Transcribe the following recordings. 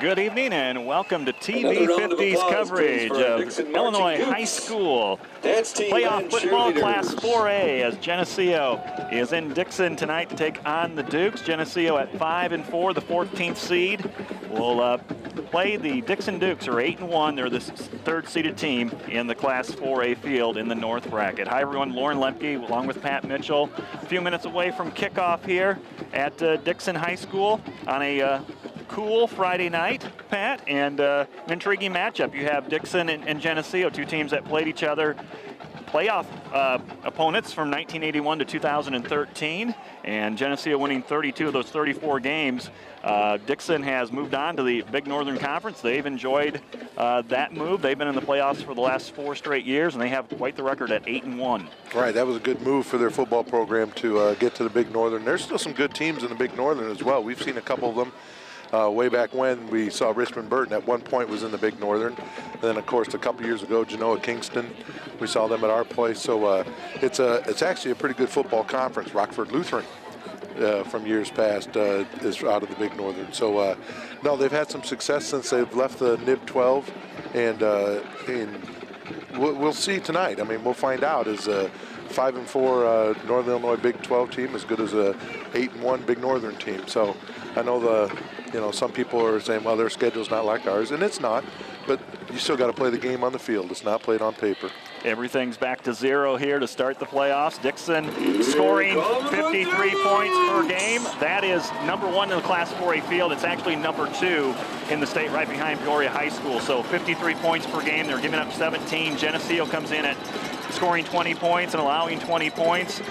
Good evening and welcome to TV 50's coverage of Illinois High School playoff football Class 4A as Geneseo is in Dixon tonight to take on the Dukes. Geneseo at 5-4, the 14th seed, will play the Dixon Dukes, are 8-1. They're the third-seeded team in the Class 4A field in the North bracket. Hi everyone, Lauren Lemke along with Pat Mitchell. A few minutes away from kickoff here at Dixon High School on a cool Friday night, Pat, and an intriguing matchup. You have Dixon and Geneseo, two teams that played each other, playoff opponents from 1981 to 2013, and Geneseo winning 32 of those 34 games. Dixon has moved on to the Big Northern Conference. They've enjoyed that move. They've been in the playoffs for the last 4 straight years, and they have quite the record at 8-1. Right, that was a good move for their football program to get to the Big Northern. There's still some good teams in the Big Northern as well. We've seen a couple of them. Way back when we saw Richmond Burton at one point was in the Big Northern. And then, of course, a couple years ago, Genoa Kingston, we saw them at our place. So it's actually a pretty good football conference. Rockford Lutheran from years past is out of the Big Northern. So, no, they've had some success since they've left the NIB 12. And we'll see tonight. I mean, we'll find out. Is a 5-4 Northern Illinois Big 12 team as good as a 8-1 Big Northern team? So I know some people are saying, well, their schedule's not like ours, and it's not, but you still got to play the game on the field. It's not played on paper. Everything's back to 0 here to start the playoffs. Dixon scoring 53 points per game. That is number 1 in the Class 4A field. It's actually number 2 in the state, right behind Peoria High School. So 53 points per game. They're giving up 17. Geneseo comes in at scoring 20 points and allowing 20 points.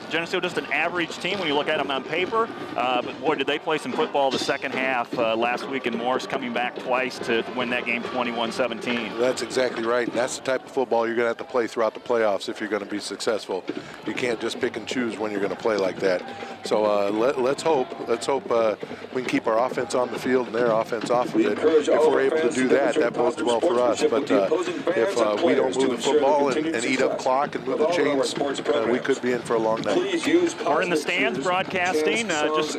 Geneseo just an average team when you look at them on paper, but boy, did they play some football the second half last week, and Morris coming back twice to win that game 21-17. That's exactly right, and that's the type of football you're going to have to play throughout the playoffs if you're going to be successful. You can't just pick and choose when you're going to play like that. So let's hope we can keep our offense on the field and their offense off of it. If we're able to do that, that bodes well for us. But if we don't move the football and eat up clock and move the chains, we could be in for a long night. We're in the stands broadcasting, just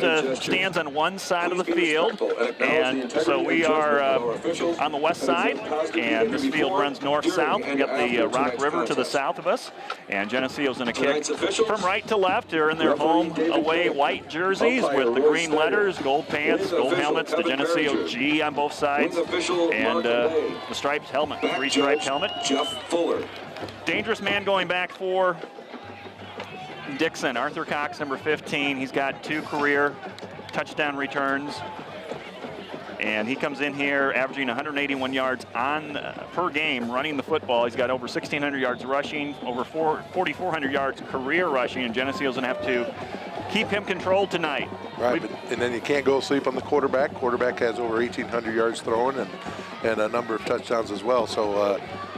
stands on one side of the field, and so we are on the west side, and this field runs north-south. We've got the Rock River to the south of us, and Geneseo's in a kick from right to left. They're in their home away white jerseys with the green letters, gold pants, gold helmets, the Geneseo G on both sides, and the striped helmet, the 3-striped helmet. Dangerous man going back for Dixon, Arthur Cox, number 15. He's got 2 career touchdown returns, and he comes in here averaging 181 yards per game running the football. He's got over 1,600 yards rushing, over 4,400 yards career rushing, and Geneseo's going to have to keep him controlled tonight. Right, and then you can't go sleep on the quarterback. Quarterback has over 1,800 yards thrown and a number of touchdowns as well. So,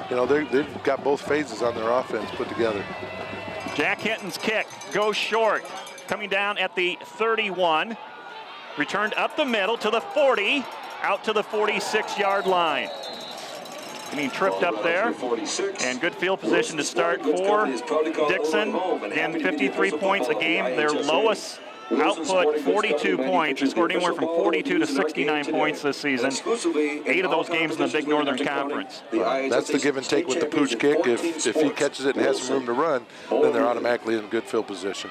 they've got both phases on their offense put together. Jack Hinton's kick goes short, coming down at the 31, returned up the middle to the 40, out to the 46-yard line. Getting tripped up there, and good field position to start for Dixon. Again, 53 points a game, their lowest output, 42 points. They scored anywhere from 42 to 69 points this season. 8 of those games in the Big Northern Conference. That's the give and take with the pooch kick. If he catches it and has some room to run, then they're automatically in good field position.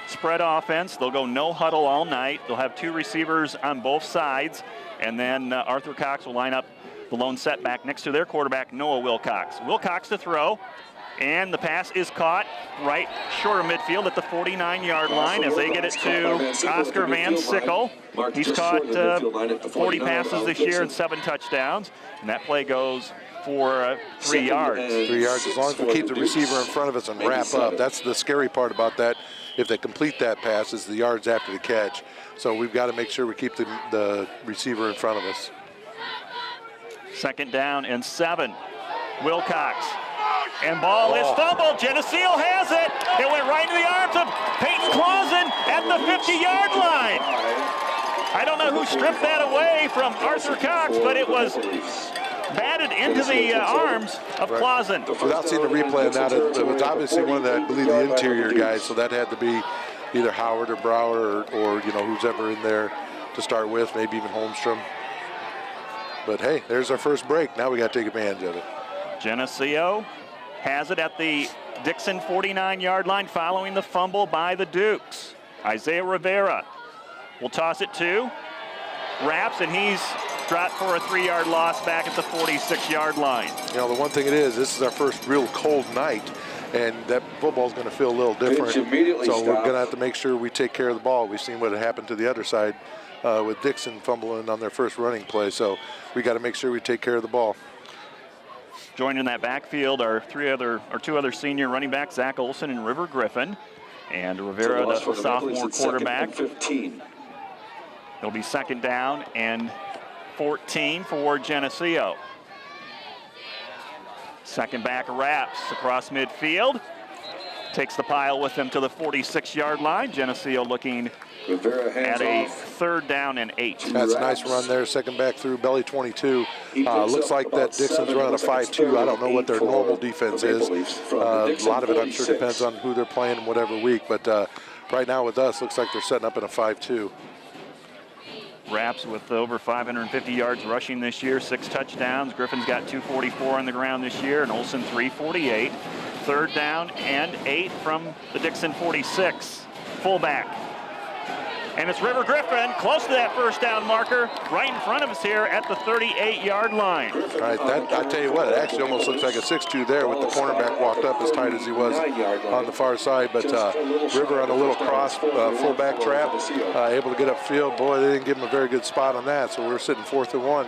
Spread offense. They'll go no huddle all night. They'll have 2 receivers on both sides, and then Arthur Cox will line up the lone setback next to their quarterback, Noah Wilcox. Wilcox to throw. And the pass is caught right short of midfield at the 49-yard line as they get it to Oscar Van Sickle. He's caught 40 passes this year and 7 touchdowns. And that play goes for 3 yards. 3 yards, as long as we keep the receiver in front of us and wrap up. That's the scary part about that. If they complete that pass, is the yards after the catch. So we've got to make sure we keep the receiver in front of us. 2nd down and 7. Wilcox. And ball is fumbled. Geneseo has it. It went right into the arms of Peyton Clausen at the 50-yard line. I don't know who stripped that away from Arthur Cox, but it was batted into the arms of Clausen. Without seeing the replay on that, it was obviously one of the, I believe, the interior guys, so that had to be either Howard or Brower or who's ever in there to start with, maybe even Holmstrom. But hey, there's our first break. Now we got to take advantage of it. Geneseo has it at the Dixon 49-yard line following the fumble by the Dukes. Isaiah Rivera will toss it to Raps, and he's dropped for a 3-yard loss back at the 46-yard line. You know, the one thing it is, this is our first real cold night, and that football's going to feel a little different. So we're going to have to make sure we take care of the ball. We've seen what happened to the other side with Dixon fumbling on their first running play. So we got to make sure we take care of the ball. Joining that backfield are two other senior running backs, Zach Olson and River Griffin. And Rivera, the sophomore quarterback. It'll be 2nd down and 14 for Geneseo. Second back Raps across midfield. Takes the pile with him to the 46-yard line. Geneseo looking at a 3rd down and 8. That's a nice run there. Second back through, belly 22. Looks like that Dixon's running a 5-2. I don't know what their normal defense is. A lot of it, I'm sure, depends on who they're playing whatever week. But right now with us, looks like they're setting up in a 5-2. Raps with over 550 yards rushing this year, 6 touchdowns. Griffin's got 244 on the ground this year, and Olson 348. 3rd down and 8 from the Dixon 46. Fullback. And it's River Griffin, close to that 1st down marker, right in front of us here at the 38-yard line. All right, I tell you what, it actually almost looks like a 6-2 there with the cornerback walked up as tight as he was on the far side. But River on a little cross fullback trap, able to get upfield. Boy, they didn't give him a very good spot on that, so we're sitting 4th and 1.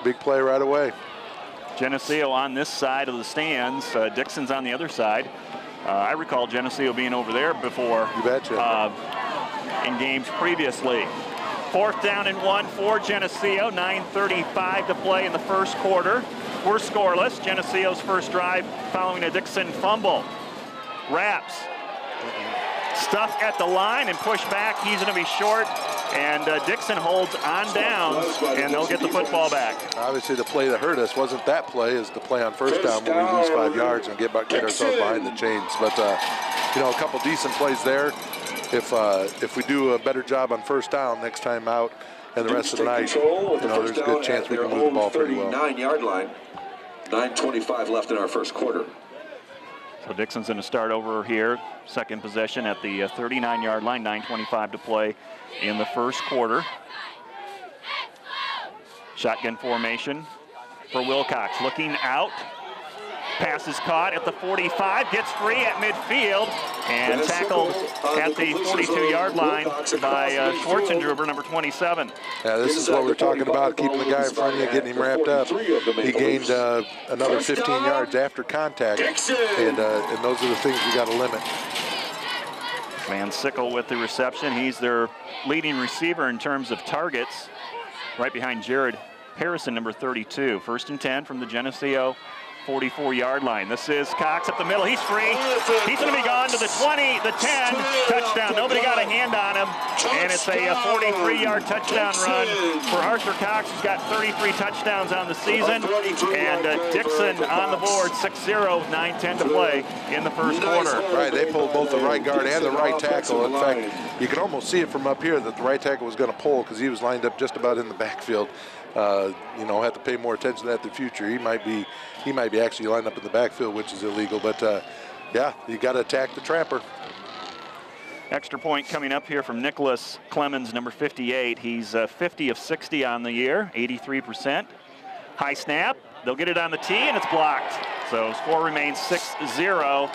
Big play right away. Geneseo on this side of the stands. Dixon's on the other side. I recall Geneseo being over there before. You betcha. In games previously. 4th down and 1 for Geneseo. 9:35 to play in the first quarter. We're scoreless. Geneseo's first drive following a Dixon fumble. Raps stuffed at the line and pushed back. He's going to be short, and Dixon holds on down, and they'll get the football back. Obviously, the play that hurt us wasn't that play, is the play on 1st down when we lose 5 yards and get ourselves behind the chains. But you know, a couple decent plays there. If we do a better job on 1st down next time out and the rest of the night, you know, there's a good chance we can move the ball pretty well. 39-yard line. 9:25 left in our first quarter. So Dixon's going to start over here, second possession at the 39-yard line, 9:25 to play in the first quarter. Shotgun formation for Wilcox, looking out. Pass is caught at the 45, gets free at midfield, and tackled at the 42-yard line by Schwarzendruber, number 27. Yeah, this is what we're talking about, keeping the guy in front of you, getting him wrapped up. He gained another 15 yards after contact, and those are the things we got to limit. Van Sickle with the reception. He's their leading receiver in terms of targets, right behind Jared Harrison, number 32. 1st and 10 from the Geneseo 44-yard line. This is Cox up the middle. He's free. He's going to be gone to the 20, the 10, touchdown. Nobody got a hand on him, and it's a 43-yard touchdown run for Arthur Cox, who's got 33 touchdowns on the season, and Dixon on the board, 6-0, 9:10 to play in the first quarter. Right, they pulled both the right guard and the right tackle. In fact, you can almost see it from up here that the right tackle was going to pull because he was lined up just about in the backfield. You know, have to pay more attention to that in the future. He might be actually lined up in the backfield, which is illegal. But yeah, you got to attack the trapper. Extra point coming up here from Nicholas Clemens, number 58. He's 50 of 60 on the year, 83%. High snap. They'll get it on the tee, and it's blocked. So score remains 6-0.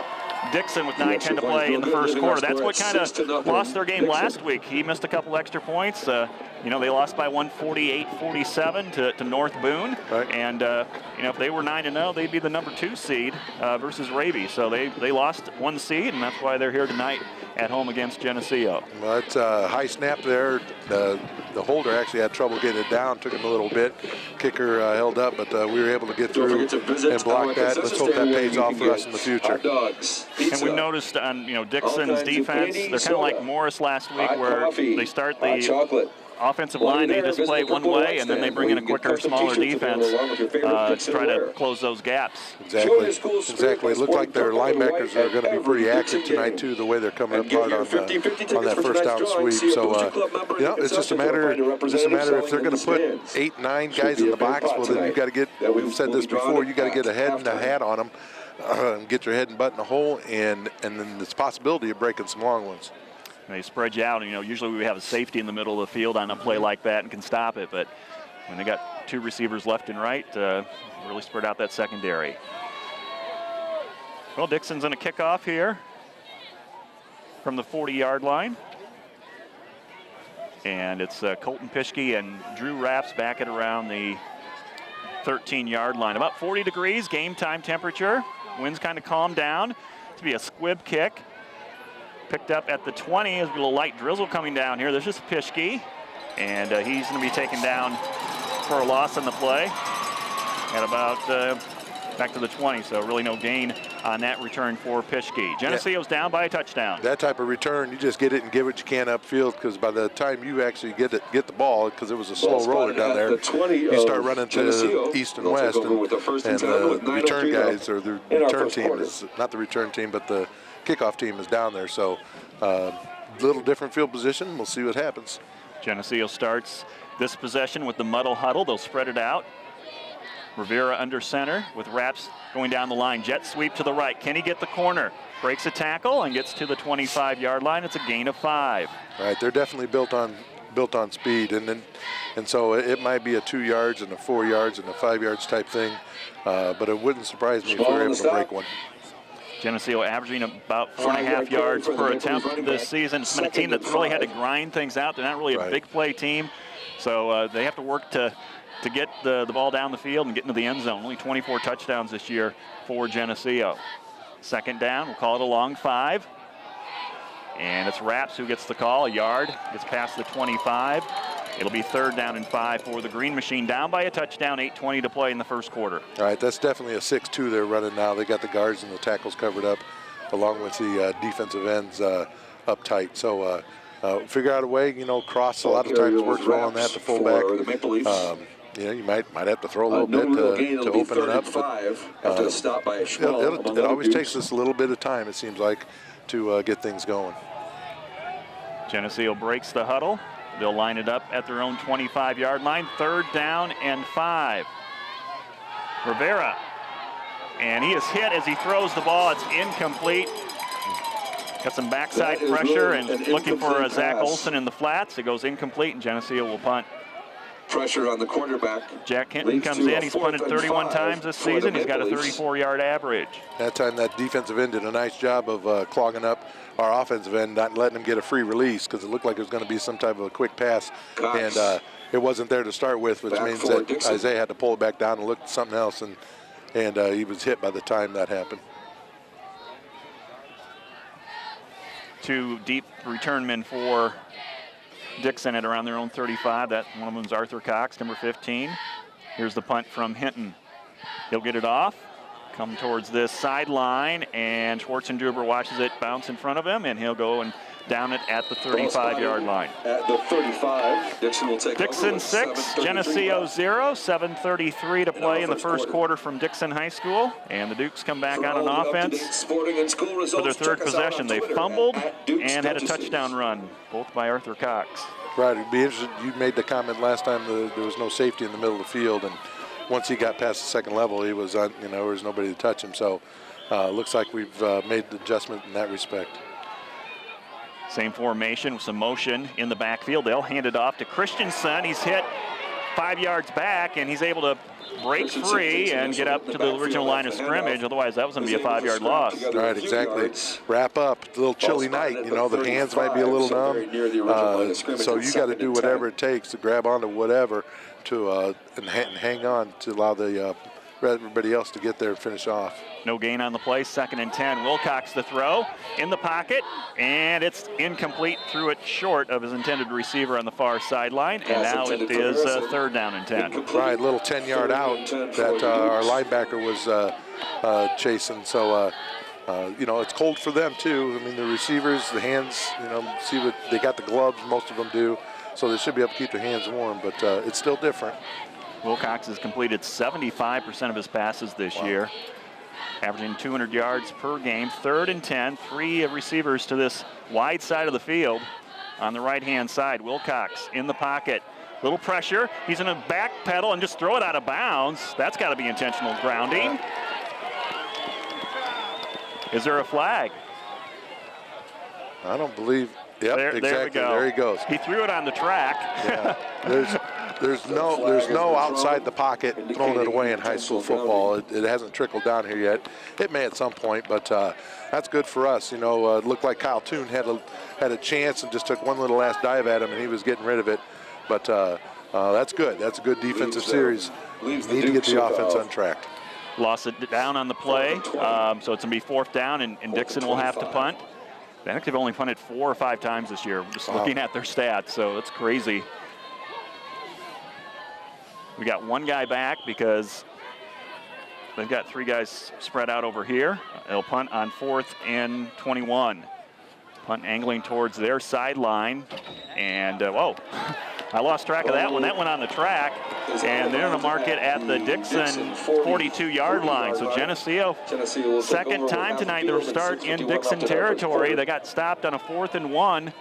Dixon with 9:10 to play in the first quarter. That's what kind of lost their game last week. He missed a couple extra points. You know, they lost by 148-47 to North Boone. Right. And, you know, if they were 9-0, they'd be the number 2 seed versus Raby. So they lost 1 seed, and that's why they're here tonight at home against Geneseo. Well, it's a high snap there. The holder actually had trouble getting it down. Took him a little bit. Kicker held up, but we were able to get through and block that. Let's hope that pays off for us in the future. And we've noticed on, you know, Dixon's defense, they're kind of like Morris last week, where they start the offensive line, they just play one way, and then they bring in a quicker, smaller defense to try to close those gaps. Exactly. It looked like their linebackers are going to be pretty active tonight, too, the way they're coming up hard on that first down sweep. So, it's just a matter if they're going to put 8, 9 guys in the box, well, then you've got to get, we've said this before, you got to get a head and a hat on them, get your head and butt in a hole, and then there's possibility of breaking some long ones. They spread you out, and usually we have a safety in the middle of the field on a play like that and can stop it, but when they got 2 receivers left and right, really spread out that secondary. Well, Dixon's in a kickoff here from the 40-yard line. And it's Colton Pischke and Drew Rapps back at around the 13-yard line. About 40 degrees, game time temperature. Wind's kind of calmed down. To be a squib kick. Picked up at the 20. There's a little light drizzle coming down here. There's just Pischke. And he's going to be taken down for a loss on the play at about back to the 20. So really no gain on that return for Pischke. Geneseo's down by a touchdown. That type of return, you just get it and give what you can upfield, because by the time you actually get the ball, because it was a slow roller down there, you start running to east and west, and the return guys, or the return team is not the return team, but the kickoff team is down there. So little different field position. We'll see what happens. Geneseo starts this possession with the muddle huddle. They'll spread it out. Rivera under center with Rapps going down the line. Jet sweep to the right. Can he get the corner? Breaks a tackle and gets to the 25-yard line. It's a gain of 5. All right, they're definitely built on speed, and so it might be a 2 yards and a 4 yards and a 5 yards type thing, but it wouldn't surprise me if they're able to break one. Geneseo averaging about 4.5 yards per attempt this season. It's been a team that's really had to grind things out. They're not really a big play team, so they have to work to get the ball down the field and get into the end zone. Only 24 touchdowns this year for Geneseo. Second down, we'll call it a long 5. And it's Rapps who gets the call, a yard, gets past the 25. It'll be 3rd down and 5 for the Green Machine, down by a touchdown, 8:20 to play in the first quarter. All right, that's definitely a 6-2 they're running now. They got the guards and the tackles covered up, along with the defensive ends up tight. So figure out a way, cross a lot of times works well on that, the fullback. You might have to throw a little bit to open it up. After the stop by Schwell, it always takes us a little bit of time, it seems like, to get things going. Geneseo breaks the huddle. They'll line it up at their own 25-yard line. 3rd down and 5. Rivera. And he is hit as he throws the ball. It's incomplete. Got some backside pressure and looking for Zach Olson in the flats. It goes incomplete, and Geneseo will punt. Pressure on the quarterback. Jack Hinton comes in. He's punted 31 times this season. He's got a 34-yard average. That time that defensive end did a nice job of clogging up our offensive end, not letting him get a free release, because it looked like it was going to be some type of a quick pass. And it wasn't there to start with, which means that Dixon. Isaiah had to pull it back down and look at something else, and he was hit by the time that happened. 2 deep return men for Dixon at around their own 35. That one of them is Arthur Cox, number 15. Here's the punt from Hinton. He'll get it off, come towards this sideline, and Schwarzenduber watches it bounce in front of him, and he'll go and down it at the 35-yard line. At the 35, Dixon will take Dixon 6, Geneseo 0, 7:33 to play in the first quarter from Dixon High School, and the Dukes come back on offense for their 3rd possession. They fumbled and had a touchdown run, both by Arthur Cox. Right, it'd be interesting. You made the comment last time that there was no safety in the middle of the field, and once he got past the 2nd level, he was on, there was nobody to touch him. So looks like we've made the adjustment in that respect. Same formation with some motion in the backfield. They'll hand it off to Christensen. He's hit 5 yards back, and he's able to break free and get up to the original line of scrimmage. Otherwise, that was going to be a 5-yard loss. Right, exactly. Wrap up. It's a little chilly night. The hands might be a little numb. So you got to do whatever it takes to grab onto whatever to and hang on to allow the everybody else to get there and finish off. No gain on the play. 2nd and 10. Wilcox to throw in the pocket, and it's incomplete. Threw it short of his intended receiver on the far sideline, and now it is 3rd down and 10. Right, little 10-yard out that our linebacker was chasing. So, it's cold for them too. I mean, the receivers, the hands, see what they got, the gloves. Most of them do. so they should be able to keep their hands warm, but it's still different. Wilcox has completed 75% of his passes this year, averaging 200 yards per game. 3rd and 10, 3 receivers to this wide side of the field on the right-hand side. Wilcox in the pocket. Little pressure. He's going to back pedal and just throw it out of bounds. That's got to be intentional grounding. Is there a flag? I don't believe. Yep, exactly. There we go. There he goes. He threw it on the track. Yeah. There's no outside the pocket throwing it away in high school football. It hasn't trickled down here yet. It may at some point, but that's good for us. You know, it looked like Kyle Toon had a chance and just took one little last dive at him, and he was getting rid of it. But that's good. That's a good defensive series. Need to get the offense untracked. Lost it down on the play, so it's going to be 4th down, and Dixon will have to punt. I think they've only punted 4 or 5 times this year, just looking at their stats, so that's crazy. We got 1 guy back because they've got 3 guys spread out over here. They'll punt on 4th and 21. Punt angling towards their sideline, and whoa. I lost track of that one. That went on the track, and they're going to mark it at the Dixon 42-yard line. So Geneseo, second time tonight they'll start in Dixon territory. They got stopped on a 4th and 1.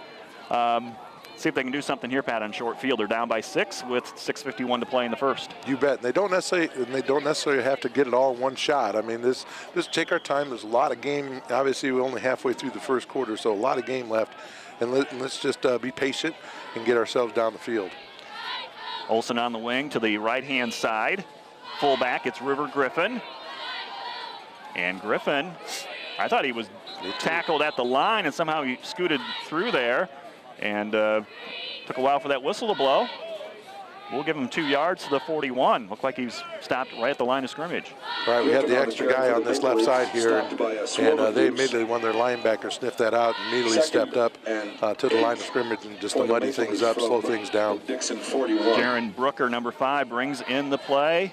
See if they can do something here, Pat, on short field. They're down by 6 with 6:51 to play in the first. You bet. They don't necessarily have to get it all in one shot. I mean, just take our time. There's a lot of game. Obviously, we're only halfway through the first quarter, so a lot of game left. And let's just be patient and get ourselves down the field. Olsen on the wing to the right-hand side. Fullback, it's River Griffin. And Griffin, I thought he was tackled at the line, and somehow he scooted through there. And took a while for that whistle to blow. We'll give him 2 yards to the 41. Looked like he was stopped right at the line of scrimmage. All right, we had the extra guy on this left side here, and they immediately, when their linebacker sniffed that out, immediately stepped up to the line of scrimmage and just to muddy things up, slow things down. Jaron Brooker, number 5, brings in the play.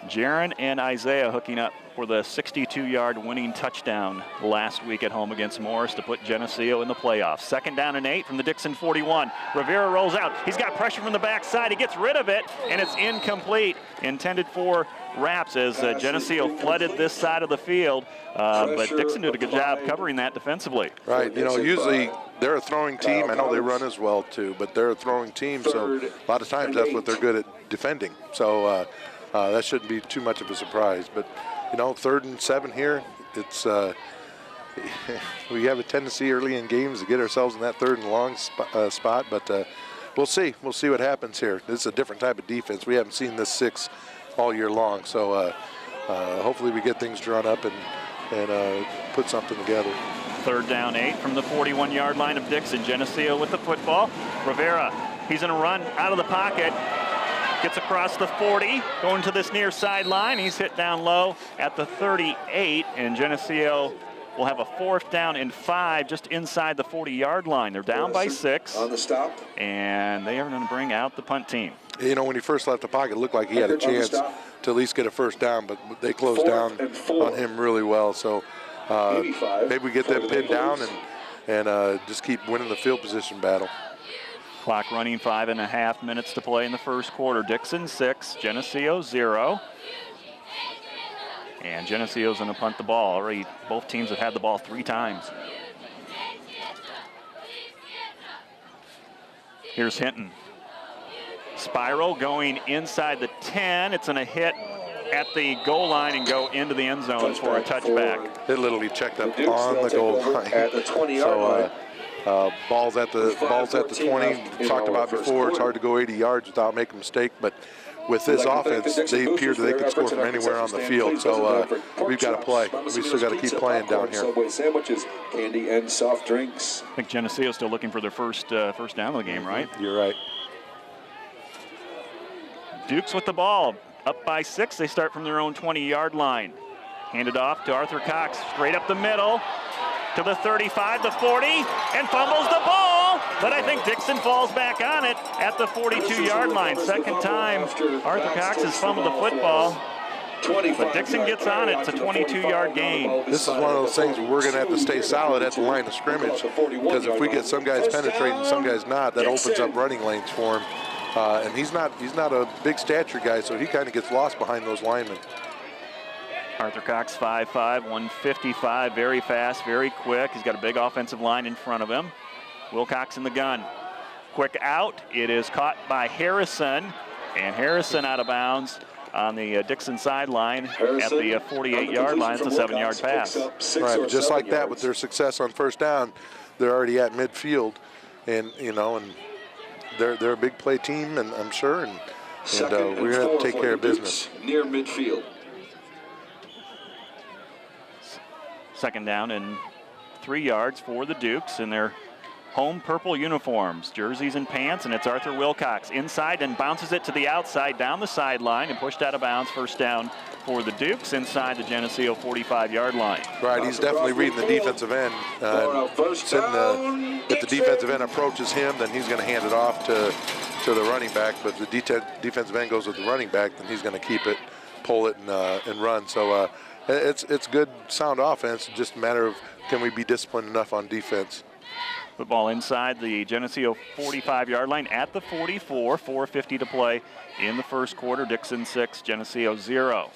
Jaron and Isaiah hooking up for the 62-yard winning touchdown last week at home against Morris to put Geneseo in the playoffs. 2nd down and 8 from the Dixon 41. Rivera rolls out. He's got pressure from the backside. He gets rid of it, and it's incomplete. Intended for Raps as Geneseo flooded this side of the field. But Dixon did a good job covering that defensively. Right. You know, usually they're a throwing team. I know they run as well, too, but they're a throwing team, so a lot of times that's what they're good at defending. So that shouldn't be too much of a surprise. But, you know, 3rd and 7 here, it's we have a tendency early in games to get ourselves in that 3rd and long spot, but we'll see. We'll see what happens here. This is a different type of defense. We haven't seen this 6 all year long, so hopefully we get things drawn up and put something together. 3rd down 8 from the 41-yard line of Dixon. Geneseo with the football. Rivera, he's going to run out of the pocket. Gets across the 40, going to this near sideline. He's hit down low at the 38, and Geneseo will have a 4th down and 5 just inside the 40-yard line. They're down by 6. On the stop. And they are going to bring out the punt team. You know, when he first left the pocket, it looked like he had a chance to at least get a 1st down, but they closed down on him really well. So maybe we get them pinned down and just keep winning the field position battle. Clock running, 5.5 minutes to play in the first quarter. Dixon 6, Geneseo 0. And Geneseo's going to punt the ball. Already, both teams have had the ball 3 times. Here's Hinton. Spiral going inside the 10. It's going to hit at the goal line and go into the end zone for a touchback. It literally checked up on the goal line. At the 20-yard line. Balls at the 20. Talked about before, it's hard to go 80 yards without making a mistake, but with this offense, they appear that they can score from anywhere on the field. So we've got to play. We still got to keep playing down here. Subway sandwiches, candy, and soft drinks. I think Geneseo's still looking for their first down of the game, right? You're right. Dukes with the ball, up by 6. They start from their own 20-yard line. Handed off to Arthur Cox, straight up the middle. To the 35, the 40, and fumbles the ball. But I think Dixon falls back on it at the 42-yard line. Second time Arthur Cox has fumbled the football. But Dixon gets on it. It's a 22-yard gain. This is one of those things where we're going to have to stay solid at the line of scrimmage, because if we get some guys penetrating, some guys not, that opens up running lanes for him. And he's not a big stature guy, so he kind of gets lost behind those linemen. Arthur Cox, 5'5", 155, very fast, very quick. He's got a big offensive line in front of him. Wilcox in the gun. Quick out. It is caught by Harrison, and Harrison out of bounds on the Dixon sideline at the 48-yard line. It's a 7-yard pass. Right, just like that, with their success on first down, they're already at midfield, and they're a big play team, and I'm sure, and we're going to have to take care of business. Near midfield. Second down and 3 yards for the Dukes in their home purple uniforms, jerseys and pants, and it's Arthur Wilcox inside and bounces it to the outside down the sideline and pushed out of bounds. First down for the Dukes inside the Geneseo 45-yard line. Right, he's definitely reading the defensive end. If the defensive end approaches him, then he's going to hand it off to the running back. But if the defensive end goes with the running back, then he's going to keep it, pull it, and run. So it's good, sound offense. Just a matter of, can we be disciplined enough on defense? Football inside the Geneseo 45-yard line at the 44, 4:50 to play in the first quarter. Dixon 6, Geneseo 0.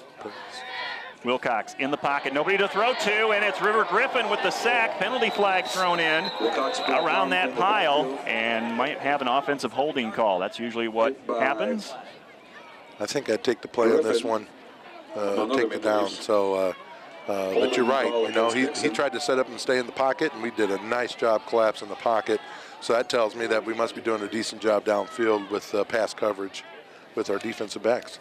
Wilcox in the pocket, nobody to throw to, and it's River Griffin with the sack. Penalty flag thrown in around that pile, and might have an offensive holding call. That's usually what happens. I think I'd take the play on this one, take the down. So. But you're right, he tried to set up and stay in the pocket, and we did a nice job collapsing the pocket. So that tells me that we must be doing a decent job downfield with pass coverage with our defensive backs.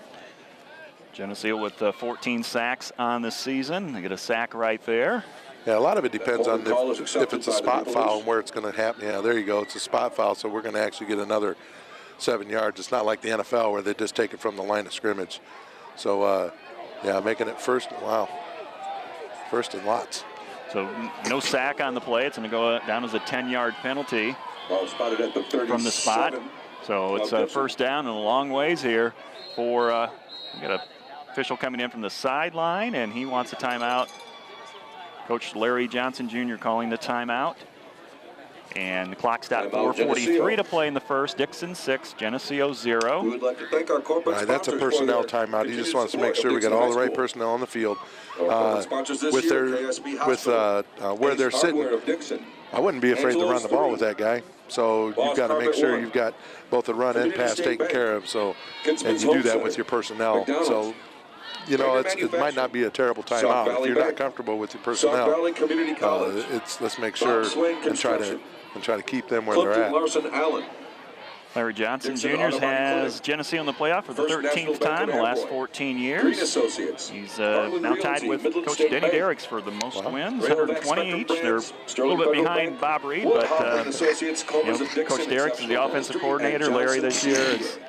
Geneseo with 14 sacks on the season. They get a sack right there. Yeah, a lot of it depends on if it's a spot foul and where it's going to happen. Yeah, there you go. It's a spot foul, so we're going to actually get another 7 yards. It's not like the NFL where they just take it from the line of scrimmage. So, yeah, making it first. Wow. First and lots. So no sack on the play. It's going to go down as a 10-yard penalty from the spot. So it's a first down and a long ways here for we got an official coming in from the sideline, and he wants a timeout. Coach Larry Johnson Jr. calling the timeout. And the clock stopped 4:43 to play in the first. Dixon 6, Geneseo 0. We would like to thank our corporate sponsors. That's a personnel timeout. He just wants to make sure we got all the right personnel on the field. With where they're sitting, I wouldn't be afraid to run the ball with that guy. So you've got to make sure you've got both the run and pass taken care of. So, and you do that with your personnel. So, it might not be a terrible timeout if you're not comfortable with your personnel. Let's make sure and try to keep them where they're at. Larry Johnson Jr. has Geneseo in the playoff for the 13th time in the last 14 years. He's now tied with Coach Denny Derricks for the most wins, 120 each. They're a little bit behind Bob Reed, but Coach Derricks is the offensive coordinator. Larry this year is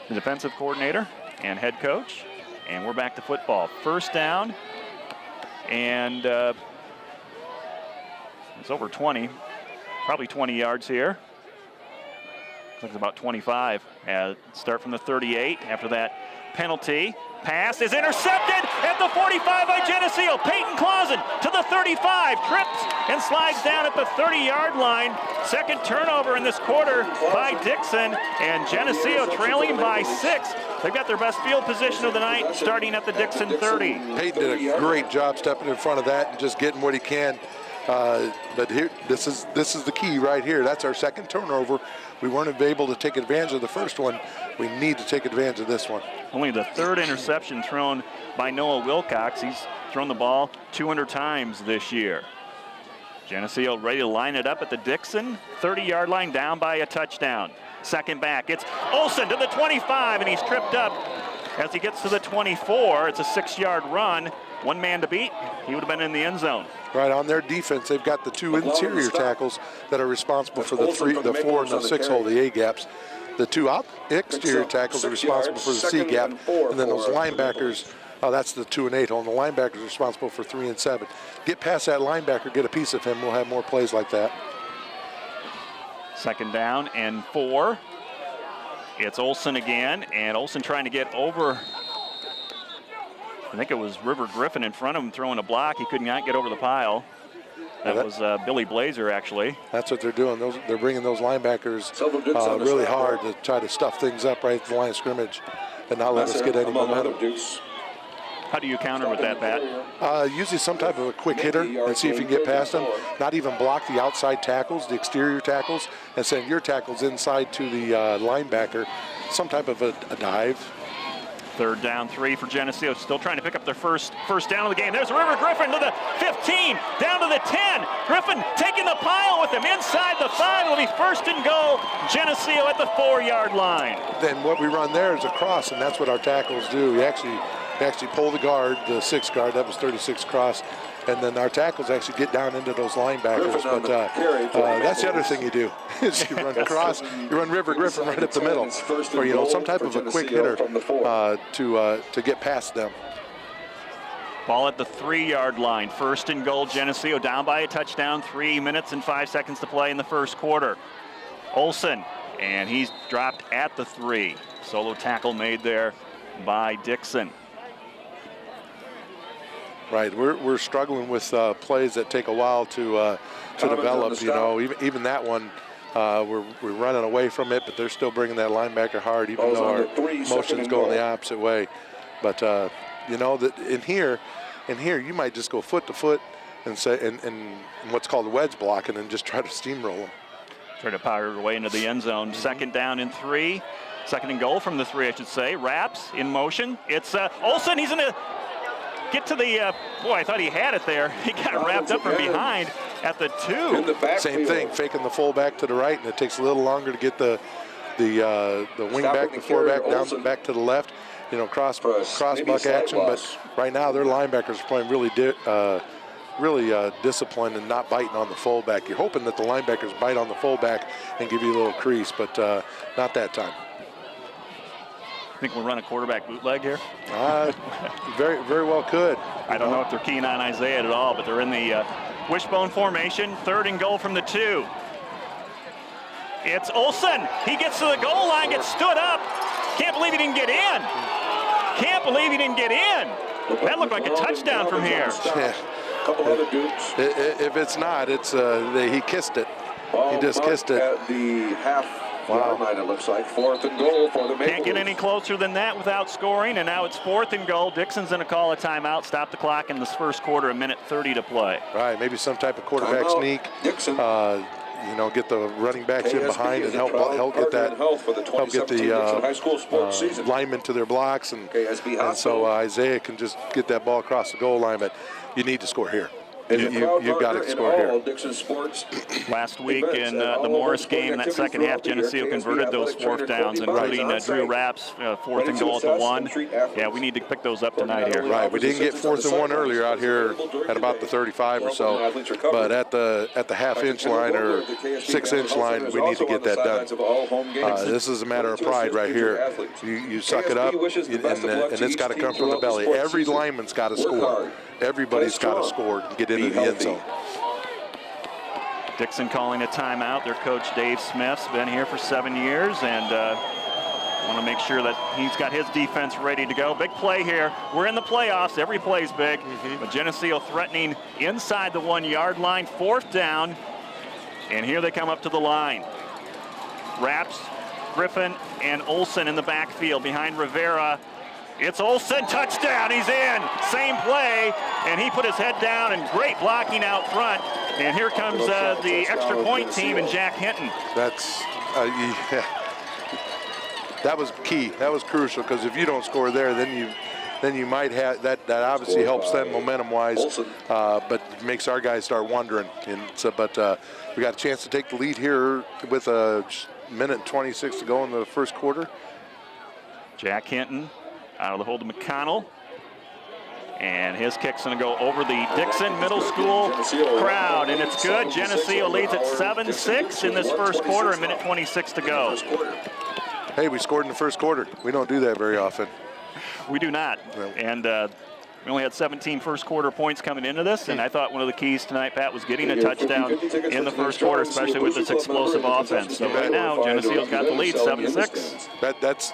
the defensive coordinator and head coach. And we're back to football. First down, and it's over 20, probably 20 yards here. Looks about 25. Start from the 38 after that penalty. Pass is intercepted at the 45 by Geneseo. Peyton Clausen to the 35, trips and slides down at the 30-yard line. Second turnover in this quarter by Dixon, and Geneseo trailing by 6. They've got their best field position of the night, starting at the Dixon 30. Peyton did a great job stepping in front of that and just getting what he can. But here, this is the key right here. That's our second turnover. We weren't able to take advantage of the first one. We need to take advantage of this one. Only the third interception thrown by Noah Wilcox. He's thrown the ball 200 times this year. Geneseo ready to line it up at the Dixon 30-yard line, down by a touchdown. Second back, it's Olsen to the 25, and he's tripped up as he gets to the 24. It's a 6-yard run. One man to beat. He would have been in the end zone. Right, on their defense, they've got the two interior tackles that are responsible for the 4 and the 6 hole, the A gaps. The two exterior tackles are responsible for the C gap, and then those linebackers, that's the 2 and 8 hole, and the linebackers are responsible for 3 and 7. Get past that linebacker, get a piece of him, we'll have more plays like that. Second down and 4. It's Olsen again, and Olsen trying to get over I think it was River Griffin in front of him throwing a block. He could not get over the pile. That was Billy Blazer, actually. That's what they're doing. They're bringing those linebackers really hard to try to stuff things up right at the line of scrimmage and not let us get any momentum. How do you counter with that, Pat? Usually some type of a quick hitter and see if you can get past them. Not even block the outside tackles, the exterior tackles, and send your tackles inside to the linebacker. Some type of a dive. 3rd down 3 for Geneseo, still trying to pick up their first down of the game. There's River Griffin to the 15, down to the 10. Griffin taking the pile with him inside the 5. It'll be 1st and goal. Geneseo at the 4-yard line. Then what we run there is a cross, and that's what our tackles do. We actually pull the guard, the 6th guard, that was 36 cross, and then our tackles actually get down into those linebackers. But that's the other thing you do is you run cross, you run River Griffin right up the middle, or some type of a quick hitter to get past them. Ball at the 3-yard line. 1st and goal. Geneseo down by a touchdown. 3 minutes and 5 seconds to play in the first quarter. Olsen, and he's dropped at the 3. Solo tackle made there by Dixon. Right, we're struggling with plays that take a while to develop. Even that one, we're running away from it, but they're still bringing that linebacker hard, even though our motion's going the opposite way. But that in here, you might just go foot to foot and say and what's called wedge blocking and just try to steamroll them. Try to power your way into the end zone. 2nd down and 3. 2nd and goal from the 3, I should say. Raps in motion. It's Olsen. He's in a get to the, boy, I thought he had it there. He got wrapped up from behind at the 2. Same thing, faking the fullback to the right, and it takes a little longer to get the wing back, the fullback down back to the left. Cross buck action. But right now their linebackers are playing really disciplined and not biting on the fullback. You're hoping that the linebackers bite on the fullback and give you a little crease, but not that time. Think we'll run a quarterback bootleg here? Very, very well could. I don't know if they're keen on Isaiah at all, but they're in the wishbone formation. 3rd and goal from the 2. It's Olsen. He gets to the goal line, gets stood up. Can't believe he didn't get in. Can't believe he didn't get in. That looked like a touchdown from here. Yeah. Couple other dukes. If it's not, it's he kissed it. He just kissed it. At the half-yard line, it looks like. 4th and goal for the Maple Can't get any closer than that without scoring, and now it's 4th and goal. Dixon's going to call a timeout, stop the clock in this first quarter, 1:30 to play. Right, maybe some type of quarterback sneak. Dixon. Get the running backs in behind and help get the linemen to their blocks, and so Isaiah can just get that ball across the goal line. But you need to score here. You've got to score here. Dixon sports. Last week in the Morris game, in that second half, Geneseo converted those 4th downs, including Drew Raps, 4th and goal at the 1. Yeah, we need to pick those up tonight here. Right, we didn't get 4th and 1 earlier out here at about the 35 or so, but at the half-inch line or 6-inch line, we need to get that done. This is a matter of pride right here. You suck it up, and it's got to come from the belly. Every lineman's got to score. Everybody's got to score and get into the end zone. Dixon calling a timeout. Their coach, Dave Smith's been here for 7 years, and want to make sure that he's got his defense ready to go. Big play here. We're in the playoffs. Every play's big. But Geneseo threatening inside the 1-yard line. 4th down. And here they come up to the line. Raps, Griffin, and Olsen in the backfield behind Rivera. It's Olsen, touchdown, he's in. Same play, and he put his head down, and great blocking out front. And here comes the extra point team and Jack Hinton. That's, that was key. That was crucial, because if you don't score there, then you might have, that obviously helps them momentum-wise, but makes our guys start wondering. And so, but we got a chance to take the lead here with a minute and 26 to go in the first quarter. Jack Hinton out of the hold of McConnell. And his kick's going to go over the Dixon Middle School crowd, and it's good. Geneseo leads at 7-6 in this first quarter, a minute 26 to go. Hey, we scored in the first quarter. We don't do that very often. We do not. No. And We only had 17 first quarter points coming into this, and I thought one of the keys tonight, Pat, was getting a touchdown in the first quarter, especially with this explosive offense. So right now, Geneseo's got the lead, 7-6. That's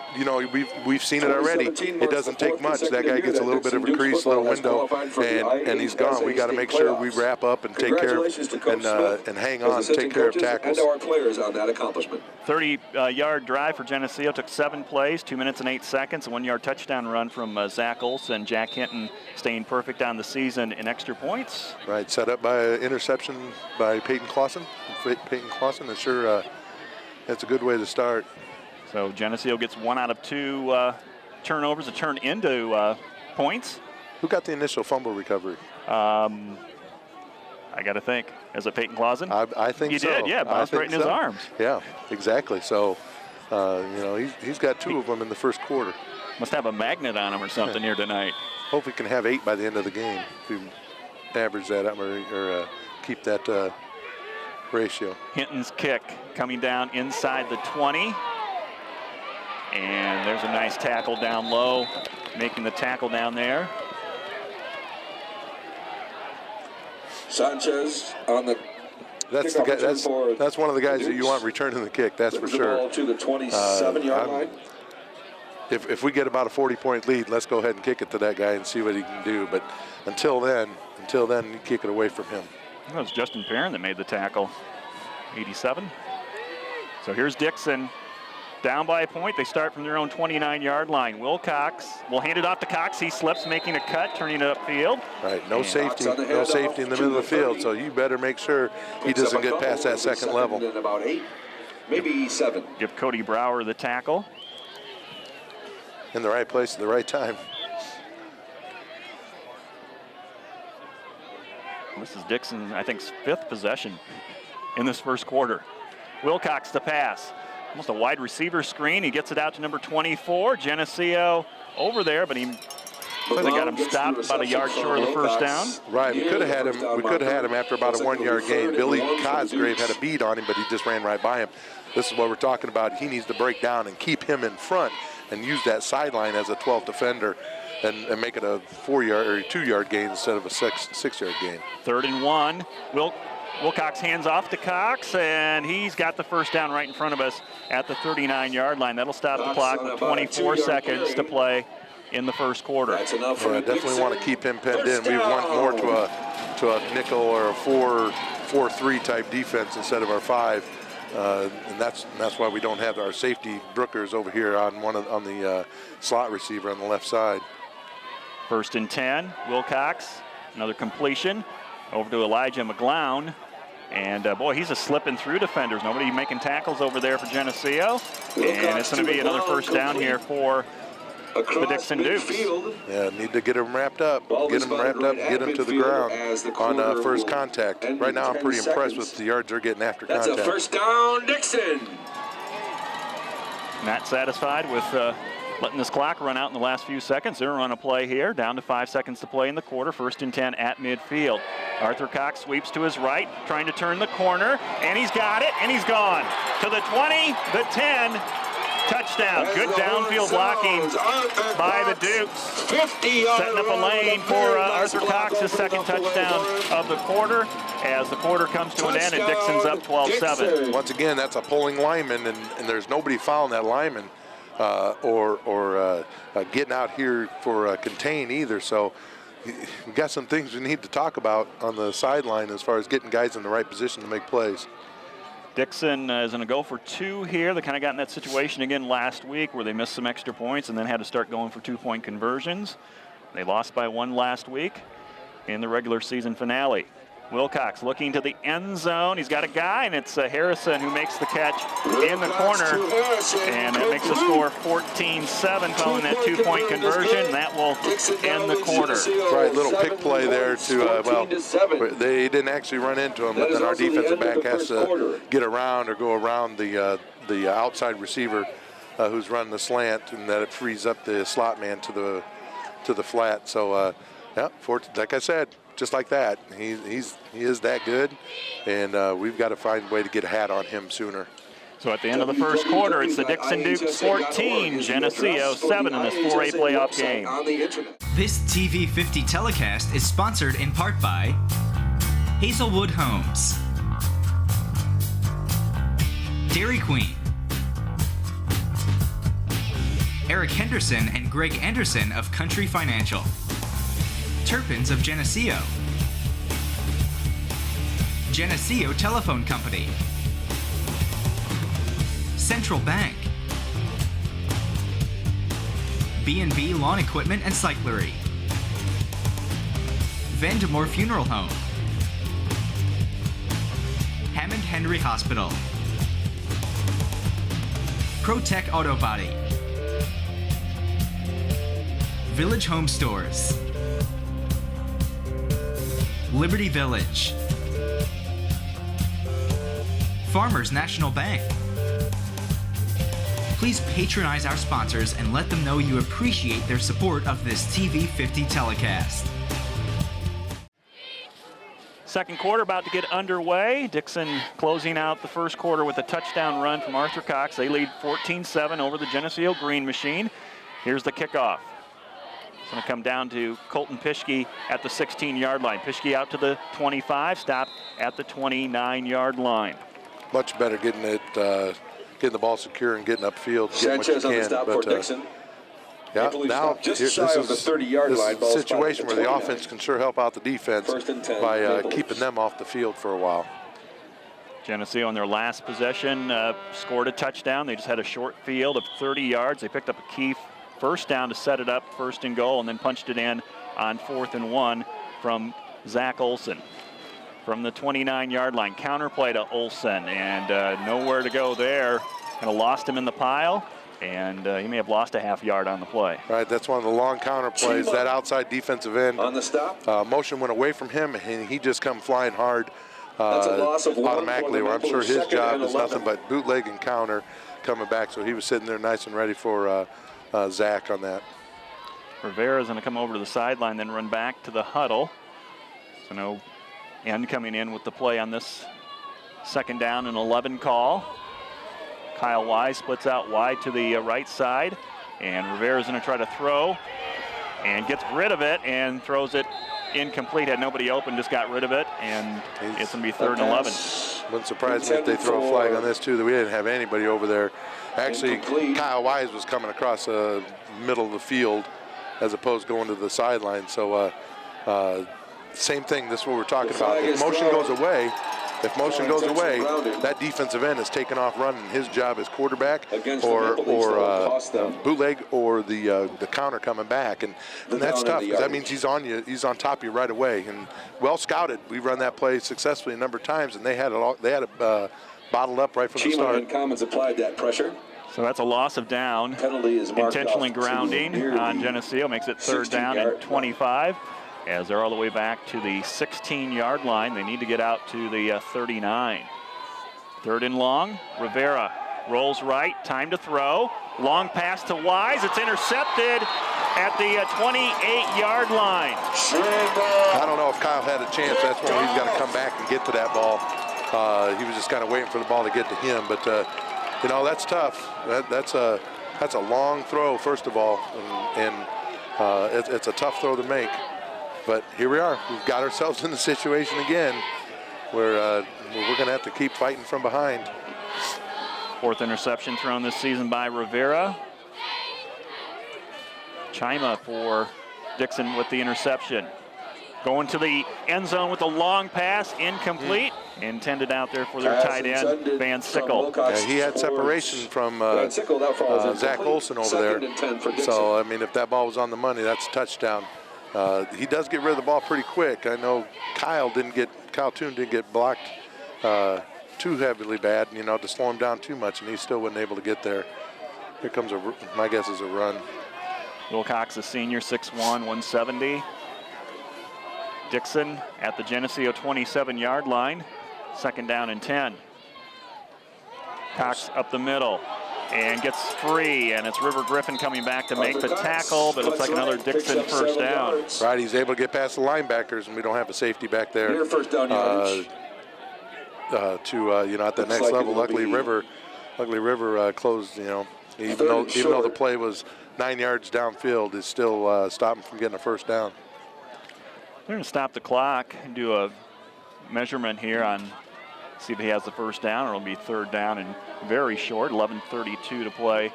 we've seen it already. It doesn't take much. That guy gets a little bit of a crease, little window, and he's gone. We got to make sure we wrap up and take care of and hang on, and take care of tackles. 30-yard drive for Geneseo. Took 7 plays, 2 minutes and 8 seconds. A 1-yard touchdown run from Zach Olson. Jack Hinton staying perfect on the season in extra points. Right, set up by an interception by Peyton Clausen. It's sure that's a good way to start. So Geneseo gets 1 out of 2 turnovers to turn into points. Who got the initial fumble recovery? I got to think. Is it Peyton Clausen? I think he so. He did, yeah. Bounced right in his arms. Yeah, exactly. So, he's got 2 of them in the first quarter. Must have a magnet on him or something here tonight. Hope he can have 8 by the end of the game if you average that up or keep that ratio. Hinton's kick coming down inside the 20. And there's a nice tackle down low, making the tackle down there. Sanchez on the that's the guy. That's one of the guys that you want returning the kick. That's for sure. Ball to the 27-yard line. If we get about a 40-point lead, let's go ahead and kick it to that guy and see what he can do. But until then, you kick it away from him. It was Justin Perrin that made the tackle. 87. So here's Dixon. Down by a point. They start from their own 29-yard line. Wilcox will hand it off to Cox. He slips, making a cut, turning it upfield. Right, no safety in the middle of the field, so you better make sure he doesn't get past that second level. About 8, maybe 7. Give Cody Brower the tackle. In the right place at the right time. This is Dixon, I think, 5th possession in this first quarter. Wilcox to pass. Almost a wide receiver screen. He gets it out to number 24. Geneseo over there, but he clearly got him stopped about a yard short of the first down. Right, we could have had him. We could have had him after about a 1-yard gain. Billy Cosgrave had a beat on him, but he just ran right by him. This is what we're talking about. He needs to break down and keep him in front and use that sideline as a 12th defender and make it a 4-yard or 2-yard gain instead of a 6-yard gain. 3rd and 1. Wilcox hands off to Cox, and he's got the first down right in front of us at the 39-yard line. That'll stop the clock with 24 seconds to play in the first quarter. That's enough for definitely want to keep him penned in. We want more to a nickel or a 4-3 type defense instead of our 5. And that's why we don't have our safety Brookers over here on the slot receiver on the left side. 1st and 10. Wilcox, another completion over to Elijah McGlown. And boy, he's a slipping through defenders. Nobody making tackles over there for Geneseo. And it's going to be another first down here for the Dixon Dukes. Yeah, need to get them wrapped up. Get them wrapped up, get them to the ground on first contact. Right now, I'm pretty impressed with the yards they're getting after contact. That's a first down, Dixon. Not satisfied with letting this clock run out in the last few seconds. They're on a play here, down to 5 seconds to play in the quarter. 1st and 10 at midfield. Arthur Cox sweeps to his right, trying to turn the corner, and he's got it, and he's gone. To the 20, the 10, touchdown. Good downfield blocking by the Dukes. Setting up a lane for Arthur Cox, his 2nd touchdown of the quarter, as the quarter comes to an end and Dixon's up 12-7. Once again, that's a pulling lineman, and there's nobody fouling that lineman. Or getting out here for contain either. So we've got some things we need to talk about on the sideline as far as getting guys in the right position to make plays. Dixon is going to go for 2 here. They kind of got in that situation again last week where they missed some extra points and then had to start going for 2-point conversions. They lost by 1 last week in the regular season finale. Wilcox looking to the end zone. He's got a guy, and it's Harrison who makes the catch in the corner. And that makes the score 14-7 following that 2-point conversion. That will end the quarter. Right, little pick play there to, they didn't actually run into him, but then our defensive back has to get around or go around the outside receiver who's running the slant, and that it frees up the slot man to the flat. So, yeah, like I said, just like that, he is that good, and we've got to find a way to get a hat on him sooner. So at the end of the first quarter, it's the Dixon Dukes 14, Geneseo 7 in this 4A playoff game. This TV 50 telecast is sponsored in part by Hazelwood Homes, Dairy Queen, Eric Henderson and Greg Anderson of Country Financial, Turpins of Geneseo, Geneseo Telephone Company, Central Bank, B&B Lawn Equipment and Cyclery, Vandemore Funeral Home, Hammond Henry Hospital, ProTech Auto Body, Village Home Stores, Liberty Village, Farmers National Bank. Please patronize our sponsors and let them know you appreciate their support of this TV 50 telecast. Second quarter about to get underway. Dixon closing out the first quarter with a touchdown run from Arthur Cox. They lead 14-7 over the Geneseo Green Machine. Here's the kickoff. It's going to come down to Colton Pischke at the 16-yard line. Pischke out to the 25, stopped at the 29-yard line. Much better getting the ball secure and getting upfield. Sanchez on the stop for Dixon. Yeah, now just shy of the 30-yard line. This is a situation where the offense can sure help out the defense by keeping them off the field for a while. Geneseo on their last possession scored a touchdown. They just had a short field of 30 yards. They picked up a key first down to set it up, first and goal, and then punched it in on 4th and 1 from Zach Olson. From the 29-yard line, counter play to Olson, and nowhere to go there. Kind of lost him in the pile, and he may have lost a half yard on the play. Right, that's one of the long counter plays. That outside defensive end on the stop. Motion went away from him, and he just come flying hard that's a loss of automatically. Where I'm sure his job is nothing but bootleg and counter coming back. So he was sitting there nice and ready for Zach on that. Rivera's going to come over to the sideline, then run back to the huddle. So no end coming in with the play on this second down and 11 call. Kyle Wise splits out wide to the right side, and Rivera's going to try to throw and gets rid of it and throws it incomplete. Had nobody open, just got rid of it, and it's going to be 3rd and 11. Wouldn't surprise me if they throw a flag on this too, that we didn't have anybody over there. Actually, Kyle Wise was coming across the middle of the field as opposed to going to the sideline. So same thing, this is what we're talking about. If motion goes away, that defensive end is taking off running. His job is quarterback or bootleg or the counter coming back, and that's tough because that means he's on you. He's on top of you right away. And well scouted. We've run that play successfully a number of times, and they had it bottled up right from the start. And Commons applied that pressure. So that's a loss of down. Penalty is intentionally grounding on Geneseo, makes it 3rd down and 25. As they're all the way back to the 16-yard line. They need to get out to the 39. 3rd and long. Rivera rolls right, time to throw. Long pass to Wise. It's intercepted at the 28-yard line. I don't know if Kyle had a chance. That's when he's got to come back and get to that ball. He was just kind of waiting for the ball to get to him. But, you know, that's tough. That's a long throw, first of all. And it's a tough throw to make. But here we are. We've got ourselves in the situation again where we're going to have to keep fighting from behind. 4th interception thrown this season by Rivera. Chima for Dixon with the interception. Going to the end zone with a long pass, incomplete. Intended out there for their tight end, Van Sickle. Yeah, he had separation from Zach Olson over there. So, I mean, if that ball was on the money, that's a touchdown. He does get rid of the ball pretty quick. I know Kyle Toon didn't get blocked too heavily bad, you know, to slow him down too much, and he still wasn't able to get there. Here comes my guess is a run. Wilcox, a senior, 6'1", 170. Dixon at the Geneseo 27-yard line. 2nd down and 10. Cox up the middle and gets free, and it's River Griffin coming back to make the tackle, but it looks like another Dixon first down. Right, he's able to get past the linebackers, and we don't have a safety back there. First down you know, at the next level. Luckily, River Ugly River closed, you know, even though the play was 9 yards downfield, it still stopped him from getting a first down. They're going to stop the clock and do a measurement here on, see if he has the first down, or it'll be third down and very short, 11:32 to play.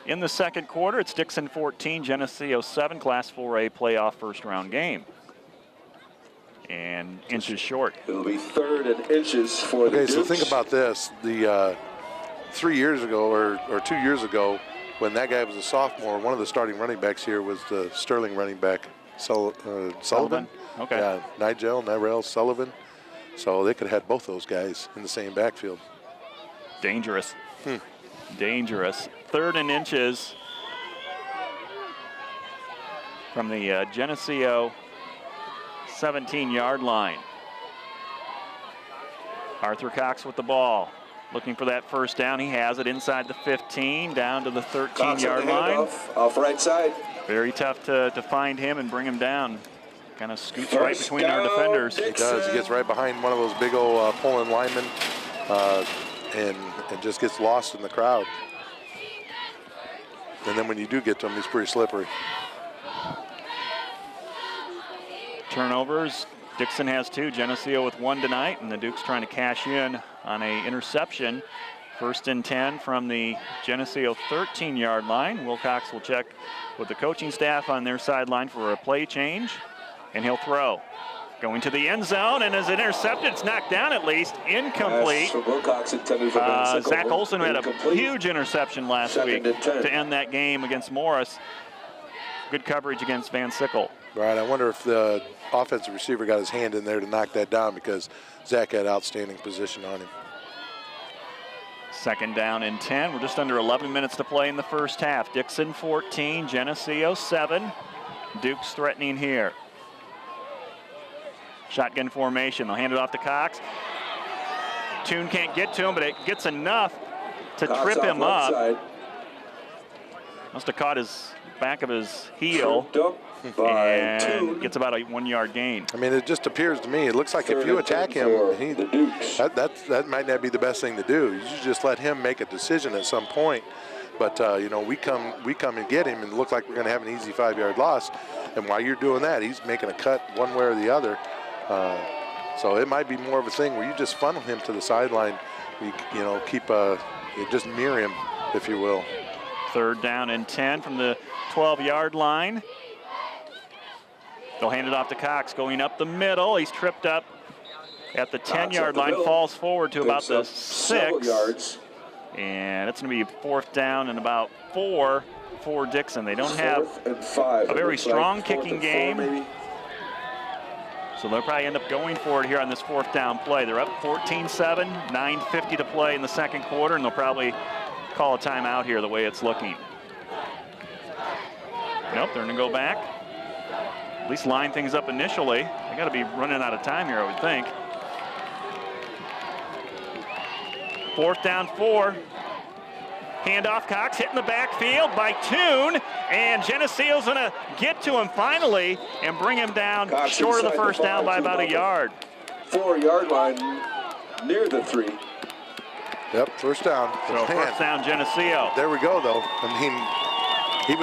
In the second quarter, it's Dixon 14, Geneseo 7, Class 4A playoff first round game. And inches short. It'll be 3rd and inches for the Dukes. Okay, so think about this. The 3 years ago or 2 years ago, when that guy was a sophomore, one of the starting running backs here was the Sterling running back, Sullivan. Okay. Yeah, Nyrell Sullivan. So they could have had both those guys in the same backfield. Dangerous. Dangerous. 3rd and inches from the Geneseo 17-yard line. Arthur Cox with the ball. Looking for that first down. He has it inside the 15, down to the 13-yard line. Off right side. Very tough to find him and bring him down. Kind of scoots right between our defenders. He does. He gets right behind one of those big old Poland linemen and just gets lost in the crowd. And then when you do get to him, he's pretty slippery. Turnovers. Dixon has 2, Geneseo with 1 tonight, and the Dukes trying to cash in on a interception. 1st and 10 from the Geneseo 13-yard line. Wilcox will check with the coaching staff on their sideline for a play change, and he'll throw. Going to the end zone, and as it intercepted, it's knocked down at least. Incomplete. Wilcox intended for Zach Olson had a huge interception last week to end that game against Morris. Good coverage against Van Sickle. Right, I wonder if the offensive receiver got his hand in there to knock that down, because Zach had outstanding position on him. 2nd down and 10. We're just under 11 minutes to play in the first half. Dixon 14, Geneseo 7. Dukes threatening here. Shotgun formation. They'll hand it off to Cox. Toon can't get to him, but it gets enough to trip him up. Must have caught his back of his heel and gets about a 1-yard gain. I mean, it just appears to me, it looks like if you attack him, that might not be the best thing to do. You just let him make a decision at some point. But you know, we come and get him, and it looks like we're going to have an easy 5-yard loss. And while you're doing that, he's making a cut one way or the other. So it might be more of a thing where you just funnel him to the sideline. You know, just mirror him, if you will. 3rd down and 10 from the 12-yard line. They'll hand it off to Cox, going up the middle. He's tripped up at the 10-yard line, falls forward to about the 6. Yards. And it's going to be 4th down and about 4 for Dixon. They don't have a very strong kicking game. So they'll probably end up going for it here on this 4th down play. They're up 14-7, 9:50 to play in the second quarter, and they'll probably call a timeout here the way it's looking. Nope, they're going to go back. At least line things up initially. They got to be running out of time here, I would think. 4th down, 4. Handoff, Cox hitting the backfield by Toon, and Geneseo's going to get to him finally and bring him down Cox short of the first down by about a yard. 4-yard line near the 3. Yep, first down. So first down, Geneseo. There we go, though. I mean,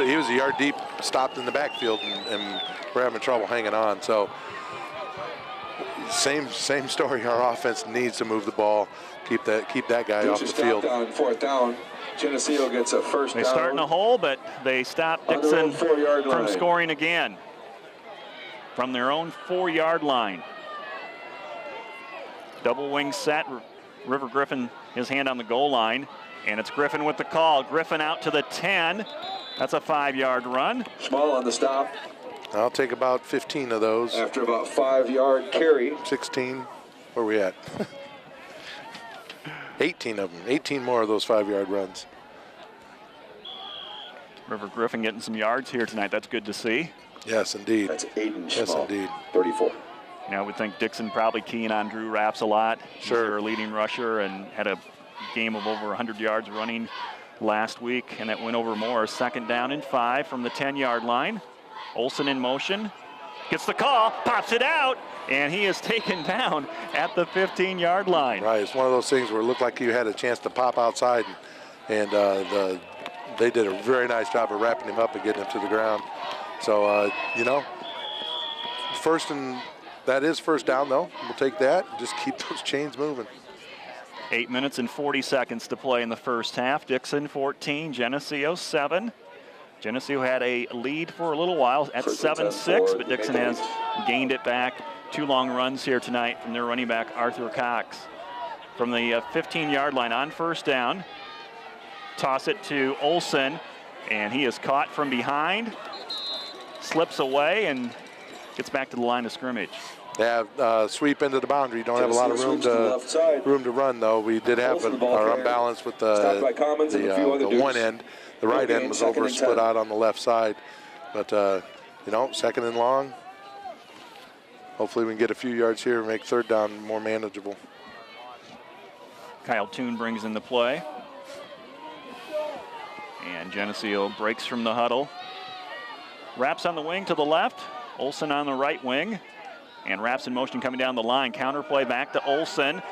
he was a yard deep, stopped in the backfield, and we're having trouble hanging on. So same story. Our offense needs to move the ball, keep that guy off the field. On 4th down. Geneseo gets a first down. They start in a hole, but they stop Dixon from scoring again from their own 4-yard line. Double wing set. River Griffin, his hand on the goal line, and it's Griffin with the call. Griffin out to the 10. That's a 5-yard run. Small on the stop. I'll take about 15 of those. After about 5-yard carry. 16. Where are we at? 18 of them. 18 more of those 5-yard runs. River Griffin getting some yards here tonight. That's good to see. Yes, indeed. That's Aiden Schmall. Yes, indeed. 34. Now, we think Dixon probably keying on Drew Rapps a lot. Sure. He's their leading rusher and had a game of over 100 yards running last week, and that went over more. 2nd down and 5 from the 10-yard line. Olson in motion. gets the call, pops it out, and he is taken down at the 15-yard line. Right, it's one of those things where it looked like you had a chance to pop outside, and they did a very nice job of wrapping him up and getting him to the ground. So, you know, that is first down, though. We'll take that and just keep those chains moving. 8 minutes and 40 seconds to play in the first half. Dixon 14, Geneseo 7. Geneseo had a lead for a little while at 7-6, but Dixon has gained it back. 2 long runs here tonight from their running back, Arthur Cox. From the 15-yard line on first down, toss it to Olson, and he is caught from behind, slips away, and gets back to the line of scrimmage. Yeah, sweep into the boundary. Don't have a lot of room to run, though. We did have our unbalance with the one end. The right end was over split out on the left side. But, you know, second and long. Hopefully we can get a few yards here and make third down more manageable. Kyle Toon brings in the play. And Geneseo breaks from the huddle. Wraps on the wing to the left. Olson on the right wing. And wraps in motion coming down the line. Counter play back to Olson.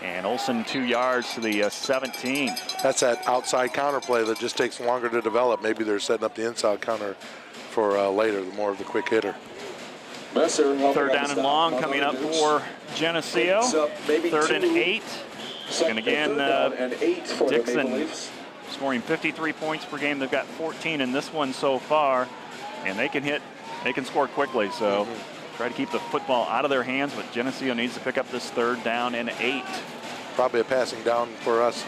And Olson 2 yards to the 17. That's that outside counter play that just takes longer to develop. Maybe they're setting up the inside counter for later, more of the quick hitter. Third down and long coming up for Geneseo. 3rd and 8. And again, Dixon scoring 53 points per game. They've got 14 in this one so far. And they can score quickly. So try to keep the football out of their hands, but Geneseo needs to pick up this 3rd down and 8. Probably a passing down for us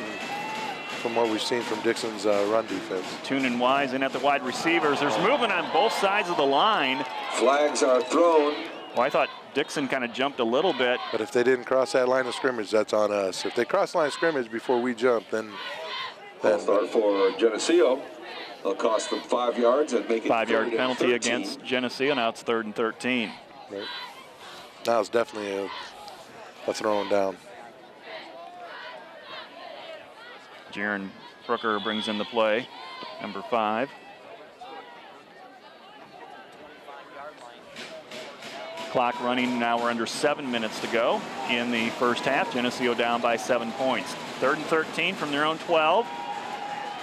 from what we've seen from Dixon's run defense. Toon and Wise in at the wide receivers. There's movement on both sides of the line. Flags are thrown. Well, I thought Dixon kind of jumped a little bit. But if they didn't cross that line of scrimmage, that's on us. If they cross the line of scrimmage before we jump, then start for Geneseo. They'll cost them 5 yards and make it 5-yard penalty against Geneseo. Now it's 3rd and 13. Right. Now it's definitely a throwing down. Jaron Brooker brings in the play, number 5. Clock running, now we're under 7 minutes to go in the first half. Geneseo down by 7 points. 3rd and 13 from their own 12.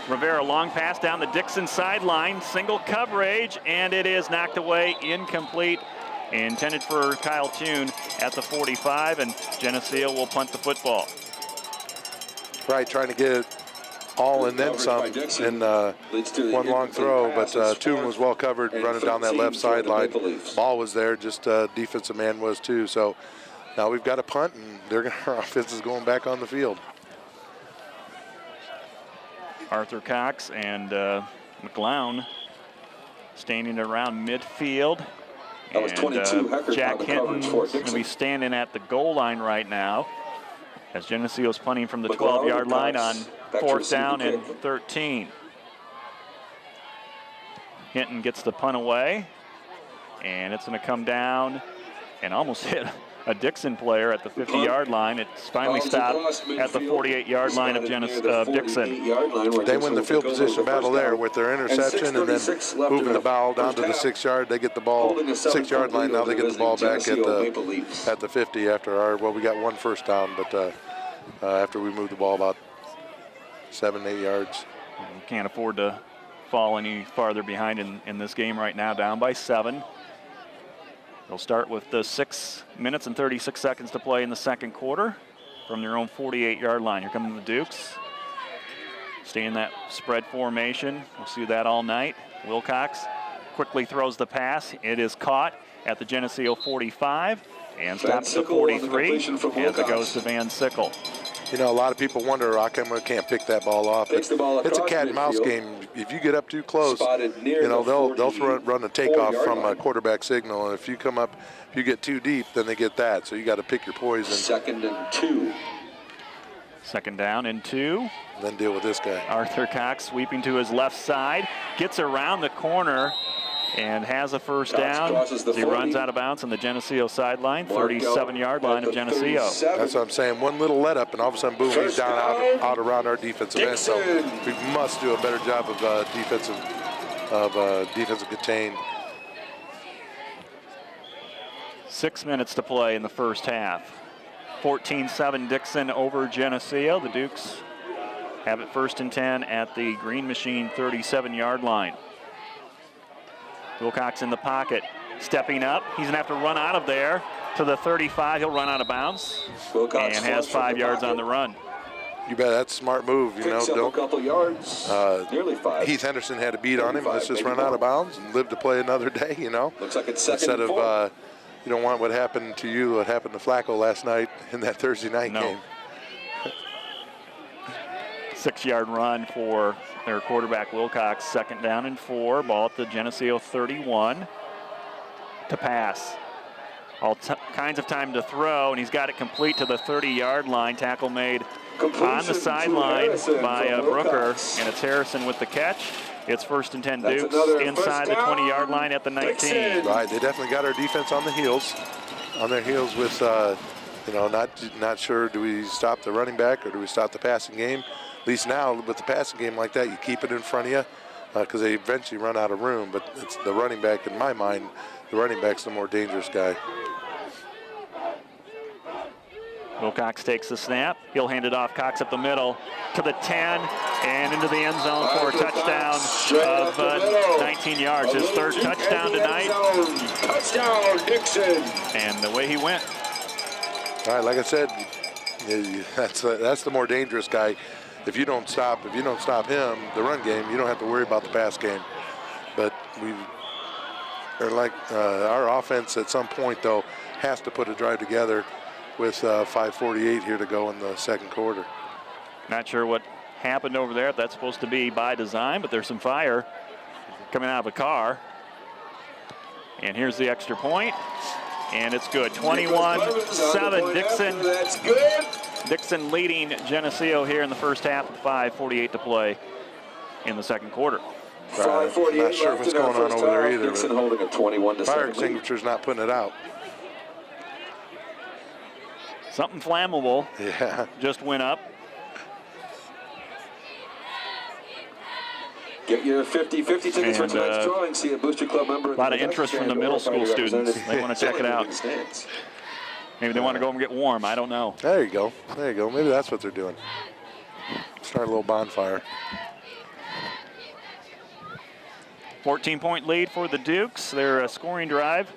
Rivera long pass down the Dixon sideline, single coverage, and it is knocked away, incomplete. Intended for Kyle Toon at the 45, and Geneseo will punt the football. Right, trying to get it all and then some in one long throw, but Toon was well covered running down that left sideline. Ball was there, just defensive man was too. So now we've got a punt, and our offense is going back on the field. Arthur Cox and McGlown standing around midfield. That was 22. Jack Hinton's going to be standing at the goal line right now as Geneseo's punting from the 12-yard line on 4th down and 13. Hinton gets the punt away, and it's going to come down and almost hit a Dixon player at the 50-yard line. It's finally stopped at the 48-yard line of Dixon. They win the field position battle there with their interception and then moving the ball down to the 6-yard. They get the ball 6-yard line. Now they get the ball back at the 50 after we got 1 first down, but after we moved the ball about 7-8 yards. We can't afford to fall any farther behind in this game right now, down by 7. They'll start with the 6 minutes and 36 seconds to play in the second quarter from their own 48-yard line. Here come the Dukes. Stay in that spread formation. We'll see that all night. Wilcox quickly throws the pass. It is caught at the Geneseo 45 and stops at the 43 as it goes to Van Sickle. You know, a lot of people wonder how come we can't pick that ball off. It's a cat and mouse game. If you get up too close, you know, they'll run a takeoff from a quarterback signal. And if you come up, if you get too deep, then they get that. So you got to pick your poison. 2nd and 2. 2nd down and 2. Then deal with this guy. Arthur Cox sweeping to his left side, gets around the corner and has a first down. He runs out of bounds on the Geneseo sideline, 37-yard line of Geneseo. That's what I'm saying. One little let up, and all of a sudden, boom, he's down out around our defensive end. So we must do a better job of defensive contain. 6 minutes to play in the first half. 14-7 Dixon over Geneseo. The Dukes have it 1st and 10 at the Green Machine 37-yard line. Wilcox in the pocket, stepping up. He's going to have to run out of there to the 35. He'll run out of bounds Wilcox and has 5 yards on the run. You bet, that's a smart move. You know, don't. A couple yards, nearly 5. Heath Henderson had a beat on him. Let's just run out of bounds and live to play another day. You know. Looks like it's 2nd Instead and 4. of you don't want what happened to you, what happened to Flacco last night in that Thursday night game. 6-yard run for their quarterback Wilcox. 2nd down and 4. Ball at the Geneseo 31 to pass. All kinds of time to throw, and he's got it complete to the 30-yard line. Tackle made on the sideline by Brooker, and it's Harrison with the catch. It's 1st and 10 Dukes inside the 20-yard line at the 19. Right, they definitely got our defense on the heels, with, you know, not sure, do we stop the running back or do we stop the passing game? At least now with the passing game like that, you keep it in front of you because they eventually run out of room. But it's the running back, in my mind, the running back's the more dangerous guy. Wilcox takes the snap. He'll hand it off. Cox up the middle to the 10 and into the end zone for a touchdown of 19 yards. His 3rd touchdown tonight. Touchdown, Dixon. And the way he went. All right, like I said, that's the more dangerous guy. If you don't stop him, the run game, you don't have to worry about the pass game. But our offense at some point though has to put a drive together with 5:48 here to go in the 2nd quarter. Not sure what happened over there, if that's supposed to be by design, but there's some fire coming out of a car. And here's the extra point, and it's good. 21-7 Dixon. That's good. Dixon leading Geneseo here in the first half with 5:48 to play in the 2nd quarter. I'm not sure what's going on over there either. Dixon holding a 21-7 fire extinguisher's not putting it out. Something flammable just went up. Get your 50-50 tickets for tonight's drawing. See a Booster Club member. A lot of interest from the middle school students. They want to check it out. Maybe they want to go and get warm. I don't know. There you go. Maybe that's what they're doing. Start a little bonfire. 14-point lead for the Dukes. Their scoring drive.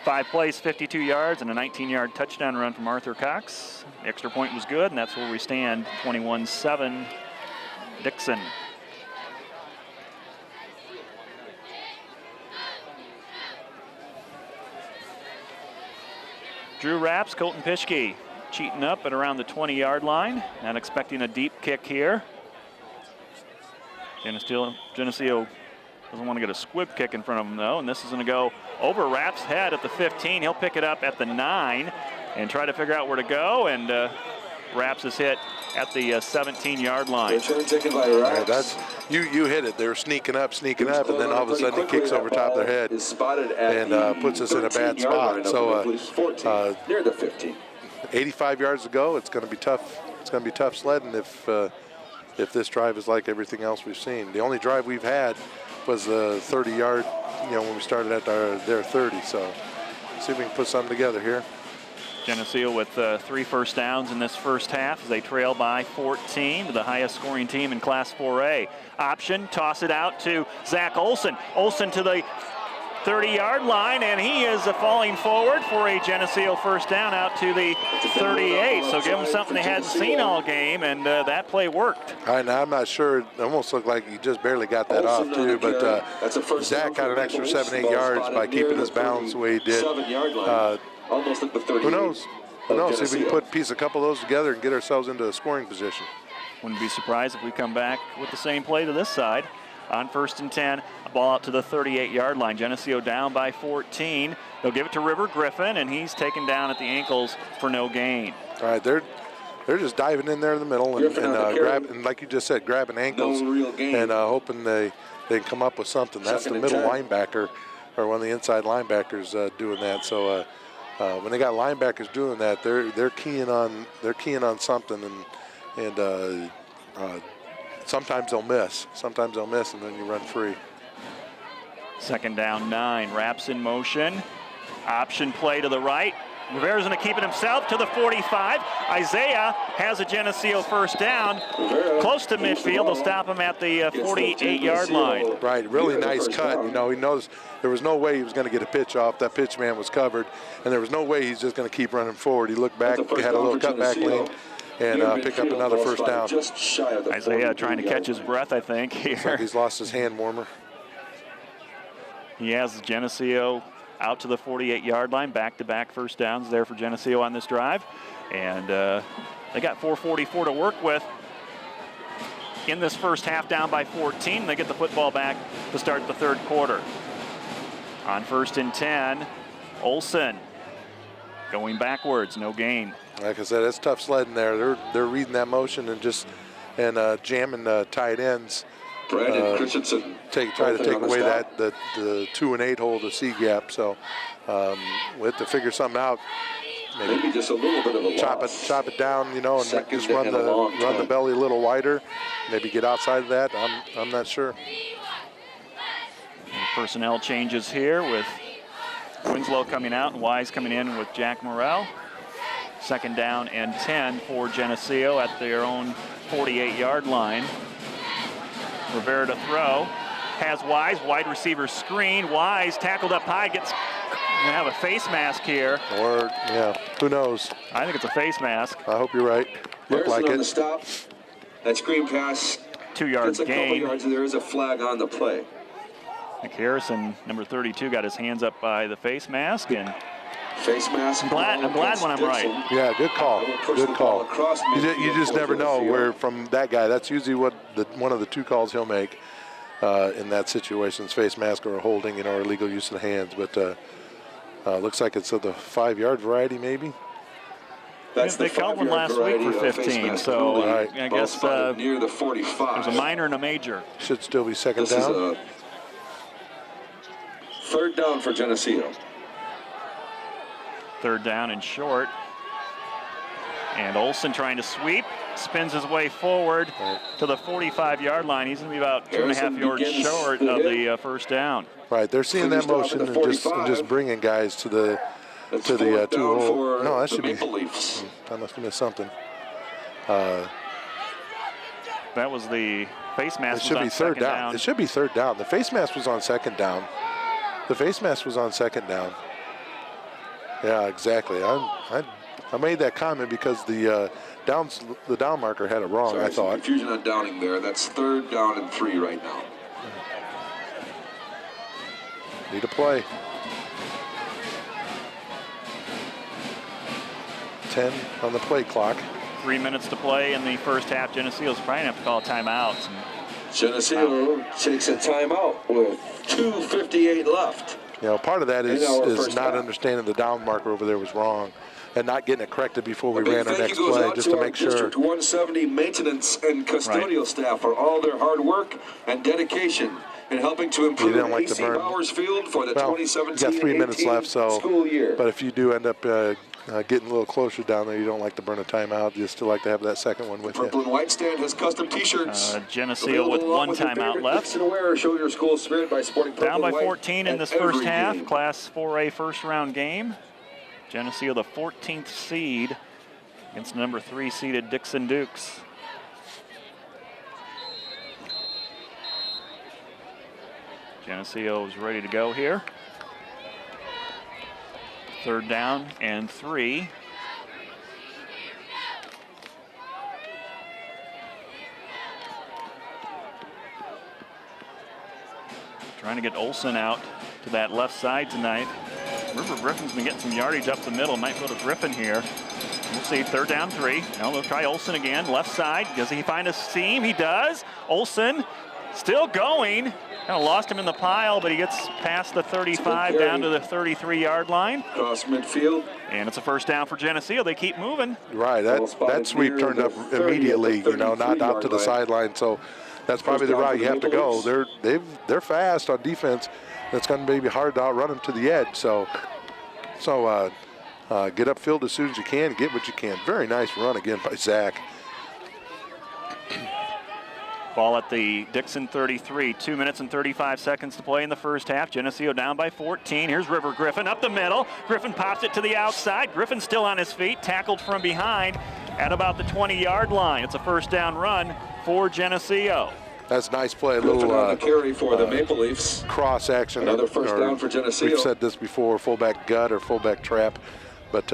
5 plays, 52 yards, and a 19-yard touchdown run from Arthur Cox. The extra point was good, and that's where we stand, 21-7 Dixon. Drew Rapps, Colton Pischke cheating up at around the 20-yard line. Not expecting a deep kick here. Geneseo doesn't want to get a squib kick in front of him, though, and this is going to go over Rapp's head at the 15. He'll pick it up at the 9 and try to figure out where to go, and Rapps is hit at the 17-yard line. Return taken by Rapps. That's, you hit it. They were sneaking up, and then all of a sudden he kicks over top of their head and puts us in a bad spot. So near the 15. 85 yards to go. It's going to be tough. It's going to be tough sledding if this drive is like everything else we've seen. The only drive we've had was the 30-yard, when we started at their 30. So see if we can put something together here. Geneseo with 3 first downs in this first half as they trail by 14 to the highest scoring team in Class 4A. Option, toss it out to Zach Olson. Olson to the 30-yard line, and he is falling forward for a Geneseo first down out to the 38. So give them something they hadn't seen all game, and that play worked. I'm not sure. It almost looked like he just barely got that off, too. But Zach got an extra 7-8 yards by keeping his balance the way he did. Almost at the 38. Who knows? See if we can put a couple of those together and get ourselves into a scoring position. Wouldn't be surprised if we come back with the same play to this side. On 1st and 10, a ball out to the 38-yard line. Geneseo down by 14. They'll give it to River Griffin, and he's taken down at the ankles for no gain. All right, they're just diving in there in the middle and grabbing, like you just said, grabbing ankles and hoping they come up with something. That's the middle linebacker or one of the inside linebackers doing that. So when they got linebackers doing that, they're keying on something, and sometimes they'll miss. And then you run free. 2nd down, 9. Rapps in motion. Option play to the right. Rivera's going to keep it himself to the 45. Isaiah has a Geneseo first down. Close to midfield. They'll stop him at the 48-yard line. Right, really nice cut. You know, he knows there was no way he was going to get a pitch off. That pitch man was covered, and there was no way he's just going to keep running forward. He looked back, had a little cutback lane, and picked up another first down. Isaiah trying to catch his breath, I think, here. Looks like he's lost his hand warmer. He has Geneseo out to the 48-yard line. Back-to-back first downs there for Geneseo on this drive. And they got 4:44 to work with in this first half, down by 14. They get the football back to start the third quarter. On 1st and 10, Olsen going backwards, no gain. Like I said, it's tough sledding there. They're reading that motion and just jamming tight ends. Brandon Christensen try to take away the 2 and 8 hole, the C gap. So we have to figure something out. Maybe just a little bit of a chop it down, you know, and just run the belly a little wider. Maybe get outside of that. I'm not sure. And personnel changes here with Winslow coming out and Wise coming in with Jack Morrell. 2nd down and 10 for Geneseo at their own 48-yard line. Rivera to throw, has Wise, wide receiver screen. Wise tackled up high, gonna have a face mask here. Or, yeah, who knows? I think it's a face mask. I hope you're right. Look like it. The stop. That screen pass. 2 yards gain. Yards, and there is a flag on the play. Nick Harrison, number 32, got his hands up by the face mask, and face mask. I'm glad when I'm right. Yeah, good call. Good call. You just never know where from that guy. That's usually what one of the 2 calls he'll make in that situation: face mask or a holding, you know, or illegal use of the hands. But looks like it's of the 5-yard variety, maybe. They called one last week for 15, so I guess near the 45. There's a minor and a major. Should still be 2nd down. This is a 3rd down for Geneseo. 3rd down and short. And Olsen trying to sweep, spins his way forward to the 45-yard line. He's going to be about 2.5 yards short of the first down. Right, they're seeing that motion and just bringing guys to the 2-hole. No, that should be. I must have missed something. That was the face mask. It should be 3rd down. It should be 3rd down. The face mask was on 2nd down. The face mask was on 2nd down. Yeah, exactly. I made that comment because the down marker had it wrong. Sorry, I thought. Confusion on downing there. That's 3rd down and 3 right now. Need a play. 10 on the play clock. 3 minutes to play in the first half. Geneseo's probably going to have to call timeouts. Geneseo takes a timeout with 2:58 left. You know, part of that is not understanding the down marker over there was wrong and not getting it corrected before we ran our next play, just to make sure. District 170 maintenance and custodial staff for all their hard work and dedication in helping to improve AC Bowers Field for the 2017-18 you got 3 minutes left, so school year. But if you do end up getting a little closer down there, you don't like to burn a timeout. You still like to have that second one with you. Purple and White stand has custom T-shirts. Geneseo with 1 timeout left. Show your school spirit by sporting down by 14 in this first half. Class 4A first-round game. Geneseo, the 14th seed, against number 3 seeded Dixon Dukes. Geneseo is ready to go here. 3rd down and 3. Trying to get Olsen out to that left side tonight. River Griffin's been getting some yardage up the middle. Might go to Griffin here. We'll see. 3rd down 3. Now they'll try Olsen again. Left side. Does he find a seam? He does. Olsen still going. Kind of lost him in the pile, but he gets past the 35 down to the 33-yard line. Cross midfield. And it's a first down for Geneseo. They keep moving. Right. That sweep turned up immediately, you know, not out to the sideline. So that's probably the route you have to go. They're fast on defense. It's going to be hard to outrun them to the edge. So get upfield as soon as you can, get what you can. Very nice run again by Zach. Ball at the Dixon 33, 2 minutes and 35 seconds to play in the first half. Geneseo down by 14. Here's River Griffin up the middle. Griffin pops it to the outside. Griffin still on his feet, tackled from behind at about the 20-yard line. It's a first down run for Geneseo. That's a nice play, a little carry for the Maple Leafs. Cross action. Another first down for Geneseo. We've said this before, fullback gut or fullback trap, but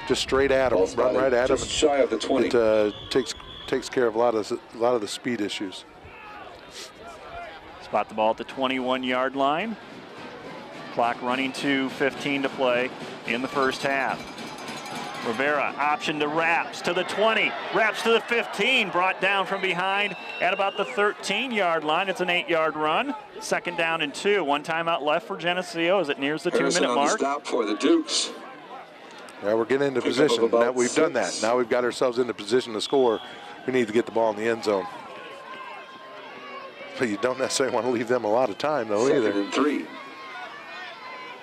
just straight at him, run right at him. Just shy of the 20. It takes care of a lot of the speed issues. Spot the ball at the 21-yard line. Clock running to 15 to play in the first half. Rivera option to Raps to the 20, Raps to the 15, brought down from behind at about the 13-yard line. It's an 8-yard run. Second down and 2. One timeout left for Geneseo as it nears the 2-minute mark. Stop for the Dukes. Yeah, we're getting into position. Now we've done that. Now we've got ourselves into position to score. We need to get the ball in the end zone. But you don't necessarily want to leave them a lot of time, though, either. 2nd and 3.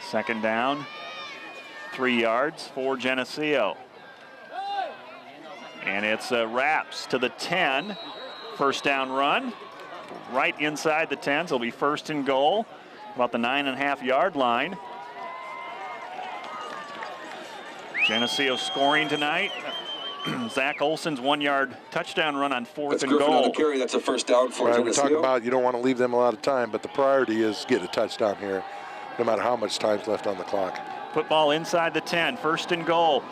Second down, 3 yards for Geneseo. And it's Raps to the 10. First down run, right inside the 10. So it'll be first and goal, about the 9.5-yard line. Geneseo scoring tonight. Zach Olson's 1-yard touchdown run on fourth and goal. On the carry. That's a first down for Geneseo. We talk about you don't want to leave them a lot of time, but the priority is get a touchdown here, no matter how much time's left on the clock. Football inside the 10, first and goal.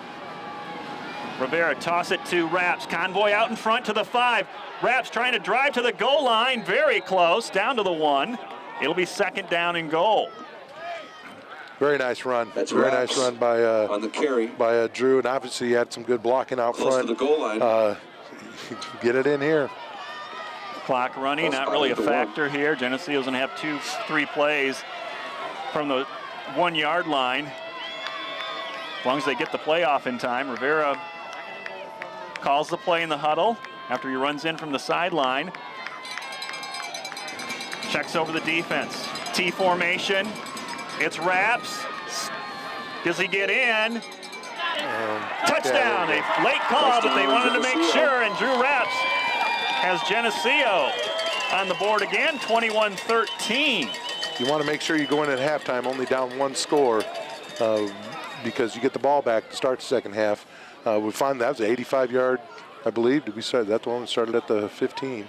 Rivera toss it to Raps. Convoy out in front to the 5. Raps trying to drive to the goal line, very close, down to the 1. It'll be second down and goal. Very nice run. That's very Raps nice run by on the carry by Drew, and obviously he had some good blocking out close front. to the goal line. Get it in here. Clock running, not really a factor here. Geneseo's going to have 2-3 plays from the 1-yard line. As long as they get the play off in time. Rivera calls the play in the huddle after he runs in from the sideline. Checks over the defense. T formation. It's Raps. Does he get in? Touchdown. A late call, but they wanted to make sure, and Drew Raps has Geneseo on the board again, 21-13. You want to make sure you go in at halftime only down 1 score because you get the ball back to start the second half. We find that was an 85-yard, I believe. Did we start? That's the one we started at the 15.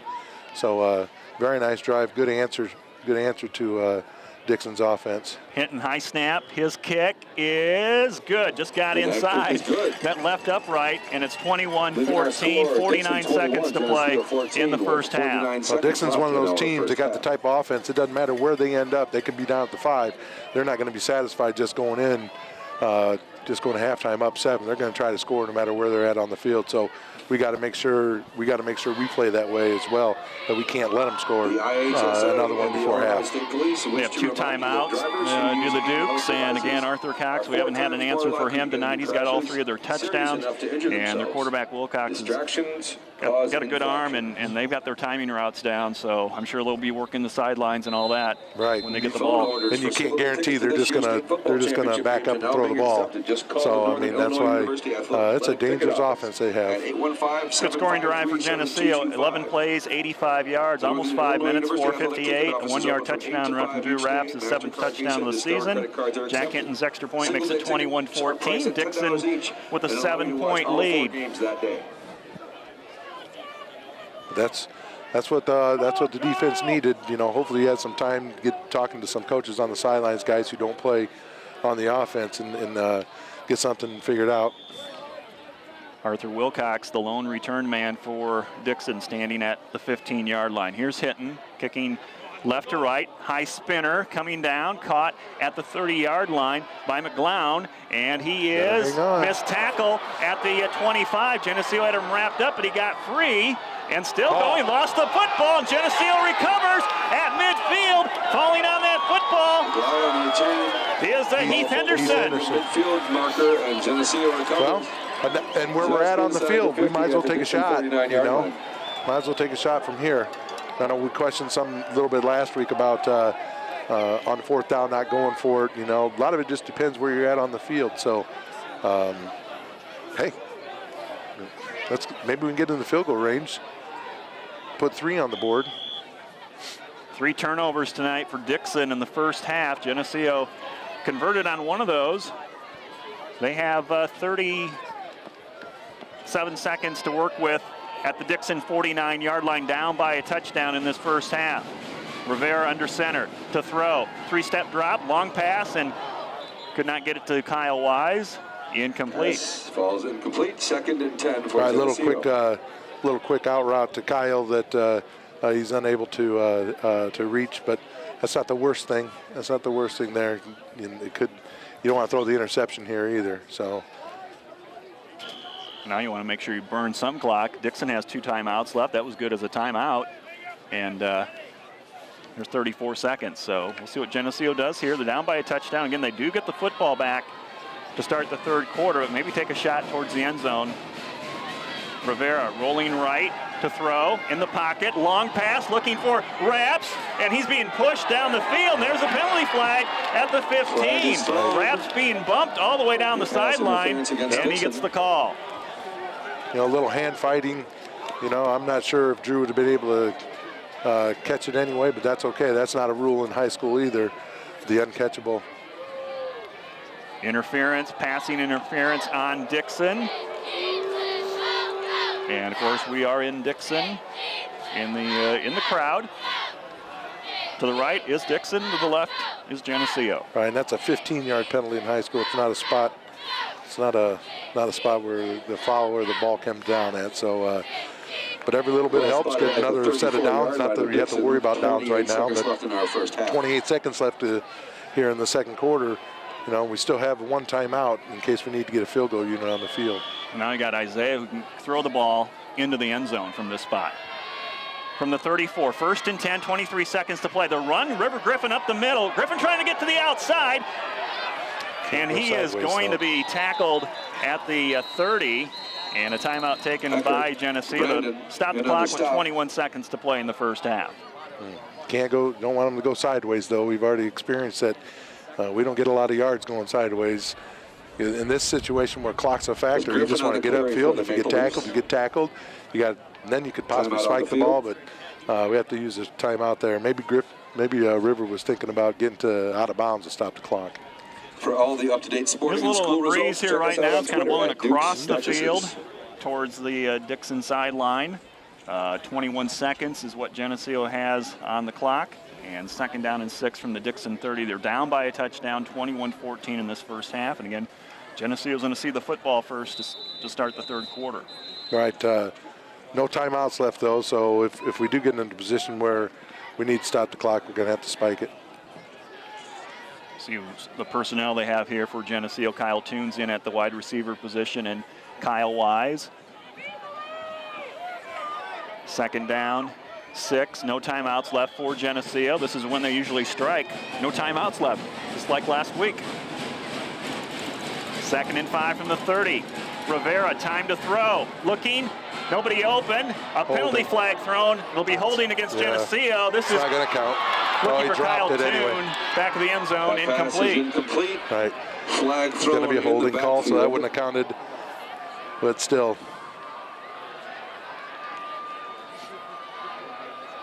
So very nice drive. Good answer to Dixon's offense. Hinton high snap. His kick is good. Just got inside that left upright, and it's 21-14, 49 seconds to play in the first half. Well, Dixon's one of those teams that got the type of offense. It doesn't matter where they end up. They can be down at the 5. They're not going to be satisfied just going in, just going to halftime up 7. They're going to try to score no matter where they're at on the field. So we got to make sure we play that way as well, that we can't let them score another one before half. We have 2 timeouts near the Dukes, and again Arthur Cox, we haven't had an answer for him tonight. He's got all 3 of their touchdowns, and their quarterback Wilcox has got a good arm, and they've got their timing routes down, so I'm sure they'll be working the sidelines and all that when they get the ball. And you can't guarantee they're just gonna back up and throw the ball. So I mean that's why it's a dangerous offense they have. Good scoring drive for Geneseo. 11 plays, 85 yards, almost 5 minutes, 4:58. A 1-yard touchdown run from Drew Raps, his 7th touchdown of the season. Jack Hinton's extra point makes it 21-14. Dixon with a 7-point lead. That's what the defense needed. You know, hopefully he had some time to get talking to some coaches on the sidelines, guys who don't play on the offense, and get something figured out. Arthur Wilcox, the lone return man for Dixon, standing at the 15-yard line. Here's Hinton kicking left to right, high spinner coming down, caught at the 30-yard line by McGlown, and he is missed tackle at the 25. Geneseo had him wrapped up, but he got free and still going. Lost the football, and Geneseo recovers at midfield. Falling on that football is Heath Henderson. Midfield marker, and Geneseo recovers. And where we're at on the field, we might as well take a shot, you know. Might as well take a shot from here. I know we questioned some a little bit last week about on 4th down not going for it, you know. A lot of it just depends where you're at on the field. So, hey, maybe we can get in the field goal range. put 3 on the board. 3 turnovers tonight for Dixon in the first half. Geneseo converted on one of those. They have 37 seconds to work with at the Dixon 49-yard line, down by a touchdown in this first half. Rivera under center to throw. 3-step drop, long pass, and could not get it to Kyle Wise. Incomplete. Yes, falls incomplete. 2nd and 10 for Geneseo. Little quick out route to Kyle that he's unable to reach, but that's not the worst thing. That's not the worst thing there. You don't want to throw the interception here either. So now you want to make sure you burn some clock. Dixon has 2 timeouts left. That was good as a timeout, and there's 34 seconds. So we'll see what Geneseo does here. They're down by a touchdown. Again, they do get the football back to start the third quarter, but maybe take a shot towards the end zone. Rivera rolling right to throw in the pocket. Long pass looking for Raps, and he's being pushed down the field. And there's a penalty flag at the 15. Raps being bumped all the way down the sideline, and he gets the call. A little hand fighting. I'm not sure if Drew would have been able to catch it anyway, but that's okay. That's not a rule in high school either, the uncatchable. Interference, passing interference on Dixon. And of course we are in Dixon in the crowd. To the right is Dixon, to the left is Geneseo. Right, and that's a 15-yard penalty in high school. It's not a spot. It's not a spot where the foul or the ball comes down at. So, but every little bit helps. Get another set of downs. Not that we have to worry about downs right now, but 28 seconds left here in the second quarter. We still have 1 timeout in case we need to get a field goal unit on the field. Now you got Isaiah who can throw the ball into the end zone from this spot. From the 34, 1st and 10, 23 seconds to play. The run, River Griffin up the middle. Griffin trying to get to the outside. And he is going to be tackled at the 30. And a timeout taken by Geneseo to stop the clock with 21 seconds to play in the first half. Don't want them to go sideways, though. We've already experienced that. We don't get a lot of yards going sideways. In this situation where clock's a factor, you just want to get upfield. And if you get tackled, you get tackled. Then you could possibly spike the ball, but we have to use a timeout there. Maybe River was thinking about getting out of bounds to stop the clock. For all the up-to-date sporting There's a little school breeze results, here right now. It's kind of blowing across the Duchesses. field towards the Dixon sideline. 21 seconds is what Geneseo has on the clock. And 2nd down and 6 from the Dixon 30. They're down by a touchdown, 21-14 in this first half. And again, Geneseo's going to see the football first to start the third quarter. Right. No timeouts left, though. So if we do get into a position where we need to stop the clock, we're going to have to spike it. See the personnel they have here for Geneseo. Kyle Toons in at the wide receiver position, and Kyle Wise. 2nd down, 6. No timeouts left for Geneseo. This is when they usually strike. No timeouts left, just like last week. 2nd and 5 from the 30. Rivera, time to throw. Looking, nobody open. A penalty flag thrown. It'll be holding against Geneseo. This is not going to count. Looking for Kyle Toon, anyway. back of the end zone, incomplete. Right. Flag it's going to be a holding call, so that wouldn't have counted. But still.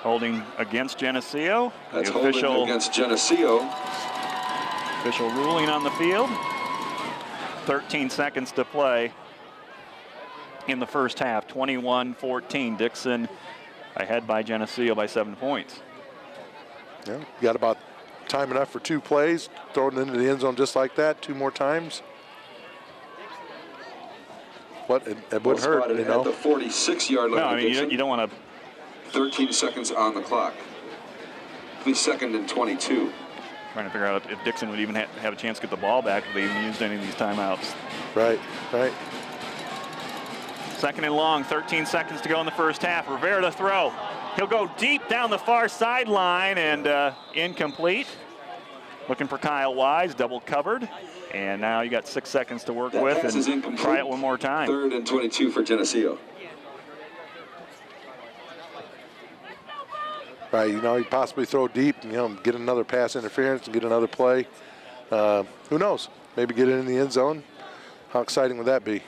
Holding against Geneseo. That's holding against Geneseo. Official ruling on the field. 13 seconds to play in the first half. 21-14. Dixon ahead by Geneseo by 7 points. Yeah, you got about time enough for 2 plays. Throw it into the end zone just like that 2 more times. It wouldn't hurt, At the 46-yard line. No, I mean, you don't want to. 13 seconds on the clock. It'll be 2nd and 22. Trying to figure out if Dixon would even have a chance to get the ball back if they even used any of these timeouts. Right. 2nd and long, 13 seconds to go in the first half. Rivera to throw. He'll go deep down the far sideline and incomplete. Looking for Kyle Wise, double covered. And now you got 6 seconds to work with and try it one more time. 3rd and 22 for Geneseo. Right, you possibly throw deep, get another pass interference and get another play. Who knows? Maybe get it in the end zone. How exciting would that be?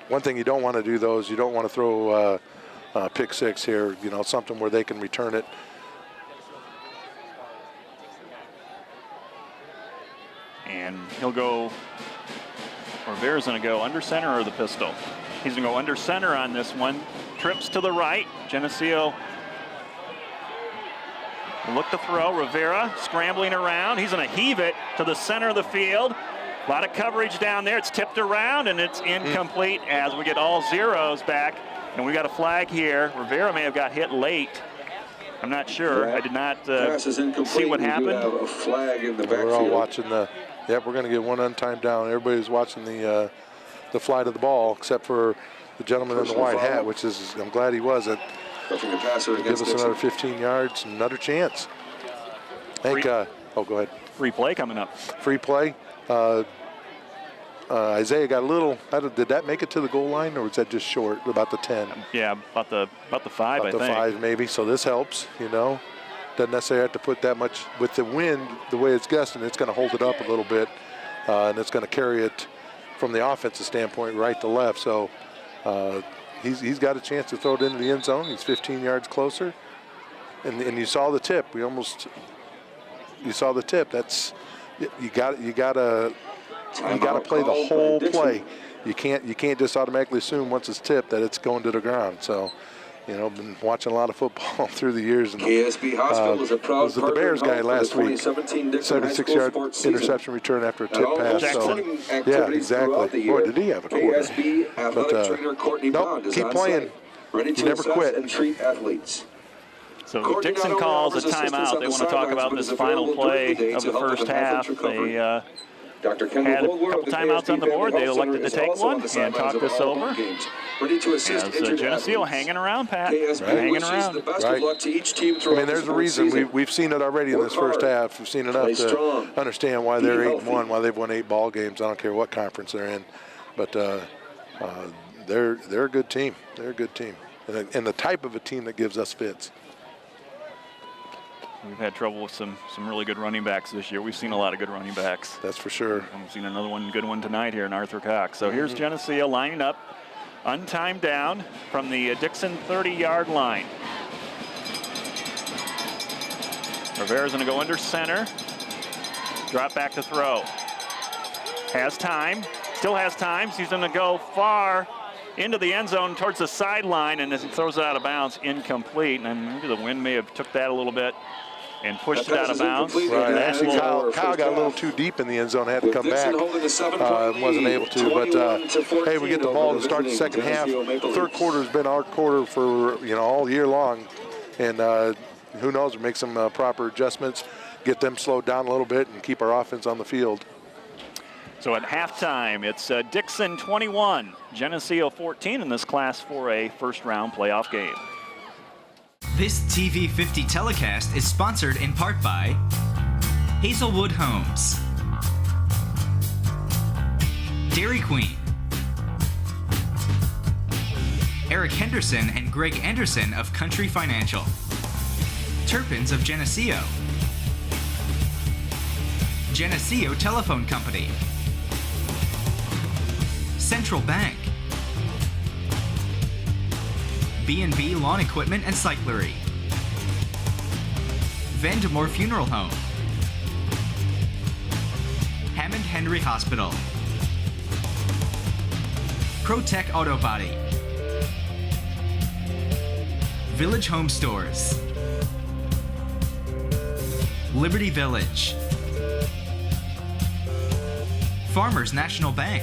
One thing you don't want to do, though, is you don't want to throw pick six here, you know, something where they can return it. And he'll go, Rivera's going to go under center or the pistol. He's going to go under center on this one. Trips to the right. Geneseo will look to throw. Rivera scrambling around. He's going to heave it to the center of the field. A lot of coverage down there. It's tipped around and it's incomplete as we get all zeros back. And we got a flag here. Rivera may have got hit late. I'm not sure. I did not see what happened. A flag in the backfield. We're all watching the. Yep, we're going to get one untimed down. Everybody's watching the flight of the ball, except for the gentleman in the white hat, which is, I'm glad he wasn't. Give us another 15 yards, another chance. I think, oh, go ahead. Free play coming up. Free play. Isaiah got a little, did that make it to the goal line, or was that just short, about the 10? Yeah, about the 5, I think. About the 5, maybe, so this helps, you know. Doesn't necessarily have to put that much. With the wind, the way it's gusting, it's going to hold it up a little bit, and it's going to carry it from the offensive standpoint right to left. So he's got a chance to throw it into the end zone. He's 15 yards closer, and you saw the tip. You saw the tip. That's you got to play the whole play. You can't just automatically assume once it's tipped that it's going to the ground. So. You know, been watching a lot of football through the years. And, KSB Hospital is a proud was the Bears guy last week. 76-yard interception return after a tip pass. So, yeah, exactly. Boy, did he have a quarter. KSB athletic trainer Courtney Bond is keep on playing. site, ready to You never quit. and treat athletes. So Dixon calls a timeout. They want to talk about this final play of the first half. They Dr. had a couple timeouts on the board. They elected to take one and talk this over. Ready to assist as Geneseo hanging around, Pat. Hanging around. The best of luck to each team I mean, there's a reason. We've seen it already in this first half. We've seen enough to understand why they're 8-1, why they've won 8 ball games. I don't care what conference they're in. But they're a good team. They're a good team. And the type of a team that gives us fits. We've had trouble with some really good running backs this year. We've seen a lot of good running backs. That's for sure. And we've seen another good one tonight here in Arthur Cox. So here's Geneseo lining up, untimed down from the Dixon 30-yard line. Rivera's going to go under center. Drop back to throw. Has time. Still has time. So he's going to go far into the end zone towards the sideline, and as he throws it out of bounds, incomplete. And maybe the wind may have took that a little bit and pushed it out of bounds. Right. Actually, Kyle got a little too deep in the end zone, had to come back. Wasn't able to. But hey, we get the ball to start the second half. Third quarter has been our quarter for all year long, and who knows? We'll make some proper adjustments, get them slowed down a little bit, and keep our offense on the field. So at halftime, it's Dixon 21, Geneseo 14 in this Class 4A first-round playoff game. This TV 50 telecast is sponsored in part by Hazelwood Homes, Dairy Queen, Eric Henderson and Greg Anderson of Country Financial, Turpins of Geneseo, Geneseo Telephone Company, Central Bank, B&B Lawn Equipment and Cyclery, Vandemore Funeral Home, Hammond Henry Hospital, ProTech Auto Body, Village Home Stores, Liberty Village, Farmers National Bank.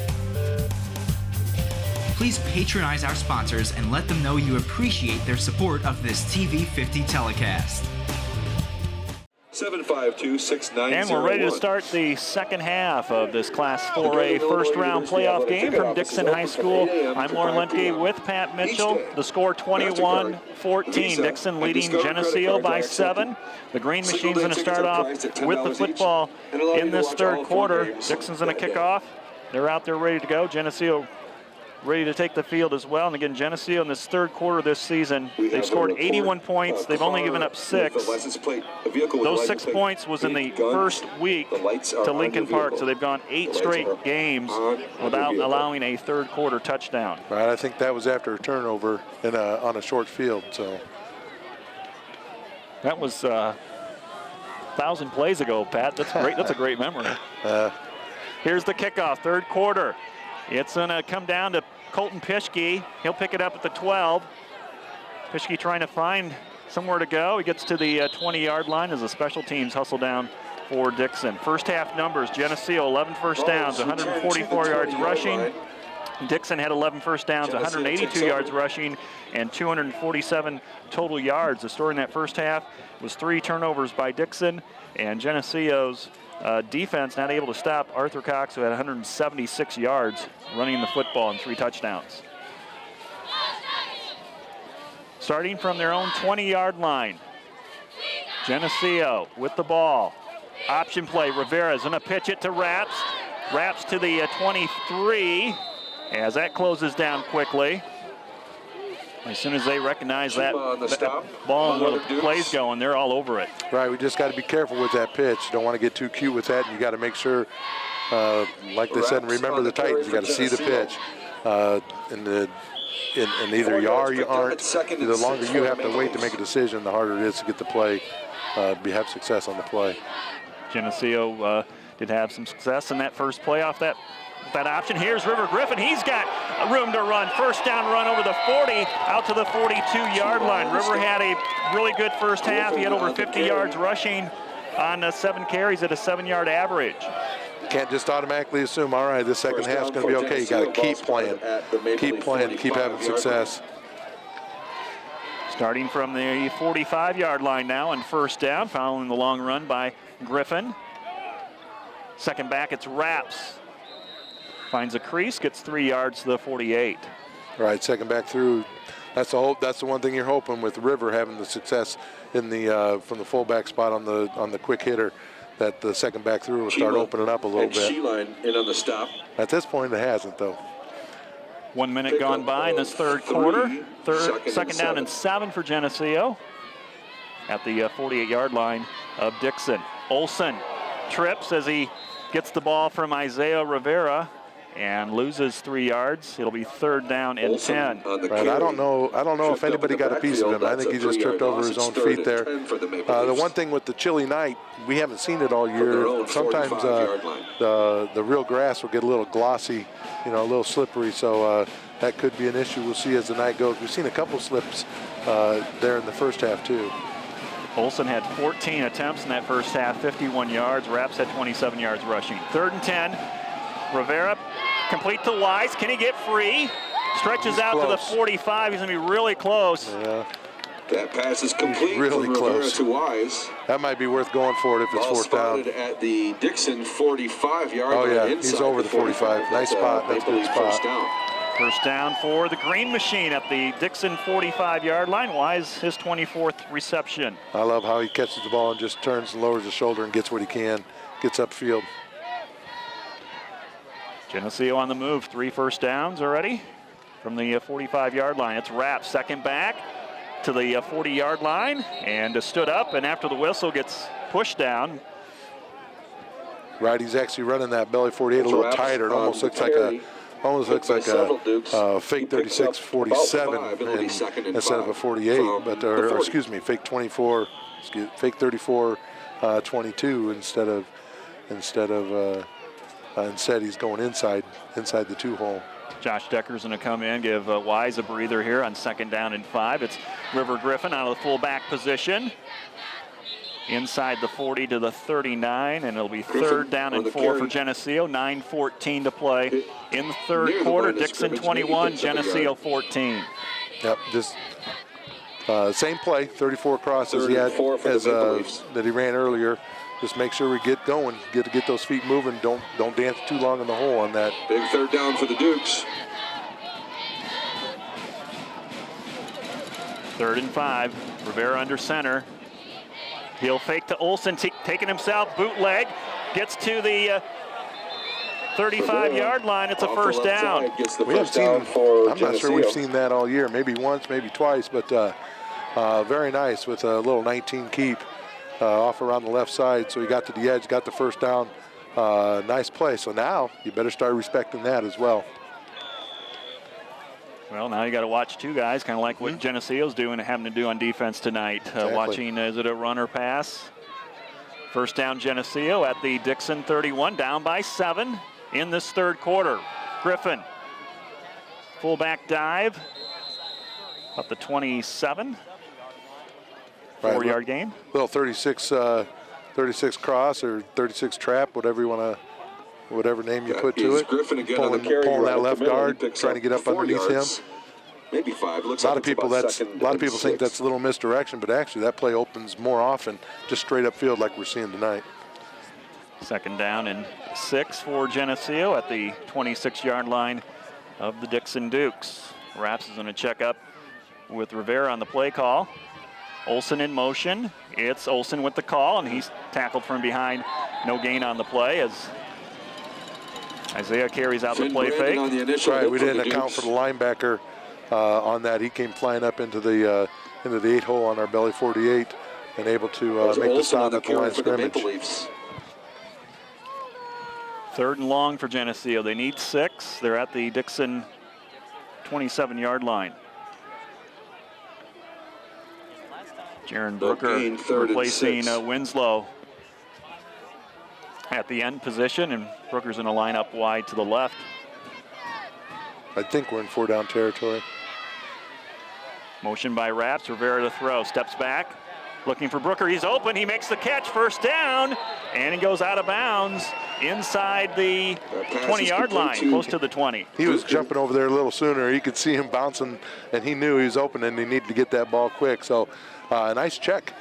Please patronize our sponsors and let them know you appreciate their support of this TV 50 telecast. 752-6901. And we're ready to start the second half of this Class 4A first-round playoff game from Dixon High School. I'm Lauren Lemke with Pat Mitchell. The score 21-14. Dixon leading Geneseo by 7. The Green Machine's going to start off with the football in this third quarter. Dixon's going to kick off. They're out there ready to go. Geneseo ready to take the field as well. And again, Geneseo in this third quarter this season, they've scored 81 points. They've only given up 6. Those 6 points was in the first week to Lincoln Park, so they've gone 8 straight games without allowing a third quarter touchdown. Right, I think that was after a turnover on a short field. So that was 1,000 plays ago, Pat. That's great. That's a great memory. Here's the kickoff, third quarter. It's going to come down to Colton Pischke. He'll pick it up at the 12. Pischke trying to find somewhere to go. He gets to the 20-yard line as the special teams hustle down for Dixon. First half numbers, Geneseo 11 first downs, 144 yards rushing. Dixon had 11 first downs, 182 yards rushing, and 247 total yards. The story in that first half was 3 turnovers by Dixon, and Geneseo's defense not able to stop Arthur Cox, who had 176 yards running the football and 3 touchdowns. Starting from their own 20-yard line, Geneseo with the ball. Option play, Rivera's going to pitch it to Raps. Raps to the 23, as that closes down quickly. As soon as they recognize that ball and where the play's going, they're all over it. Right, we just got to be careful with that pitch. Don't want to get too cute with that, and you got to make sure, like they said, remember the Titans, you got to see the pitch. And either you are or you aren't. The longer you have to wait to make a decision, the harder it is to get the play, have success on the play. Geneseo did have some success in that first play off that option. Here's River Griffin. He's got room to run. First down run over the 40 out to the 42-yard line. River had a really good first half. He had over 50 yards rushing on 7 carries at a 7-yard average. Can't just automatically assume, all right, this second half's going to be okay. You got to keep playing, keep having success. Starting from the 45-yard line now on first down, following the long run by Griffin. Second back, it's Raps. Finds a crease, gets 3 yards to the 48. Right, second back through. That's the one thing you're hoping with River having the success in the from the fullback spot on the quick hitter, that the second back through will start opening up a little bit. Sheeline in on the stop. At this point, it hasn't though. 1 minute gone by in this third quarter. Second down and 7 for Geneseo at the 48-yard line of Dixon. Olson trips as he gets the ball from Isaiah Rivera and loses 3 yards. It'll be third down and 10. Right, I don't know if anybody got a piece of him. I think he just tripped over his own feet there. The one thing with the chilly night, we haven't seen it all year. Sometimes the real grass will get a little glossy, a little slippery. So that could be an issue. We'll see as the night goes. We've seen a couple slips there in the first half too. Olson had 14 attempts in that first half, 51 yards. Raps had 27 yards rushing. Third and 10. Rivera complete to Wise. Can he get free? Stretches out to the 45. He's going to be really close. Yeah. That pass is complete really from close to Wise. That might be worth going for it if it's fourth down. At the Dixon 45-yard line. Oh yeah, inside he's over the 45. Nice spot. That's a good spot. First down for the Green Machine at the Dixon 45-yard line. Wise, his 24th reception. I love how he catches the ball and just turns and lowers his shoulder and gets what he can, gets upfield. Geneseo on the move, 3 first downs already from the 45-yard line. It's Raps, second back to the 40-yard line, and stood up, and after the whistle gets pushed down. Right, he's actually running that belly 48 a little tighter. It almost looks like a fake 36-47 instead of a 48, but or excuse me, fake 24, fake 34-22 instead he's going inside the 2-hole. Josh Decker's going to come in, give Wise a breather here on second down and 5. It's River Griffin out of the fullback position. Inside the 40 to the 39, and it'll be third down and 4 for Geneseo. 9:14 to play in the third quarter. Dixon 21, Geneseo 14. Yep, just same play, 34 across as he had that he ran earlier. Just make sure we get going, get those feet moving. Don't dance too long in the hole on that. Big third down for the Dukes. 3rd and 5. Rivera under center. He'll fake to Olson, taking himself, bootleg, gets to the 35-yard line. It's a first down. We haven't seen, I'm not sure we've seen that all year. Maybe once, maybe twice, but very nice with a little 19 keep off around the left side. So he got to the edge, got the first down. Nice play. So now you better start respecting that as well. Well, now you got to watch two guys, kind of like what Geneseo's doing, having to do on defense tonight. Exactly. Watching, is it a run or pass? First down, Geneseo at the Dixon 31, down by 7 in this third quarter. Griffin, fullback dive, up the 27. 4-yard gain. Little 36 cross or 36 trap, whatever you want to, whatever name you put to it. Griffin again pulling that left guard, trying to get up underneath him. Maybe 5. Looks a lot of people think that's a little misdirection, but actually that play opens more often, just straight up field like we're seeing tonight. Second down and 6 for Geneseo at the 26-yard line of the Dixon Dukes. Raps is going to check up with Rivera on the play call. Olsen in motion. It's Olsen with the call, and he's tackled from behind. No gain on the play as Isaiah carries out the play fake. Right, we didn't account for the linebacker on that. He came flying up into the 8-hole on our belly 48 and able to make the stop at the line of scrimmage. Third and long for Geneseo. They need 6. They're at the Dixon 27-yard line. Jaron Brooker replacing Winslow at the end position, and Brooker's going to line up wide to the left. I think we're in 4-down territory. Motion by Raps, Rivera to throw, steps back, looking for Brooker. He's open, he makes the catch, first down, and he goes out of bounds inside the 20-yard line, close to the 20. He was jumping over there a little sooner. You could see him bouncing, and he knew he was open, and he needed to get that ball quick. So nice check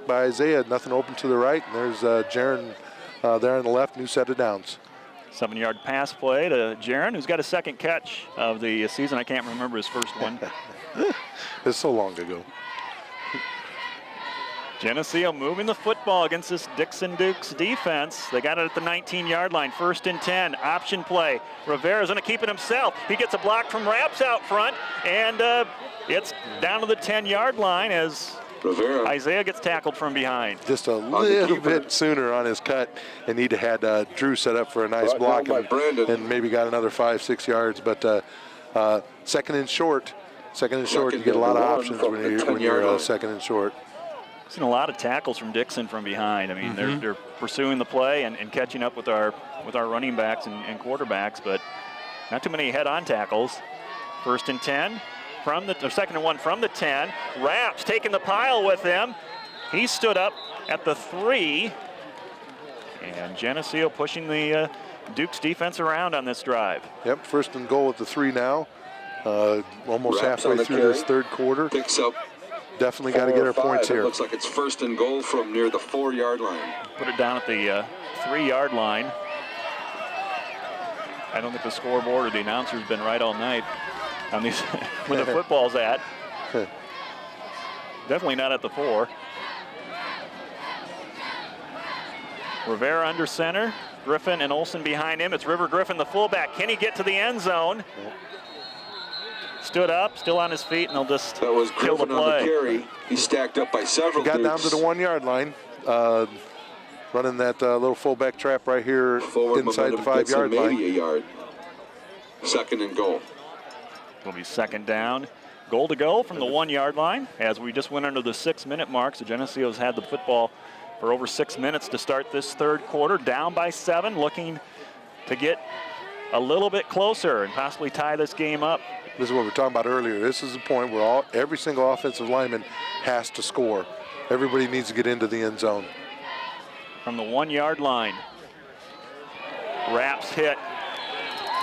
by Isaiah. Nothing open to the right, and there's Jaron there on the left, new set of downs. 7-yard pass play to Jaron, who's got a second catch of the season. I can't remember his first one. It's so long ago. Geneseo moving the football against this Dixon Dukes defense. They got it at the 19-yard line, 1st and 10, option play. Rivera's going to keep it himself. He gets a block from Raps out front, and it's down to the 10-yard line as Rivera. Isaiah gets tackled from behind. Just a little bit sooner on his cut, and he'd have had Drew set up for a nice block and maybe got another 5-6 yards. But second and short, you get a lot of options when you're second and short. Seen a lot of tackles from Dixon from behind. I mean, they're pursuing the play and catching up with our running backs and quarterbacks, but not too many head-on tackles. 1st and 10 from the 2nd and 1 from the 10. Raps taking the pile with him. He stood up at the 3, and Geneseo pushing the Dukes defense around on this drive. Yep, 1st and goal at the 3 now. Almost halfway through this third quarter. Picks up. Definitely got to get our points here. It looks like it's 1st and goal from near the 4-yard line. Put it down at the 3-yard line. I don't think the scoreboard or the announcer's been right all night on these where the football's at. Definitely not at the 4. Rivera under center. Griffin and Olsen behind him. It's River Griffin, the fullback. Can he get to the end zone? Stood up, still on his feet, and they'll just kill the play. On the carry. He's stacked up by several. Got down to the 1-yard line, running that little fullback trap right here inside the 5-yard line. Maybe a yard. 2nd and goal. Will be 2nd down. Goal to go from the 1-yard line as we just went under the 6-minute mark. So Geneseo's had the football for over 6 minutes to start this third quarter. Down by 7, looking to get a little bit closer and possibly tie this game up. This is what we were talking about earlier. This is the point where every single offensive lineman has to score. Everybody needs to get into the end zone. From the 1-yard line, Raps hit,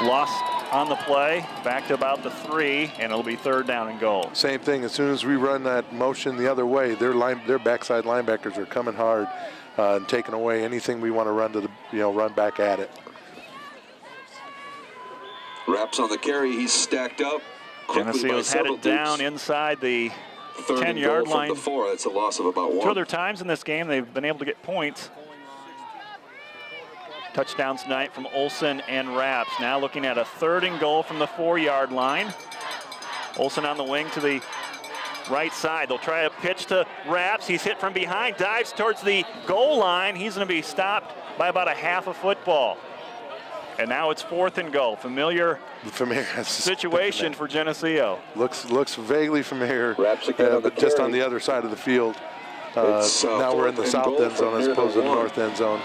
lost on the play, back to about the 3, and it'll be 3rd down and goal. Same thing. As soon as we run that motion the other way, their backside linebackers are coming hard and taking away anything we want to run to the run back at it. Raps on the carry. He's stacked up. Geneseo's had it down inside the 10-yard line. From the 4. That's a loss of about 1. 2 other times in this game they've been able to get points. touchdowns tonight from Olson and Raps. Now looking at a 3rd and goal from the 4-yard line. Olson on the wing to the right side. They'll try a pitch to Raps. He's hit from behind, dives towards the goal line. He's going to be stopped by about a half a football. And now it's 4th and goal. Familiar situation for Geneseo. Looks vaguely familiar, but just on the other side of the field. Now we're in the south end zone as opposed to the north end zone.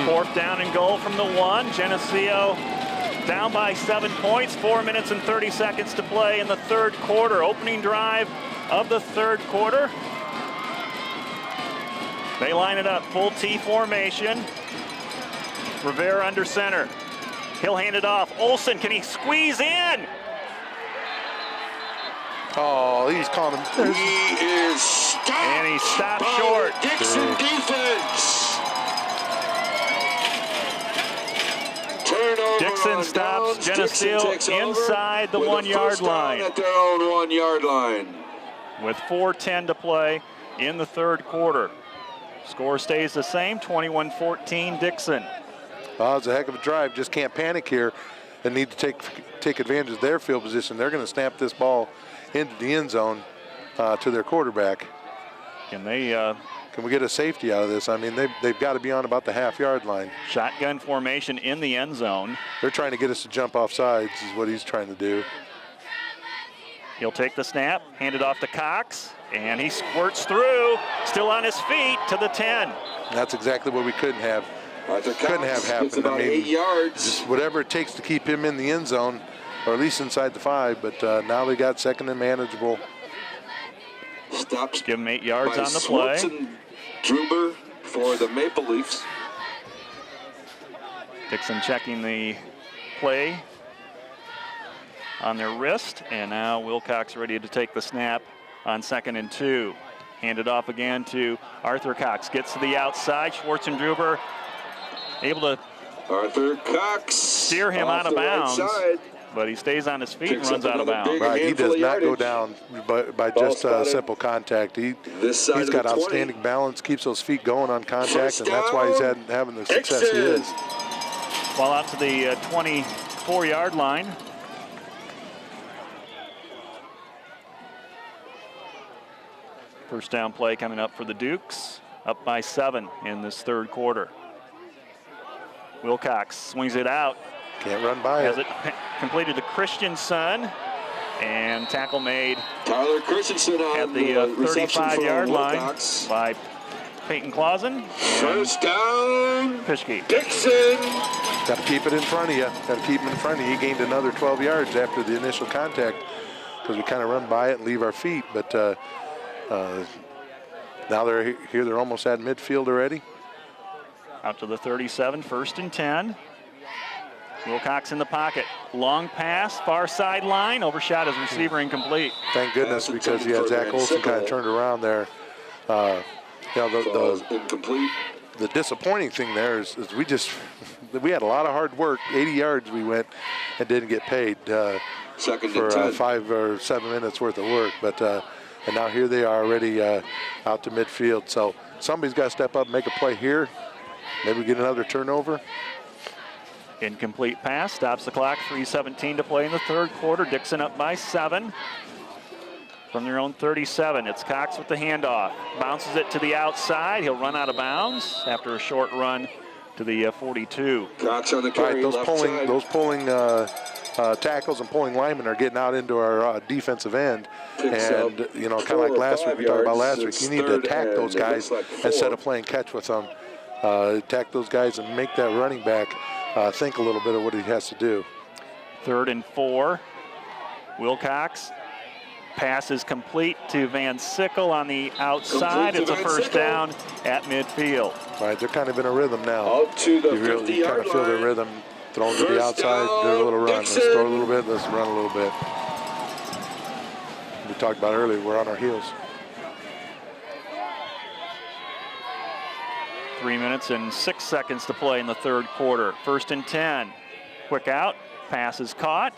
4th down and goal from the 1. Geneseo down by 7 points. 4 minutes and 30 seconds to play in the 3rd quarter. Opening drive of the 3rd quarter. They line it up, full T formation. Rivera under center. He'll hand it off. Olson, can he squeeze in? Oh, he's calling him. He is stopped. And he stopped short. Dixon defense. Dixon stops Geneseo inside the 1-yard line. At their own 1-yard line. With 4:10 to play in the 3rd quarter. Score stays the same, 21-14 Dixon. Well, it's a heck of a drive. Just can't panic here and need to take advantage of their field position. They're going to snap this ball into the end zone to their quarterback. Can they? Can we get a safety out of this? I mean, they've got to be on about the half-yard line. Shotgun formation in the end zone. They're trying to get us to jump off sides is what he's trying to do. He'll take the snap, hand it off to Cox, and he squirts through, still on his feet, to the 10. And that's exactly what we couldn't have happened. I mean, 8 yards. Just whatever it takes to keep him in the end zone, or at least inside the 5, but now they got 2nd and manageable. Stops. Give him 8 yards on the play. And Druber for the Maple Leafs. Dixon checking the play on their wrist, and now Wilcox ready to take the snap on 2nd and 2. Hand it off again to Arthur Cox. Gets to the outside. Schwartz and Druber able to Arthur Cox steer him out of bounds, but he stays on his feet and runs out of bounds. Right, he does not go down by just simple contact. He's got outstanding balance, keeps those feet going on contact, and that's why he's having the success he is. Ball out to the 24-yard line. First down play coming up for the Dukes, up by 7 in this 3rd quarter. Wilcox swings it out. Can't run by it. Has it completed to Christensen, and tackle made Tyler Christensen at the 35-yard line by Peyton Clausen. First down, Pischke. Dixon. Got to keep it in front of you. Got to keep him in front of you. He gained another 12 yards after the initial contact because we kind of run by it and leave our feet. But now they're here. They're almost at midfield already. Out to the 37, 1st and 10. Wilcox in the pocket. Long pass, far sideline, overshot his receiver, incomplete. Thank goodness, because Zach Olson kind of turned around there. The disappointing thing there is we had a lot of hard work. 80 yards we went and didn't get paid for 5 or 7 minutes worth of work. But and now here they are already out to midfield. So somebody's got to step up and make a play here. Maybe get another turnover. Incomplete pass, stops the clock, 3:17 to play in the 3rd quarter. Dixon up by 7 from their own 37. It's Cox with the handoff. Bounces it to the outside. He'll run out of bounds after a short run to the 42. Cox on the carry, those pulling tackles and pulling linemen are getting out into our defensive end. And, kind of like last week, we talked about last week, you need to attack those guys instead of playing catch with them. Attack those guys and make that running back think a little bit of what he has to do. 3rd and 4. Wilcox. Pass is complete to Van Sickle on the outside. It's a first down at midfield. Right, they're kind of in a rhythm now. Up to the 50-yard you kind of feel their rhythm. Throwing to the outside, do a little run. Dixon. Let's throw a little bit, let's run a little bit. We talked about earlier, we're on our heels. 3 minutes and 6 seconds to play in the 3rd quarter. 1st and 10. Quick out, pass is caught.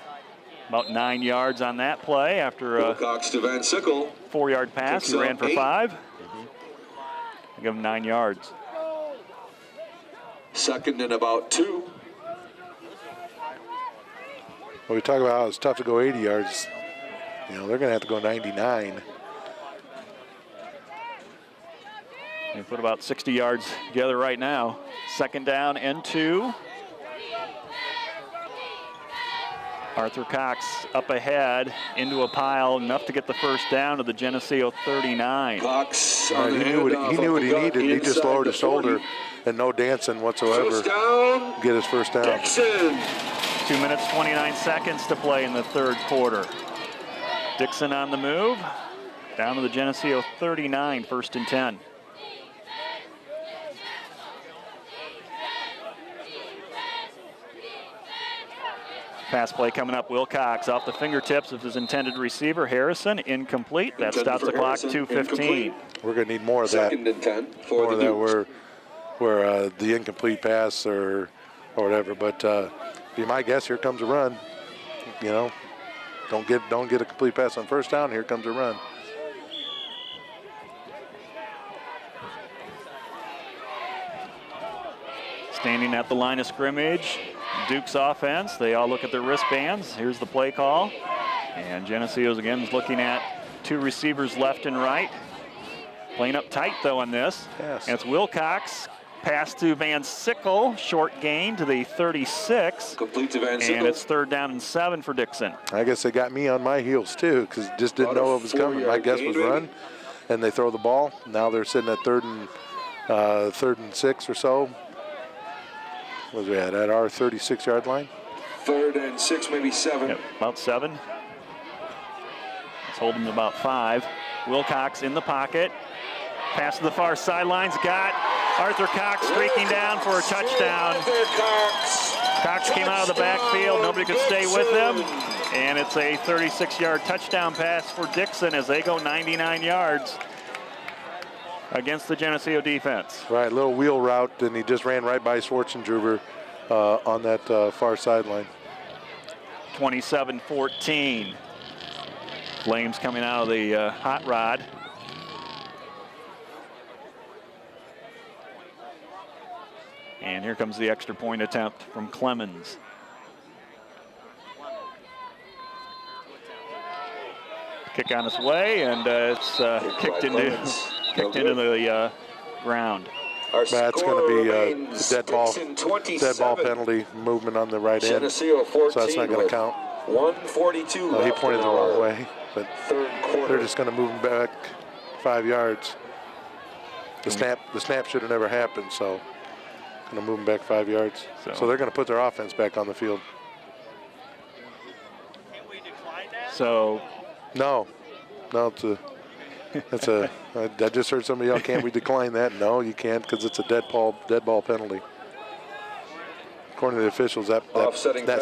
About 9 yards on that play after a Wilcox to Van Sickle. 4-yard pass. He ran for 5. Give him 9 yards. 2nd and about 2. When we talk about how it's tough to go 80 yards, you know, they're going to have to go 99. They put about 60 yards together right now. 2nd down and 2. Arthur Cox up ahead into a pile, enough to get the first down to the Geneseo 39. Cox he knew what he needed. He just lowered his shoulder and no dancing whatsoever. First down. Get his first down. Dixon. 2 minutes, 29 seconds to play in the 3rd quarter. Dixon on the move. Down to the Geneseo 39, 1st and 10. Pass play coming up. Wilcox off the fingertips of his intended receiver, Harrison. Incomplete. That stops the clock. 2:15. We're going to need more of that. 2nd and 10 for More the of that where the incomplete pass or whatever. But be my guess, here comes a run. You know, don't get a complete pass on first down. Here comes a run. Standing at the line of scrimmage, Duke's offense. They all look at their wristbands. Here's the play call. And Geneseo's again is looking at 2 receivers left and right. Playing up tight though on this. Yes. And it's Wilcox. Pass to Van Sickle. Short gain to the 36. Complete to Van Sickle. And it's 3rd down and 7 for Dixon. I guess they got me on my heels too, because just didn't know what was coming. My guess was run, and they throw the ball. Now they're sitting at 3rd and 6 or so. What was we at our 36-yard line? 3rd and 6, maybe 7. Yep, about 7. Let's hold them to about 5. Wilcox in the pocket. Pass to the far sidelines. Got Arthur Cox streaking down for a touchdown. Cox came out of the backfield. Nobody could stay with him. And it's a 36-yard touchdown pass for Dixon as they go 99 yards against the Geneseo defense. Right, little wheel route, and he just ran right by Schwarzenegger on that far sideline. 27-14. Flames coming out of the hot rod. And here comes the extra point attempt from Clemens. Kick on its way, and it's kicked into the ground. That's going to be a dead ball penalty, movement on the right end. So that's not going to count. 1:42 left. He pointed the wrong way, but they're just going to move him back 5 yards. The snap should have never happened, so going to move him back 5 yards. So they're going to put their offense back on the field. So no, I just heard somebody yell, can't we decline that? No, you can't, because it's a dead ball penalty. According to the officials, that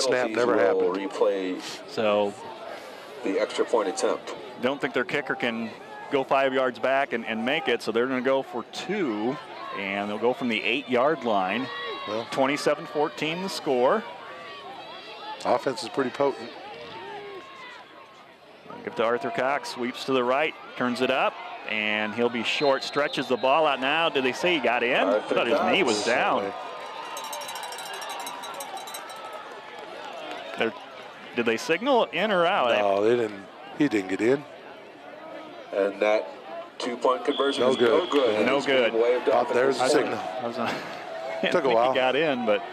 snap never happened. Replay so the extra point attempt. Don't think their kicker can go 5 yards back and make it, so they're going to go for 2, and they'll go from the 8-yard line. Well, 27-14 the score. Offense is pretty potent. Give to Arthur Cox, sweeps to the right, turns it up, and he'll be short, stretches the ball out now. Did they say he got in? I thought his knee was down. Did they signal in or out? No, they didn't. He didn't get in. And that 2-point conversion is good. no good. Yeah. No good. There's the signal. Took a while. He got in, but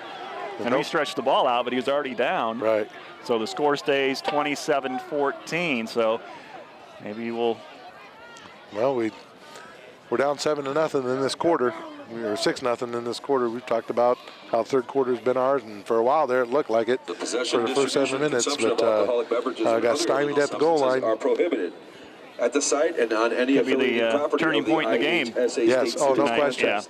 and he stretched the ball out, but he was already down. Right. So the score stays 27-14. So maybe we'll. Well, we're down 7-0 in this quarter. We were 6-0 in this quarter. We've talked about how third quarter's been ours, and for a while there it looked like it for the first 7 minutes. But got stymied at the goal line. Are prohibited at the site and on any affiliated property. Turning point in the game. Yes. Oh, no question. Yeah.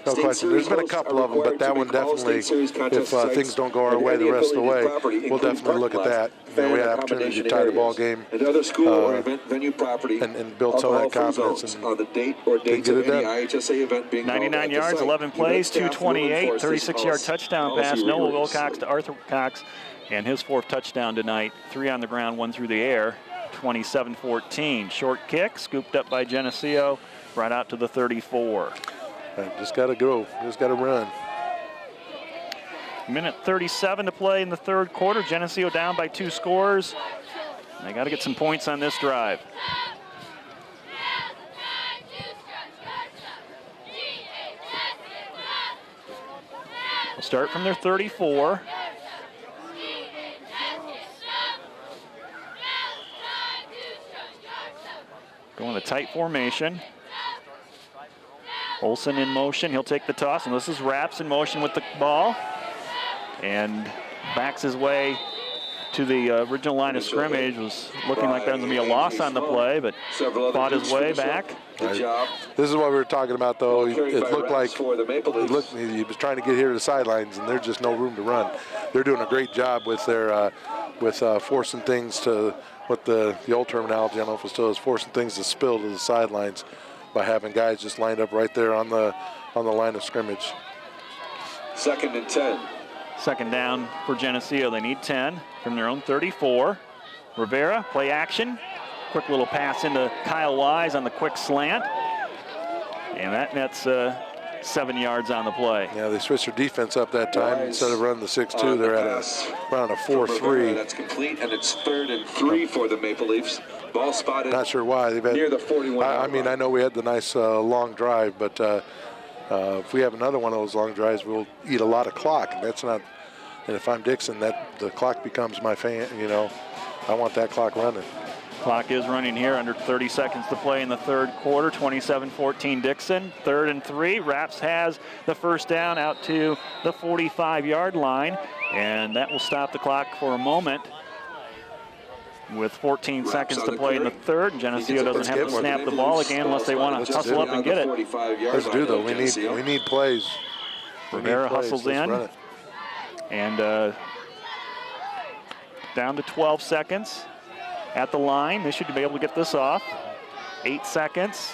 No question. There's been a couple of them, but that one definitely, if things don't go our way the rest of the way, we'll definitely look at that. We had an opportunity to tie the ball game another school or event venue property and build some of that confidence. On the date or dates of any IHSA event being 99 yards, 11 plays, 228, 36-yard touchdown pass. Noah Wilcox to Arthur Cox, and his 4th touchdown tonight. 3 on the ground, 1 through the air. 27-14. Short kick, scooped up by Geneseo, right out to the 34. Just got to go. Just got to run. Minute 37 to play in the third quarter. Geneseo down by 2 scores. They got to get some points on this drive. They'll start from their 34. Going a tight formation. Olsen in motion. He'll take the toss, and this is Raps in motion with the ball. And backs his way to the original line of scrimmage. Was looking like that was going to be a loss on the play, but fought his way back. Good job. This is what we were talking about, though. It looked like he was trying to get here to the sidelines, and there's just no room to run. They're doing a great job with their forcing things to what the old terminology, I don't know if it still is, forcing things to spill to the sidelines by having guys just lined up right there on the line of scrimmage. 2nd and 10. Second down for Geneseo. They need 10 from their own 34. Rivera, play action. Quick little pass into Kyle Wise on the quick slant. And that nets 7 yards on the play. Yeah, they switched their defense up that time. Instead of running the 6-2, they're running a 4-3. That's complete, and it's 3rd and 3 for the Maple Leafs. Ball spotted. Not sure why. They've had, near the 41. I mean, I know we had the nice long drive, but if we have another one of those long drives, we'll eat a lot of clock, and that's not. And if I'm Dixon, the clock becomes my fan. You know, I want that clock running. Clock is running here, under 30 seconds to play in the third quarter. 27-14 Dixon. 3rd and 3. Raps has the first down out to the 45-yard line, and that will stop the clock for a moment. With 14 seconds to play in the third, Geneseo doesn't have to snap the ball again unless they want to hustle up and get it. Let's do though. We need plays. Rivera hustles in, and down to 12 seconds at the line. They should be able to get this off. 8 seconds.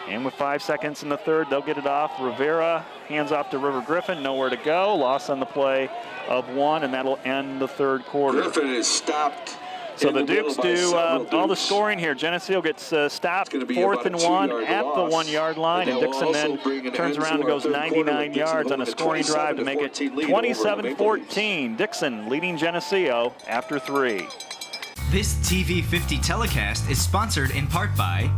And with 5 seconds in the third, they'll get it off. Rivera hands off to River Griffin, nowhere to go. Loss on the play of 1, and that'll end the third quarter. Griffin is stopped. So the Dukes do all the scoring here. Geneseo gets stopped 4th and 1 at the 1-yard line, and Dixon then turns around and goes 99 yards on a scoring drive to make it 27-14. Dixon leading Geneseo after 3. This TV 50 telecast is sponsored in part by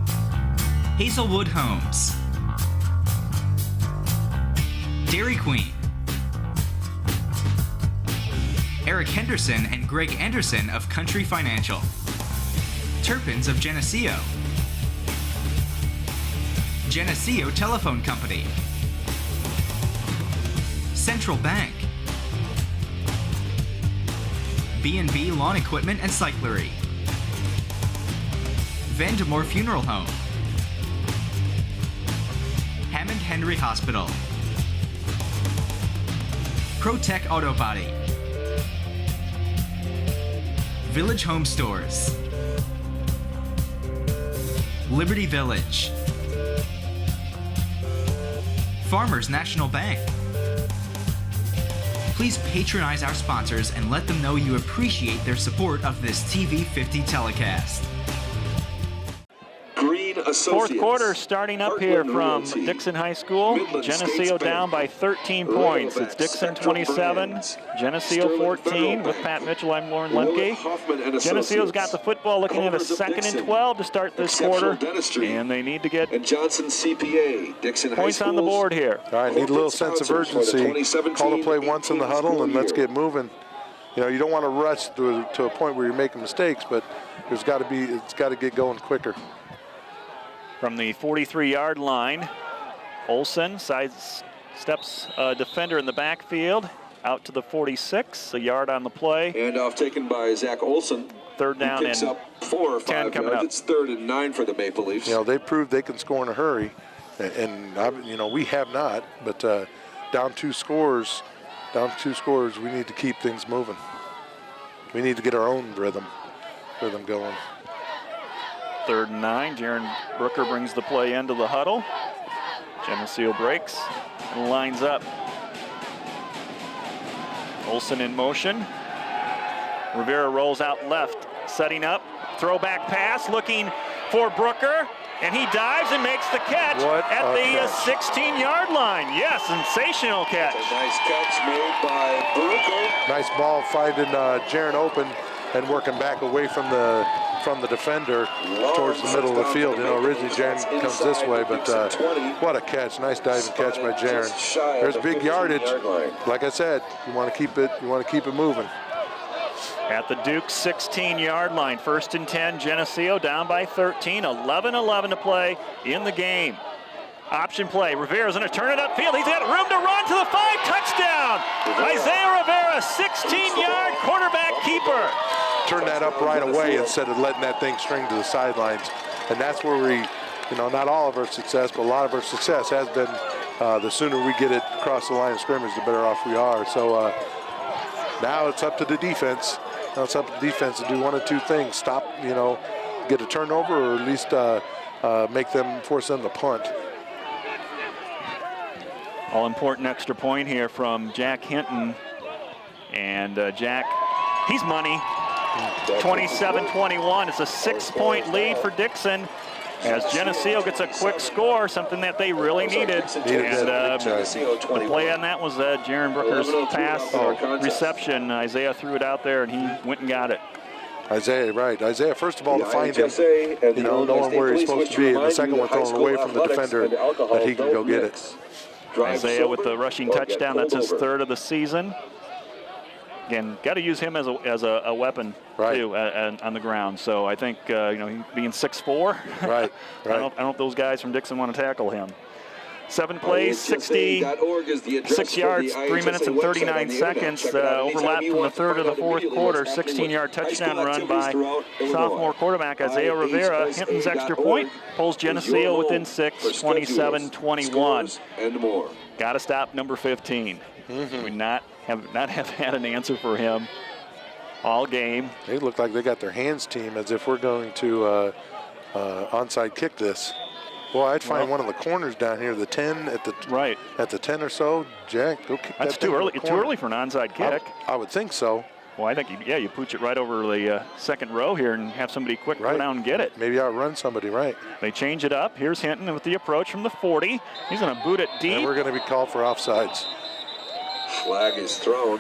Hazelwood Homes, Dairy Queen, Eric Henderson and Greg Anderson of Country Financial, Turpins of Geneseo, Geneseo Telephone Company, Central Bank, B&B Lawn Equipment and Cyclery, Vandemore Funeral Home, Hammond Henry Hospital, ProTech Auto Body, Village Home Stores, Liberty Village, Farmers National Bank. Please patronize our sponsors and let them know you appreciate their support of this TV 50 telecast. Fourth quarter starting up here from Dixon High School. Geneseo down by 13 points. It's Dixon 27, Geneseo 14. With Pat Mitchell, I'm Lauren Lemke. Geneseo's got the football, looking at a 2nd and 12 to start this quarter, and they need to get points on the board here. All right, need a little sense of urgency. Call the play once in the huddle, and let's get moving. You know, you don't want to rush to a point where you're making mistakes, but it's got to get going quicker. From the 43-yard line, Olsen steps a defender in the backfield out to the 46, a yard on the play. Handoff taken by Zach Olsen. 3rd down and up 4 or 5 coming up. It's 3rd and 9 for the Maple Leafs. You know, they proved they can score in a hurry, and you know, we have not. But down 2 scores, we need to keep things moving. We need to get our own rhythm going. 3rd and 9. Jaron Brooker brings the play into the huddle. Geneseo breaks and lines up. Olsen in motion. Rivera rolls out left, setting up. Throwback pass, looking for Brooker. and he dives and makes the catch at the 16-yard line. Yes, sensational catch. A nice catch made by Burke. Nice ball finding Jaron open and working back away from the defender towards the middle of the field. You know, originally Jaron comes this way, but what a catch. Nice diving catch by Jaron. There's big yardage. Like I said, you want to keep it moving. At the Duke 16-yard line, 1st and 10, Geneseo down by 13, 11-11 to play in the game. Option play, Rivera's going to turn it upfield. He's got room to run to the 5, touchdown! Isaiah Rivera, 16-yard quarterback keeper. Turn that up right away instead of letting that thing string to the sidelines. And that's where we, you know, not all of our success, but a lot of our success has been the sooner we get it across the line of scrimmage, the better off we are. So now it's up to the defense. Now it's up to the defense to do one of two things: stop, you know, get a turnover, or at least force them to punt. All-important extra point here from Jack Hinton, and Jack, he's money. 27-21. It's a 6-point lead for Dixon as Geneseo gets a quick score, something that they really needed. And the play on that was Jaron Brooker's pass reception. Isaiah threw it out there, and he went and got it. Isaiah, right. Isaiah, first of all, to find him, you know, knowing where he's supposed to be, and the second one throwing away from the defender, that he can go get it. Isaiah with the rushing touchdown. That's his 3rd of the season. Again, got to use him as a weapon, too, on the ground. So I think, you know, being 6'4", right. I don't know if those guys from Dixon want to tackle him. 7 plays, 66 yards, 3 minutes and 39 seconds. Overlap from the 3rd to the 4th quarter. 16-yard touchdown run by sophomore quarterback Isaiah Rivera. Hinton's extra point pulls Geneseo within 6, 27-21. Got to stop number 15. We have not had an answer for him all game. They look like they got their hands team as if we're going to onside kick this. Boy, I'd find one of the corners down here, the 10 at the at the 10 or so. Jack, go kick that. That's too early. Too early for an onside kick. I would think so. Well, I think you pooch it right over the second row here and have somebody quick go down and get it. Maybe outrun somebody, right? They change it up. Here's Hinton with the approach from the 40. He's going to boot it deep. And we're going to be called for offsides. Flag is thrown.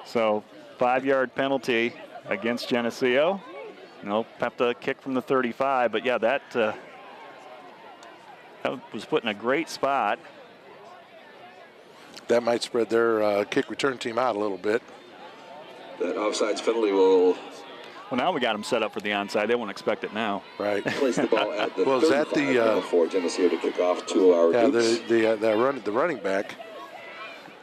So 5-yard penalty against Geneseo. Nope, have to kick from the 35, but yeah, that was put in a great spot. That might spread their kick return team out a little bit. That offsides penalty will... Well, now we got them set up for the onside. They won't expect it now. Right. Place the ball at the well, is that the for Geneseo to kick off to our the running back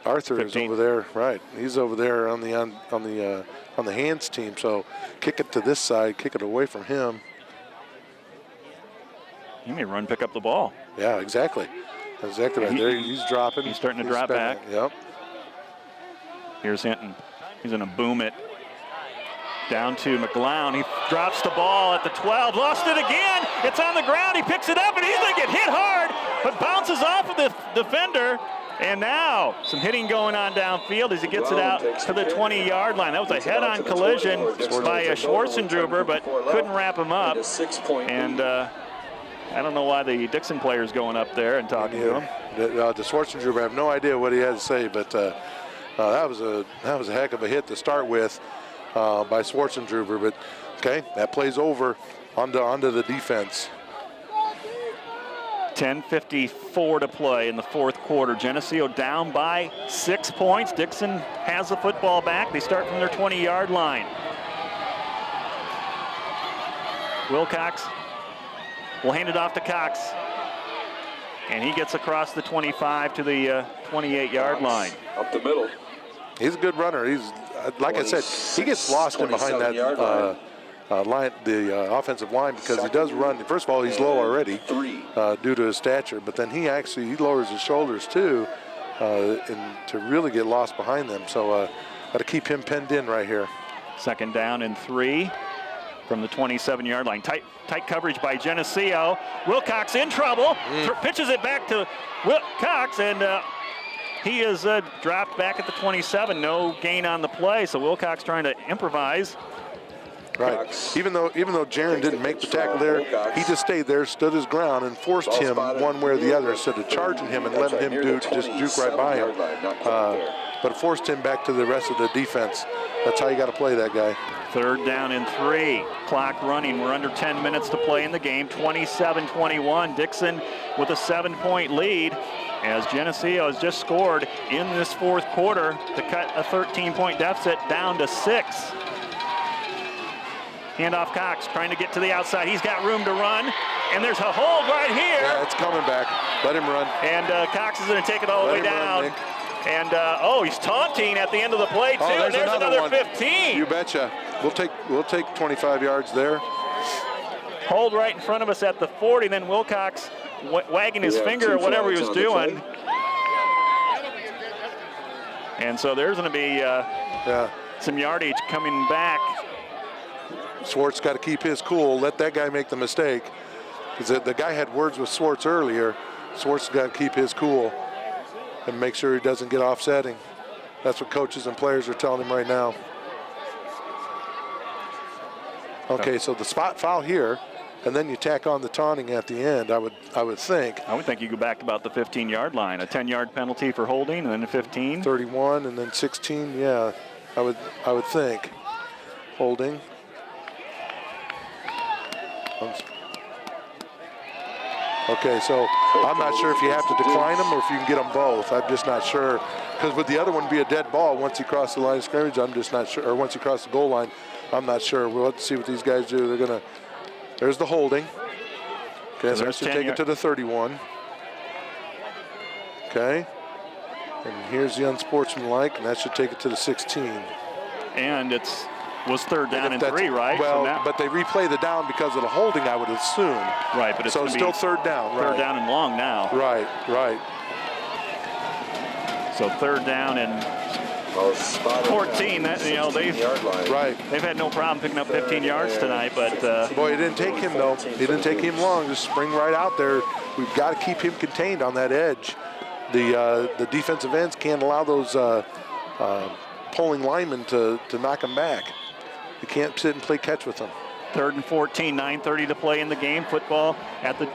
Arthur 15. Is over there, right? He's over there on the hands team. So kick it to this side, kick it away from him. He may run, pick up the ball. Yeah, exactly. Exactly right there. He's dropping. He's starting to drop back. Yep. Here's Hinton. He's going to boom it down to McGlown. He drops the ball at the 12. Lost it again. It's on the ground. He picks it up, and he's going to get hit hard, but bounces off of the defender. And now some hitting going on downfield as he gets it out to the 20-yard line. That was a head-on collision by Schwarzendruber, but couldn't wrap him up. And I don't know why the Dixon player's going up there and talking to him. The Schwarzendruber, I have no idea what he had to say, but that was a heck of a hit to start with by Schwarzendruber. But okay, that plays over onto the defense. 10:54 to play in the 4th quarter. Geneseo down by 6 points. Dixon has the football back. They start from their 20-yard line. Wilcox will hand it off to Cox. And he gets across the 25 to the 28-yard line. Up the middle. He's a good runner. He's, like I said, he gets lost in behind that line, the offensive line, because he does run. First of all, he's low already due to his stature, but then he lowers his shoulders too, and to really get lost behind them. So got to keep him penned in right here. 2nd down and 3 from the 27-yard line. Tight coverage by Geneseo. Wilcox in trouble. Pitches it back to Wilcox, and he is dropped back at the 27. No gain on the play, so Wilcox trying to improvise. Right. Even though Jaron didn't make the tackle there, he just stayed there, stood his ground, and forced him one way or the other instead of charging him and letting him just juke right by him. But it forced him back to the rest of the defense. That's how you got to play that guy. 3rd down and 3. Clock running. We're under 10 minutes to play in the game. 27-21. Dixon with a 7-point lead as Geneseo has just scored in this 4th quarter to cut a 13-point deficit down to 6. Handoff Cox trying to get to the outside. He's got room to run, and there's a hold right here. Yeah, it's coming back. Let him run. And Cox is going to take it all the way down. And he's taunting at the end of the play too. Oh, there's another 15. You betcha. We'll take 25 yards there. Hold right in front of us at the 40. Then Wilcox wagging his finger at whatever he was doing. And so there's going to be some yardage coming back. Swartz got to keep his cool. Let that guy make the mistake. Because the guy had words with Swartz earlier. Swartz got to keep his cool and make sure he doesn't get offsetting. That's what coaches and players are telling him right now. Okay, so the spot foul here, and then you tack on the taunting at the end, I would think. I would think you go back about the 15-yard line. A 10-yard penalty for holding, and then a 15. 31, and then 16, yeah, I would think. Holding. Okay, so I'm not sure if you have to decline them or if you can get them both. I'm just not sure. Because would the other one be a dead ball once you cross the line of scrimmage? I'm just not sure. Or once you cross the goal line, I'm not sure. We'll have to see what these guys do. They're going to, there's the holding. Okay, so that should take it to the 31. Okay. And here's the unsportsmanlike, and that should take it to the 16. And was 3rd down and 3, right? Well, so but they replay the down because of the holding, I would assume. Right, but it's so still 3rd down, right? 3rd down and long now. Right. So 3rd down and 14. They've had no problem picking up 15 yards tonight, but boy, it didn't take him though. It didn't take him long. Just spring right out there. We've got to keep him contained on that edge. The defensive ends can't allow those pulling linemen to knock him back. You can't sit and play catch with them. 3rd and 14, 9:30 to play in the game. Football at the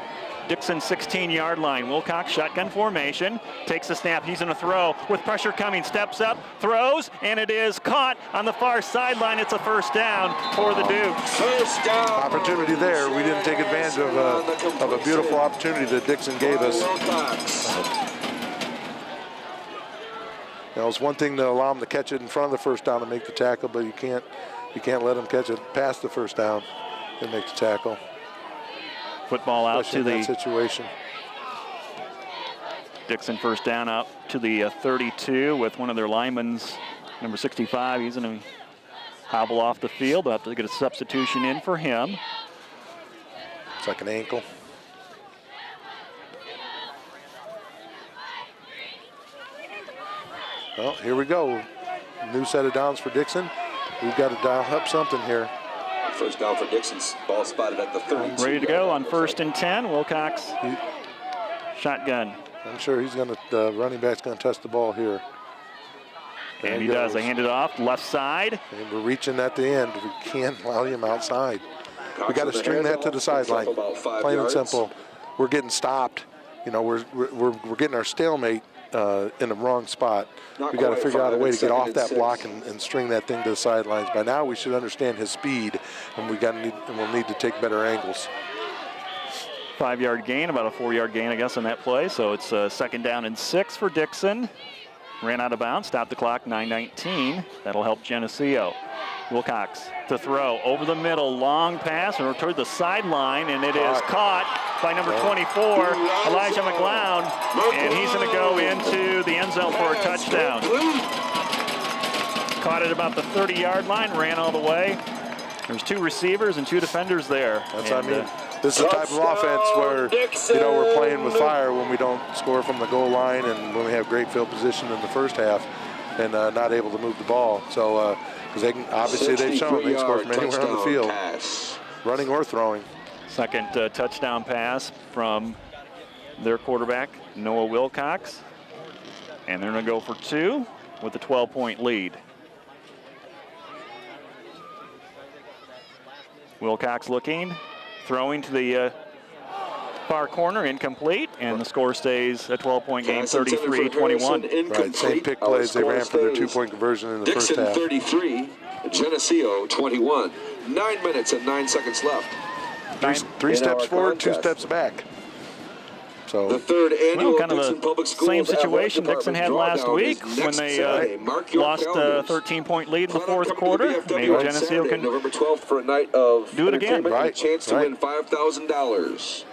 Dixon 16-yard line. Wilcox shotgun formation, takes a snap. He's going to throw with pressure coming. Steps up, throws, and it is caught on the far sideline. It's a 1st down for the Dukes. 1st down. Opportunity there. We didn't take advantage of a beautiful opportunity that Dixon gave us. It's one thing to allow them to catch it in front of the 1st down and make the tackle, but you can't let them catch it past the 1st down and make the tackle. Football out especially to in that situation. Dixon 1st down out to the 32 with one of their linemen, number 65. He's going to hobble off the field. They'll have to get a substitution in for him. It's like an ankle. Well, here we go. New set of downs for Dixon. We've got to dial up something here. 1st down for Dixon's. Ball spotted at the 32. Ready to go on 1st and 10. Wilcox, shotgun. I'm sure he's going to, the running back's going to test the ball here. And he does. They hand it off left side. And we're reaching at the end. We can't allow him outside. We got to string that to the sideline. Plain and simple. We're getting stopped. We're getting our stalemate in the wrong spot. We got to figure out a way to get off that block and string that thing to the sidelines. By now, we should understand his speed, and we'll need to take better angles. 5-yard gain, about a 4-yard gain, I guess, on that play. So it's 2nd down and 6 for Dixon. Ran out of bounds, stopped the clock, 9:19. That'll help Geneseo. Wilcox to throw over the middle, long pass, and toward the sideline, and it is caught by number 24, Elijah McLeod, and he's going to go into the end zone for a touchdown. Caught at about the 30-yard line, ran all the way. There's 2 receivers and 2 defenders there. That's what I mean. This is the type of offense where, we're playing with fire when we don't score from the goal line and when we have great field position in the 1st half and not able to move the ball. So, because they've shown they can score from anywhere on the field, running or throwing. 2nd touchdown pass from their quarterback, Noah Wilcox. And they're going to go for 2 with a 12-point lead. Wilcox looking, throwing to the far corner, incomplete, and the score stays a 12-point game, 33-21. Right, same pick plays they ran for their 2-point conversion in the Dixon first half. 33, Geneseo 21. 9 minutes and 9 seconds left. Three steps forward, 2 steps back. So the third annual kind of Dixon Public Schools same situation Athletic Dixon had Department last drawdown week is when next they Saturday. Mark your lost a calendars. 13-point lead in the Plan on fourth coming to the quarter. VFW Maybe on Geneseo Saturday, can November 12th for a night of do it again. entertainment and a chance to win $5,000.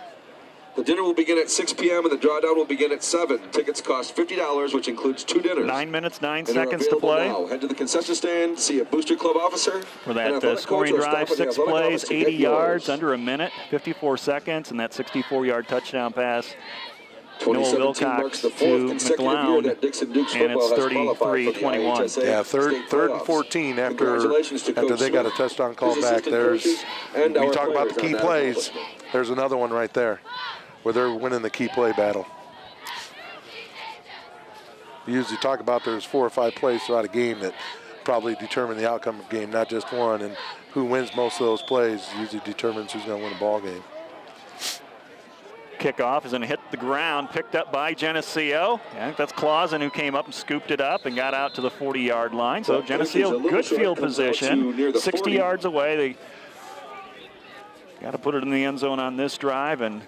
The dinner will begin at 6 p.m. and the drawdown will begin at 7. Tickets cost $50, which includes 2 dinners. 9 minutes, 9 And are seconds to available play. now. Head to the concession stand, see a Booster Club officer. For that scoring drive, 6 plays, 80 yards, under a minute, 54 seconds, and that 64-yard touchdown pass. Noah Wilcox to McLeod, that Dixon Dukes and it's football has qualified for the 33-21. IHSA yeah, third state and playoffs. 14 after Congratulations to Coach they got a Smith, touchdown call his back. assistant There's coaches, and we our talk about the players key on that plays. public. There's another one right there where they're winning the key play battle. We usually talk about there's 4 or 5 plays throughout a game that probably determine the outcome of the game, not just one. And who wins most of those plays usually determines who's going to win a ball game. Kickoff is going to hit the ground, picked up by Geneseo. I think that's Clausen who came up and scooped it up and got out to the 40-yard line. So Geneseo, good field position, 60 yards away. They got to put it in the end zone on this drive, and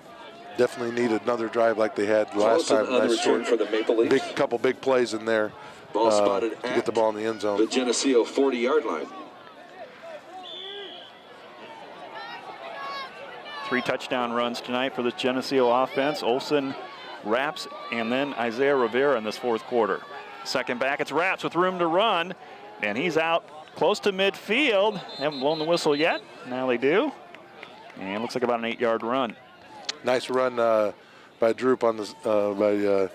definitely need another drive like they had last time. Nice return for the Maple Leafs. Couple big plays in there Ball spotted to get the ball in the end zone. The Geneseo 40-yard line. 3 touchdown runs tonight for the Geneseo offense. Olsen, Raps, and then Isaiah Rivera in this fourth quarter. Second back, it's Raps with room to run, and he's out close to midfield. Haven't blown the whistle yet. Now they do. And it looks like about an 8-yard run. Nice run by Drew on the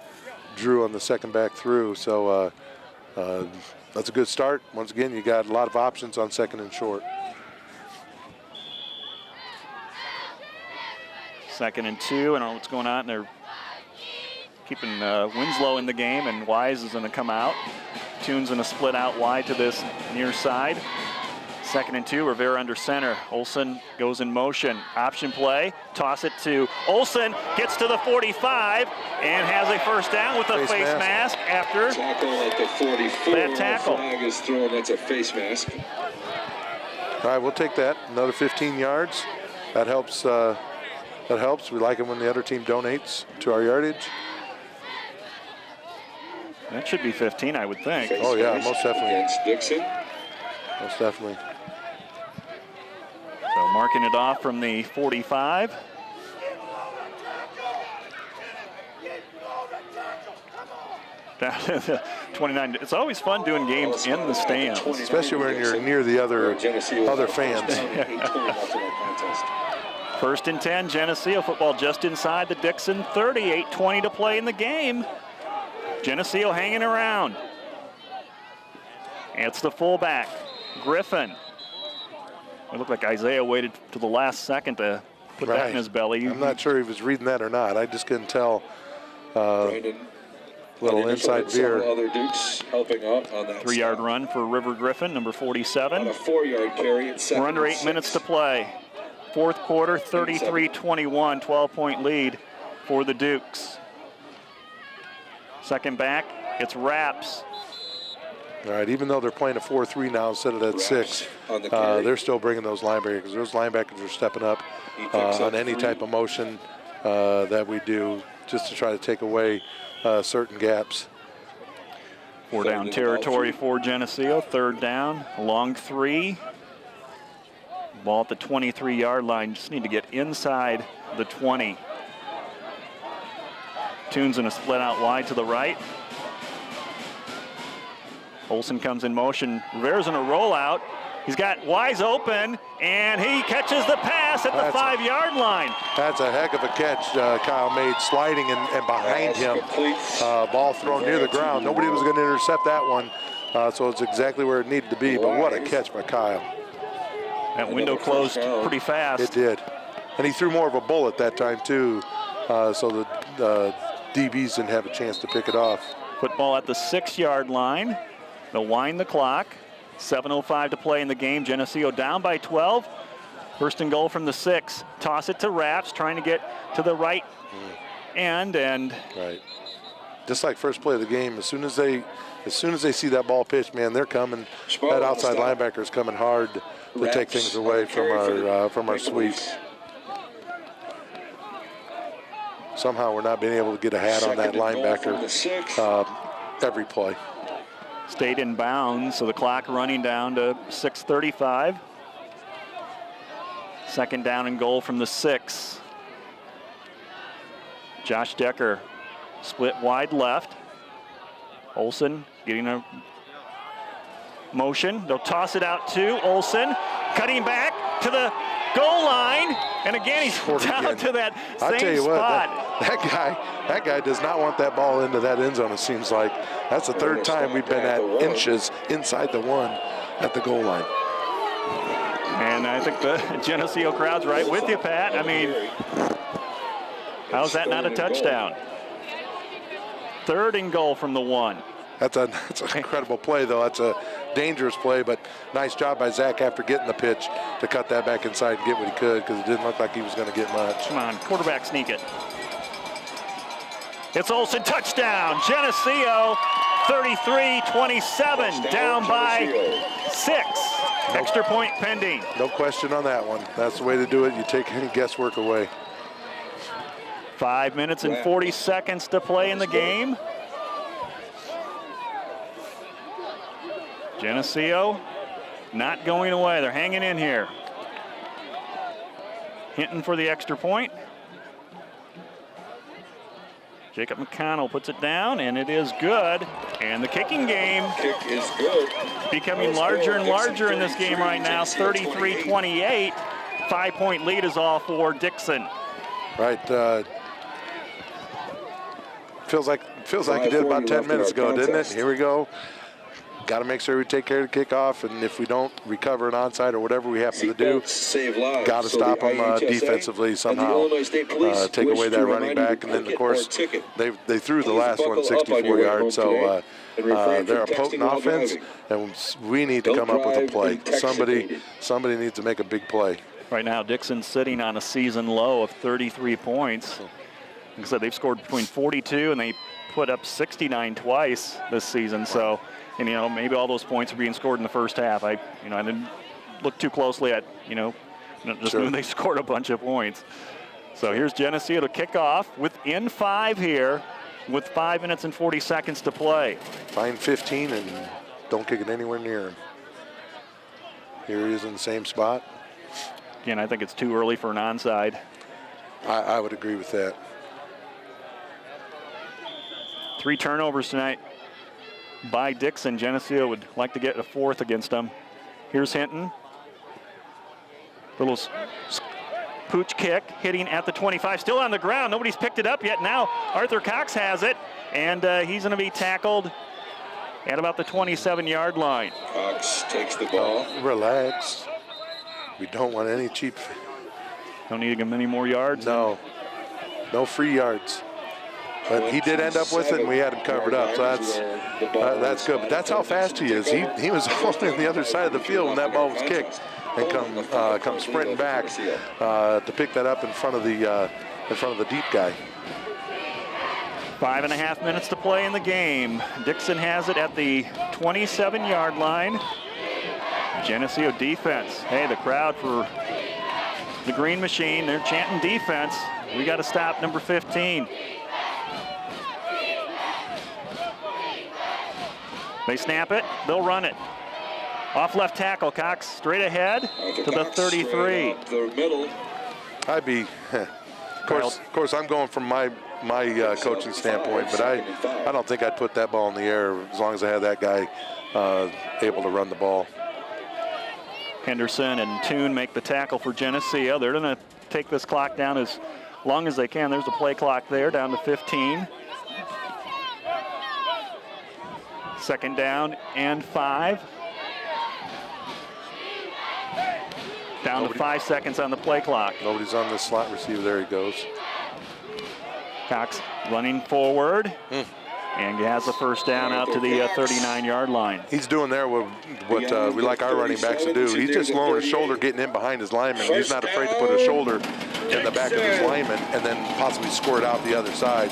Drew on the second back through. So that's a good start. Once again, you got a lot of options on second and short. 2nd and 2. I don't know what's going on. They're keeping Winslow in the game, and Wise is going to come out. Tune's going to split out wide to this near side. 2nd and 2, Rivera under center. Olsen goes in motion. Option play, toss it to Olsen, gets to the 45, and has a first down with a face mask after tackle at the 44. That tackle. Flag is thrown, that's a face mask. All right, we'll take that. Another 15 yards. That helps. That helps. We like it when the other team donates to our yardage. That should be 15, I would think. Face oh, yeah, mask most definitely. Against Dixon. Most definitely. So marking it off from the 45. Down to the 29. It's always fun doing games in the stands. Especially when you're near the other fans. 1st and 10, Geneseo football just inside the Dixon 30, 8:20 to play in the game. Geneseo hanging around. It's the fullback, Griffin. It looked like Isaiah waited to the last second to put that in his belly. I'm not sure he was reading that or not. I just couldn't tell. Little inside veer. Other Dukes helping out on that 3-yard run for River Griffin, number 47. On a 4-yard carry at 7. We're under 8 minutes to play. Fourth quarter, 33-21, 12-point lead for the Dukes. Second back, it's Raps. All right, even though they're playing a 4-3 now instead of that 6, they're still bringing those linebackers. Those linebackers are stepping up on any type of motion that we do just to try to take away certain gaps. 4 down territory for Geneseo. 3rd down, long 3. Ball at the 23-yard line. Just need to get inside the 20. Tune's going to split out wide to the right. Olsen comes in motion. Rivera's in a rollout. He's got Wise open, and he catches the pass at the 5-yard line. That's a heck of a catch Kyle made, sliding and behind him. Ball thrown near the ground. Nobody was going to intercept that one, so it's exactly where it needed to be. But what a catch by Kyle. That window closed pretty fast. It did. And he threw more of a bullet that time, too, so the DBs didn't have a chance to pick it off. Football at the 6-yard line. They'll wind the clock. 7:05 to play in the game. Geneseo down by 12. First and goal from the 6. Toss it to Raps, trying to get to the right end, and right. Just like first play of the game, as soon as they see that ball pitched, man, they're coming. That outside linebacker is coming hard to take things away from our sweep. Somehow we're not being able to get a hat on that linebacker every play. Stayed in bounds, so the clock running down to 6:35. Second down and goal from the 6. Josh Decker split wide left. Olsen getting a motion. They'll toss it out to Olsen, cutting back to the goal line, and again he's down to that same spot. That guy does not want that ball into that end zone, it seems like. That's the third time we've been at inches inside the 1 at the goal line. And I think the Geneseo crowd's right with you, Pat. I mean, how's that not a touchdown? Third and goal from the 1. That's an incredible play, though. That's a dangerous play, but nice job by Zach after getting the pitch to cut that back inside and get what he could, because it didn't look like he was going to get much. Come on, quarterback sneak it. It's Olsen, touchdown. Geneseo 33-27, down by 6. Extra point pending. No question on that one. That's the way to do it. You take any guesswork away. 5 minutes and 40 seconds to play in the game. Geneseo not going away. They're hanging in here. Hinton for the extra point. Jacob McConnell puts it down, and it is good. And the kicking game is good. Becoming larger and larger in this game right now. 33-28. 5-point lead is all for Dixon. Right. Feels like it did about 10 minutes ago, didn't it? Here we go. Got to make sure we take care of the kickoff, and if we don't recover an onside or whatever we happen to do, got to stop them defensively somehow. Take away that running back, and then of course they threw the last one 64 yards. So they're a potent offense, and we need to come up with a play. Somebody needs to make a big play. Right now, Dixon's sitting on a season low of 33 points. Like I said, they've scored between 42 and they put up 69 twice this season. So. And, maybe all those points are being scored in the first half. I didn't look too closely at, just knew they scored a bunch of points. So here's Geneseo to kick off within 5 here with 5 minutes and 40 seconds to play. Find 15 and don't kick it anywhere near him. Here he is in the same spot. Again, I think it's too early for an onside. I would agree with that. 3 turnovers tonight by Dixon. Geneseo would like to get a 4th against them. Here's Hinton. Little pooch kick hitting at the 25. Still on the ground. Nobody's picked it up yet. Now Arthur Cox has it, and he's going to be tackled at about the 27-yard line. Cox takes the ball. Relax. We don't want any cheap. Don't need to give him any more yards. No free yards. But he did end up with it, and we had him covered up, so that's good. But that's how fast he is. He was on the other side of the field when that ball was kicked, and come sprinting back to pick that up in front of the deep guy. 5.5 minutes to play in the game. Dixon has it at the 27-yard line. Geneseo defense. Hey, the crowd for the Green Machine, they're chanting defense. We got to stop number 15. They snap it, they'll run it. Off left tackle, Cox straight ahead to the 33. Of course, I'm going from my coaching standpoint, but I don't think I'd put that ball in the air as long as I had that guy able to run the ball. Henderson and Toon make the tackle for Geneseo. They're going to take this clock down as long as they can. There's the play clock there, down to 15. Second down and 5. Down to 5 seconds on the play clock. Nobody's on the slot receiver. There he goes. Cox running forward. and has the first down out to the 39-yard line. He's doing there what we like our running backs to do. He's just lowering his shoulder, getting in behind his lineman. He's not afraid to put his shoulder in the back of his lineman and then possibly squirt out the other side.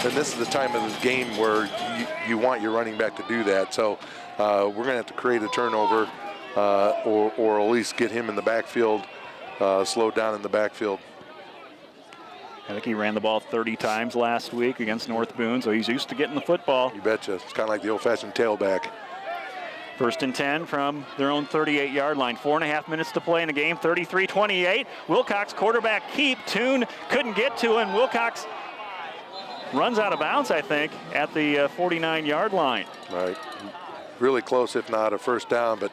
And this is the time of the game where you want your running back to do that. So we're going to have to create a turnover or at least get him in the backfield, slowed down in the backfield. I think he ran the ball 30 times last week against North Boone, so he's used to getting the football. You betcha. It's kind of like the old-fashioned tailback. First and 10 from their own 38-yard line. 4.5 minutes to play in the game, 33-28. Wilcox quarterback keep. Toon couldn't get to him. Wilcox runs out of bounds, I think, at the 49-yard line. Right. Really close, if not a first down, but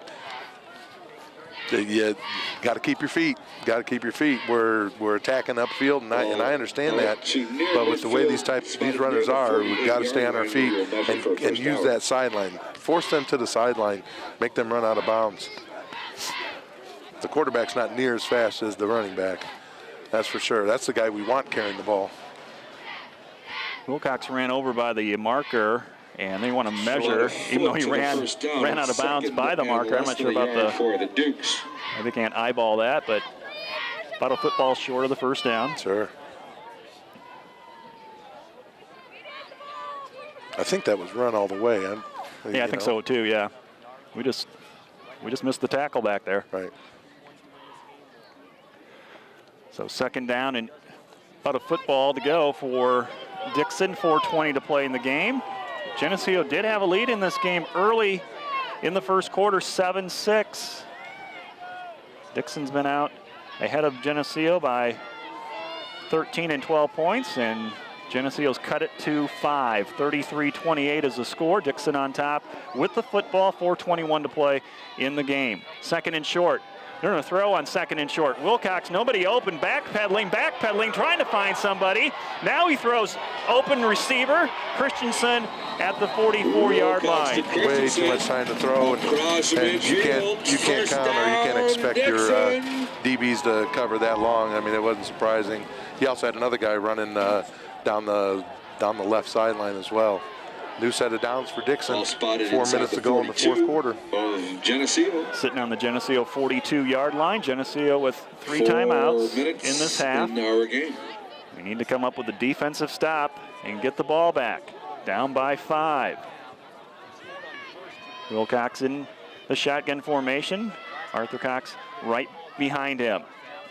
you got to keep your feet. Got to keep your feet. We're attacking upfield, and I understand that. But with the way these runners are, we've got to stay on our feet and use that sideline. Force them to the sideline. Make them run out of bounds. The quarterback's not near as fast as the running back. That's for sure. That's the guy we want carrying the ball. Wilcox ran over by the marker, and they want to measure, even though he ran out of bounds by the marker. I'm not sure about the Dukes. They can't eyeball that, but about a football short of the first down. Sure. I think that was run all the way. I think so too. Yeah, we just missed the tackle back there. Right. So second down and about a football to go for Dixon. 4:20 to play in the game. Geneseo did have a lead in this game early in the first quarter, 7-6. Dixon's been out ahead of Geneseo by 13 and 12 points, and Geneseo's cut it to 5. 33-28 is the score. Dixon on top with the football, 4:21 to play in the game. Second and short. They're going to throw on second and short. Wilcox, nobody open, backpedaling, trying to find somebody. Now he throws open receiver. Christensen at the 44-yard line. Way too much time to throw, and you can't count or you can't expect your DBs to cover that long. I mean, it wasn't surprising. He also had another guy running down the left sideline as well. New set of downs for Dixon. 4 minutes to go in the fourth quarter. Geneseo. Sitting on the Geneseo 42-yard line. Geneseo with 3 timeouts in this half. We need to come up with a defensive stop and get the ball back. Down by 5. Wilcox in the shotgun formation. Arthur Cox right behind him.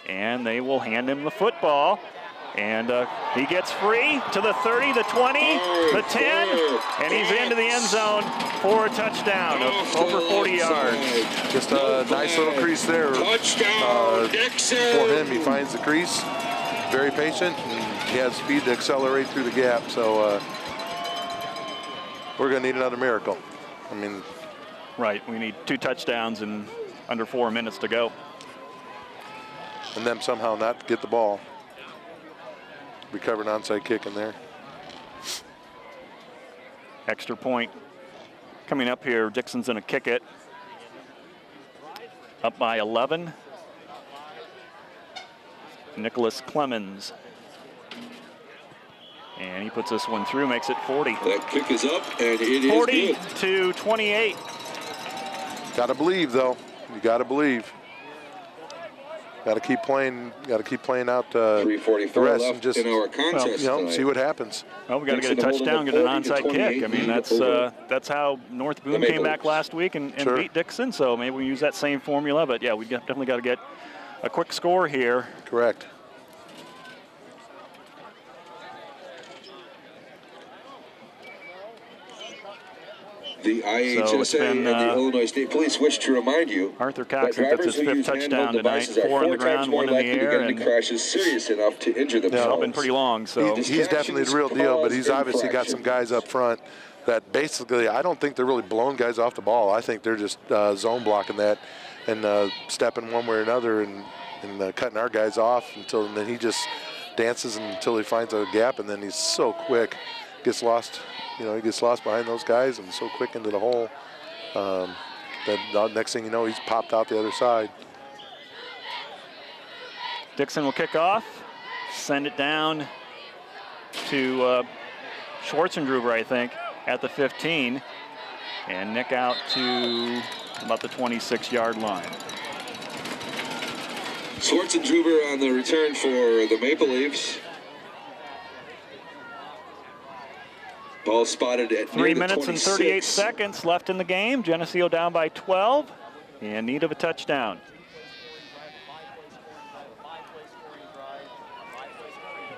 And they will hand him the football. And he gets free to the 30, the 20, the 10, and he's into the end zone for a touchdown of over 40 yards. Just a nice little crease there. Touchdown, Dixon. For him, he finds the crease, very patient, and he has speed to accelerate through the gap. So we're going to need another miracle. I mean, right, we need 2 touchdowns in under 4 minutes to go. And then somehow not get the ball. Recovered an onside kick in there. Extra point coming up here. Dixon's going to kick it. Up by 11. Nicholas Clemens. And he puts this one through, makes it 40. That kick is up, and it is 40 to 28. Got to believe, though. You got to believe. Got to keep playing. Got to keep playing out the rest and just in our contest see what happens. Well, we got to get a touchdown, get an onside kick. I mean, that's how North Boone came back last week and beat Dixon. So maybe we use that same formula. But yeah, we definitely got to get a quick score here. Correct. The IHSA and the Illinois State Police wish to remind you Arthur Cox gets his 5th touchdown tonight. 4 on the ground, 1 in the air, and crashes serious enough to injure themselves. It's all been pretty long, so he's definitely the real deal. But he's obviously got some guys up front that basically I don't think they're really blowing guys off the ball. I think they're just zone blocking that and stepping one way or another and cutting our guys off and then he just dances until he finds a gap, and then he's so quick, gets lost. He gets lost behind those guys and so quick into the hole that the next thing you know, he's popped out the other side. Dixon will kick off, send it down to Schwarzengruber, I think, at the 15 and Nick out to about the 26-yard line. Schwartzendruber on the return for the Maple Leafs. Ball spotted at 3 minutes and 38 seconds left in the game. Geneseo down by 12 in need of a touchdown.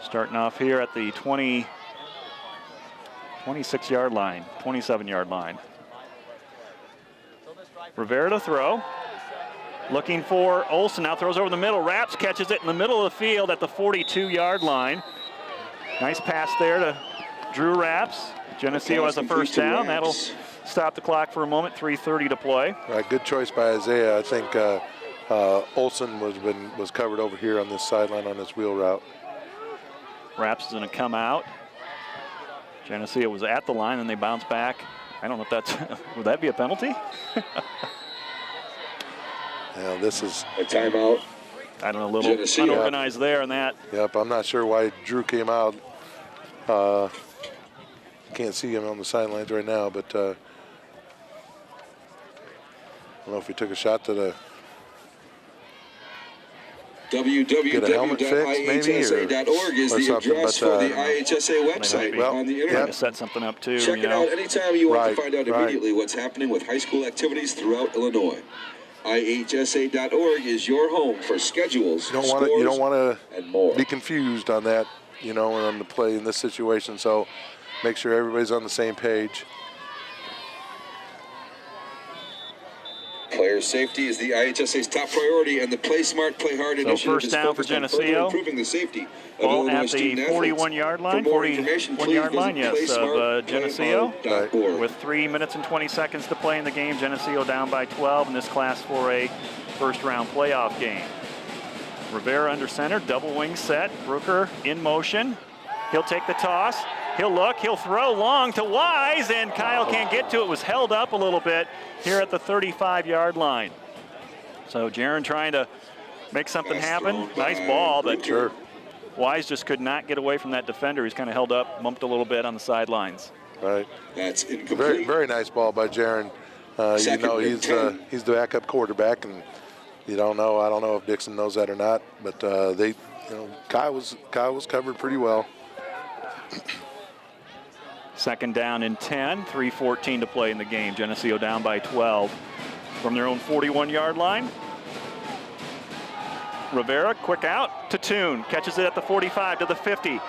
Starting off here at the 26-yard line, 27-yard line. Rivera to throw. Looking for Olsen, now throws over the middle. Raps catches it in the middle of the field at the 42-yard line. Nice pass there to Drew Raps. Geneseo has a first down. That'll stop the clock for a moment. 3:30 to play. Right, good choice by Isaiah. I think Olsen was covered over here on this sideline on this wheel route. Raps is going to come out. Geneseo was at the line and they bounce back. I don't know if that's, would that be a penalty? Yeah, this is a timeout. I don't know, a little Geneseo. Unorganized there on that. Yep, I'm not sure why Drew came out. Can't see him on the sidelines right now, but I don't know if he took a shot to the www.ihsa.org is the address for the IHSA website on the internet. To set something up too. Check it out anytime you want to find out immediately what's happening with high school activities throughout Illinois. IHSA.org is your home for schedules, you don't want to be confused on that, you know, on the play in this situation. So make sure everybody's on the same page. Player safety is the IHSA's top priority, and the Play Smart, Play Hard initiative first down for Geneseo. Improving the safety of Ball at the 41-yard line, 41-yard line, yes, of Geneseo. Right. With 3 minutes and 20 seconds to play in the game, Geneseo down by 12 in this Class 4A first-round playoff game. Rivera under center, double wing set. Brooker in motion. He'll take the toss. He'll look, he'll throw long to Wise, and Kyle can't get to it. Was held up a little bit here at the 35-yard line. So Jaron trying to make something happen. Nice ball, but Wise just could not get away from that defender. He's kind of held up, bumped a little bit on the sidelines. Right. That's incomplete. Very, very nice ball by Jaron. You know, he's the backup quarterback, and I don't know if Dixon knows that or not, but Kyle was covered pretty well. Second down and 10, 3:14 to play in the game. Geneseo down by 12 from their own 41-yard line. Rivera, quick out to Toon. Catches it at the 45 to the 50.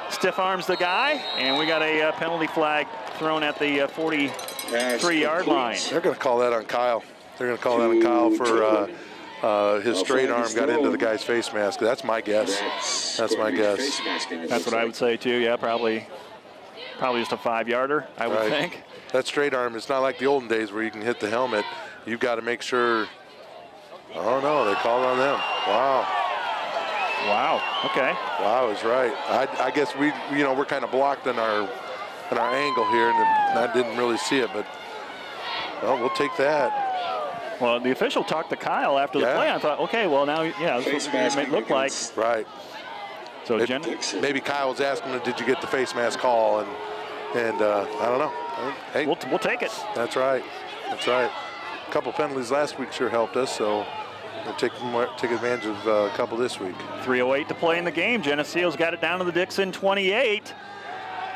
Stiff arms the guy, and we got a penalty flag thrown at the 43-yard line. They're going to call that on Kyle. They're going to call that on Kyle for his straight arm got into the guy's face mask. That's my guess. That's my guess. That's what I would say too. Yeah, probably just a 5-yarder, I would think. That straight arm, it's not like the olden days where you can hit the helmet. You've got to make sure. Oh no, they called on them. Wow. Wow. Okay. Wow is right. I guess we're kind of blocked in our angle here, and I didn't really see it, but well, we'll take that. Well, the official talked to Kyle after the play. I thought, okay, well now, yeah, that's what it may look like. Right. So maybe Kyle was asking him, did you get the face mask call? And I don't know. Hey, we'll take it. That's right. That's right. A couple penalties last week sure helped us, so we'll take advantage of a couple this week. 3:08 to play in the game. Geneseo's got it down to the Dixon 28.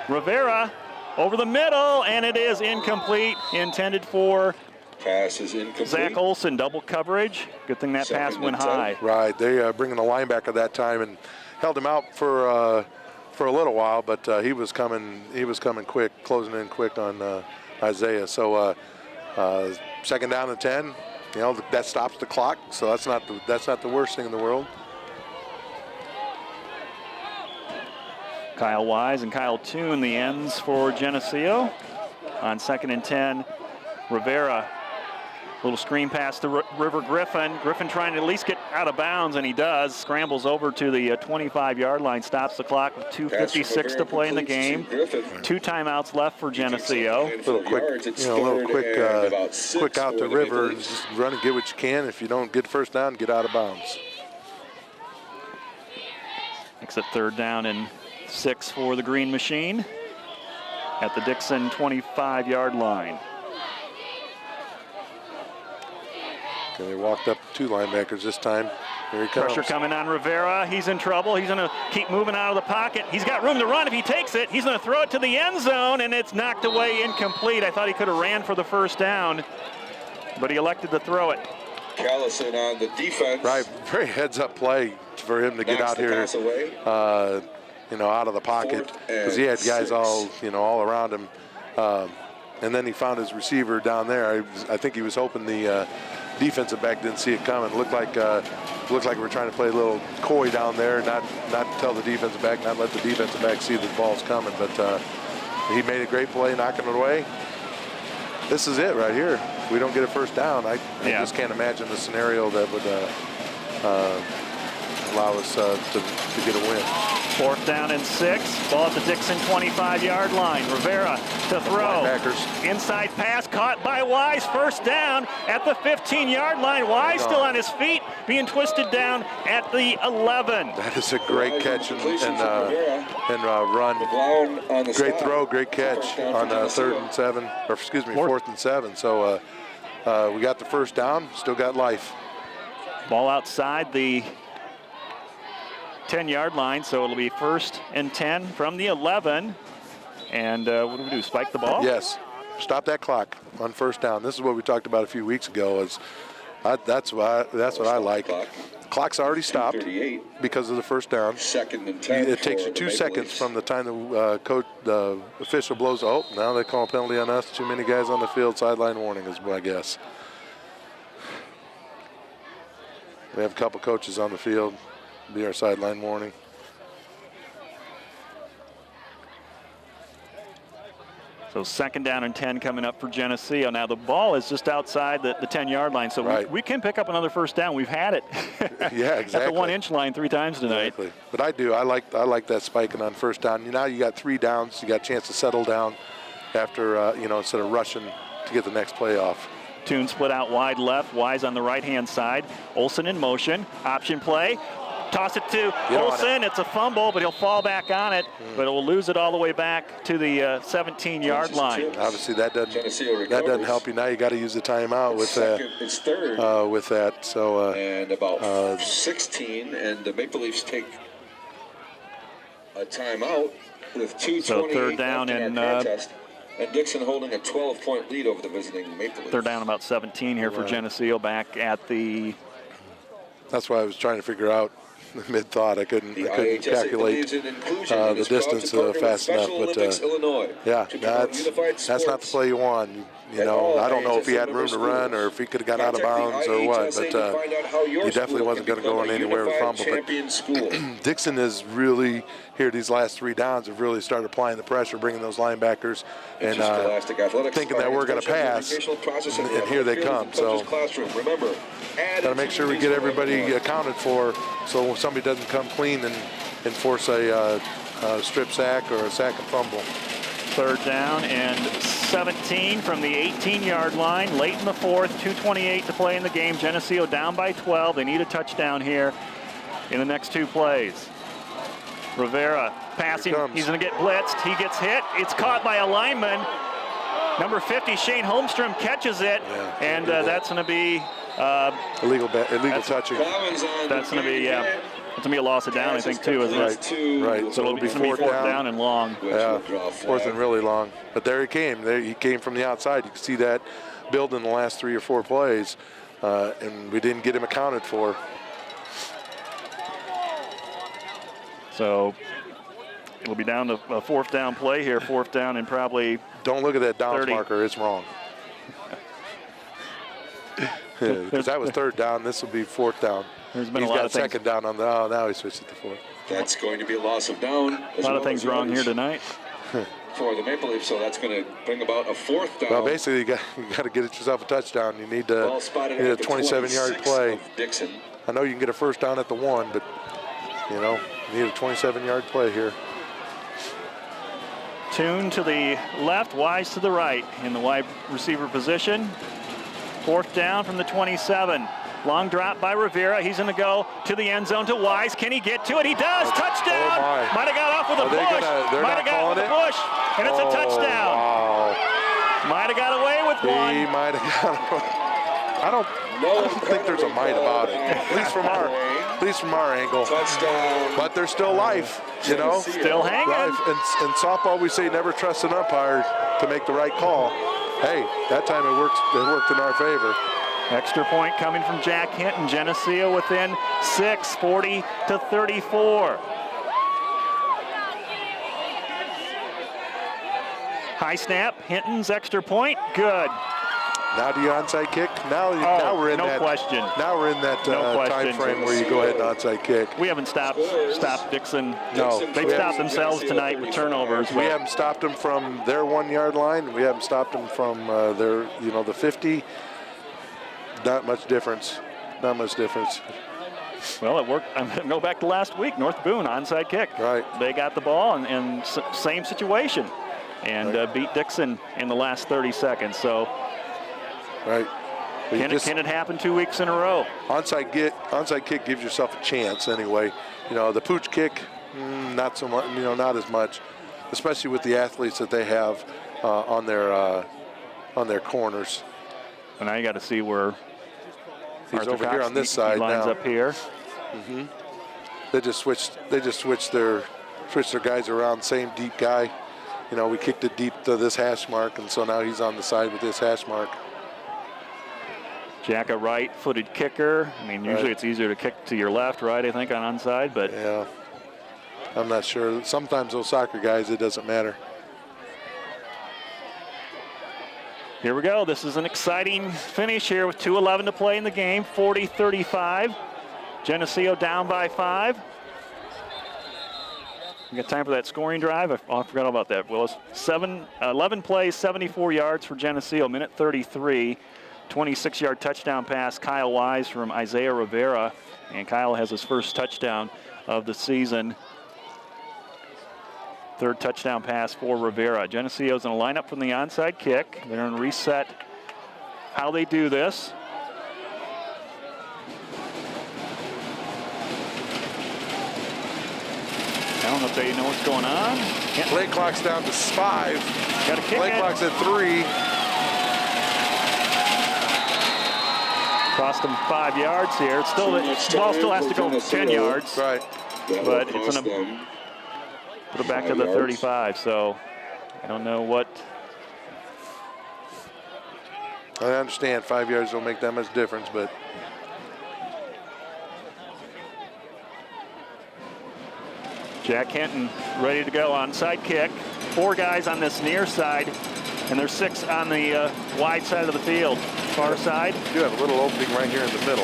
Rivera over the middle, and it is incomplete. Intended for pass is incomplete. Zach Olsen, double coverage. Good thing that pass went high. Right. They bringing the linebacker that time and held him out for a little while, but he was coming quick, closing in quick on Isaiah. So second down and 10. That stops the clock. So that's not the worst thing in the world. Kyle Wise and Kyle Toon, the ends for Geneseo. On second and 10, Rivera. Little screen pass to River Griffin. Griffin trying to at least get out of bounds, and he does. Scrambles over to the 25-yard line, stops the clock with 2:56 to play in the game. 2 timeouts left for Geneseo. Little quick out to River, and just run and get what you can. If you don't get first down, get out of bounds. Makes it 3rd down and 6 for the Green Machine. at the Dixon 25-yard line. Okay, they walked up 2 linebackers this time. Here he comes. Pressure coming on Rivera. He's in trouble. He's going to keep moving out of the pocket. He's got room to run if he takes it. He's going to throw it to the end zone, and it's knocked away incomplete. I thought he could have ran for the first down, but he elected to throw it. Callison on the defense. Right, very heads-up play for him to get out here, you know, out of the pocket, because he had guys all, you know, all around him. And then he found his receiver down there. I think he was hoping the defensive back didn't see it coming. Looked like we're trying to play a little coy down there, not tell the defensive back, not let the defensive back see the ball's coming. But he made a great play, knocking it away. This is it right here. If we don't get a first down, I just can't imagine the scenario that would allow us to get a win. 4th down and 6. Ball at the Dixon 25-yard line. Rivera to throw. Inside pass caught by Wise. First down at the 15-yard line. Wise still on his feet, being twisted down at the 11. That is a great catch and run. Great throw, great catch on 3rd and 7, or excuse me, 4th and 7. So we got the first down, still got life. Ball outside the 10-yard line, so it'll be 1st and 10 from the 11. And what do we do, spike the ball? Yes, stop that clock on first down. This is what we talked about a few weeks ago. That's what I like. Clock's already stopped because of the first down. 2nd and 10. It takes you 2 seconds from the time the official blows. Oh, now they call a penalty on us. Too many guys on the field. Sideline warning is my guess. We have a couple coaches on the field. Be our sideline warning. So 2nd down and 10 coming up for Geneseo. Now the ball is just outside the 10-yard line, so we can pick up another first down. We've had it. Yeah, exactly. At the 1-inch line 3 times tonight. Exactly. But I like that spiking on first down. Now you got 3 downs. You got a chance to settle down after you know, instead of rushing to get the next play off. Toon split out wide left. Wise on the right-hand side. Olsen in motion. Option play. Toss it to Olsen. It's a fumble, but he'll fall back on it. But it will lose it all the way back to the 17-yard line. Obviously, that doesn't help you. Now you got to use the timeout with that. So and about 16, and the Maple Leafs take a timeout with 2:28 so 3rd down and Dixon holding a 12-point lead over the visiting Maple Leafs. 3rd down, about 17 here for Geneseo, back at the. That's why I was trying to figure out. Mid-thought, I couldn't calculate the distance fast enough, but yeah, that's not the play you want. You know, I don't know if he had room to run or if he could have got out of bounds or what, but he definitely wasn't going to go anywhere with fumble. But Dixon is really here. These last 3 downs have really started applying the pressure, bringing those linebackers, and thinking that we're going to pass, and here they come. So got to make sure we get everybody accounted for, so somebody doesn't come clean and force a strip sack or a sack and fumble. 3rd down and 17 from the 18-yard line. Late in the 4th, 2:28 to play in the game. Geneseo down by 12. They need a touchdown here in the next 2 plays. Rivera passing. He's going to get blitzed. He gets hit. It's caught by a lineman. Number 50, Shane Holmstrom, catches it, and that's going to be illegal touching. That's going to be it's going to be a loss of down, I think, too, isn't it? Right. So it'll be 4th down and long. Yeah, 4th and really long. But there he came. He came from the outside. You can see that build in the last 3 or 4 plays, and we didn't get him accounted for. So it'll be down to a 4th down play here. 4th down and probably. Don't look at that downs 30. marker. It's wrong. Because that was 3rd down. This will be 4th down. There's been a lot of things. 2nd down on the. Oh, now he switched it to 4th. That's going to be a loss of down. A lot of things wrong here tonight. For the Maple Leafs, so that's going to bring about a 4th down. Well, basically, you got to get yourself a touchdown. You need a 27-yard play. Dixon. I know you can get a 1st down at the 1, but you know, you need a 27-yard play here. Toon to the left, Wise to the right in the wide receiver position. 4th down from the 27. Long drop by Rivera. He's going to go to the end zone to Wise. Can he get to it? He does. Touchdown. Oh, might have got off with a push. Might have got with a push. And it's a touchdown. Wow. Might have got away with one. He might have got away. I don't think there's a might about it. At least from our angle. Touchdown. But there's still life, you know. Still hanging. Life. In softball, we say never trust an umpire to make the right call. Hey, that time it worked in our favor. Extra point coming from Jack Hinton. Geneseo within 6, 40-34. High snap, Hinton's extra point, good. Now do you onside kick? Now we're in that question. Now we're in that time frame where you go ahead and onside kick. We haven't stopped Dixon. No, they've stopped themselves tonight with turnovers. We haven't stopped them from their 1 yard line. We haven't stopped them from their, the 50. Not much difference. Not much difference. Well, it worked. I'm going to go back to last week. North Boone onside kick. Right. They got the ball and same situation, and beat Dixon in the last 30 seconds. So. Right. Can it happen 2 weeks in a row? Onside kick gives yourself a chance anyway. The pooch kick, not so much. Not as much, especially with the athletes that they have on their corners. And now you got to see where he's Arthur over Cox here on this side lines now. up here. Mm-hmm. They just switched their guys around. Same deep guy. We kicked it deep to this hash mark, and so now he's on the side with this hash mark. Jack, a right-footed kicker. I mean, usually it's easier to kick to your left, right, I think, on onside, but. Yeah, I'm not sure. Sometimes those soccer guys, it doesn't matter. Here we go. This is an exciting finish here with 2:11 to play in the game, 40-35. Geneseo down by 5. We got time for that scoring drive. I forgot about that, Willis. 11 plays, 74 yards for Geneseo, minute 33. 26-yard touchdown pass, Kyle Wise from Isaiah Rivera. And Kyle has his first touchdown of the season. Third touchdown pass for Rivera. Geneseo's in a lineup from the onside kick. They're going to reset how they do this. I don't know if they know what's going on. Play clock's down to 5. Got to kick Play clock's at 3. Cost them 5 yards here. It's still, the ball still has to go 10 yards. Right. But it's going to put it back to the 35. So I don't know what. I understand 5 yards don't make that much difference, but. Jack Hinton ready to go onside kick. 4 guys on this near side, and there's 6 on the wide side of the field. Far side. You have a little opening right here in the middle.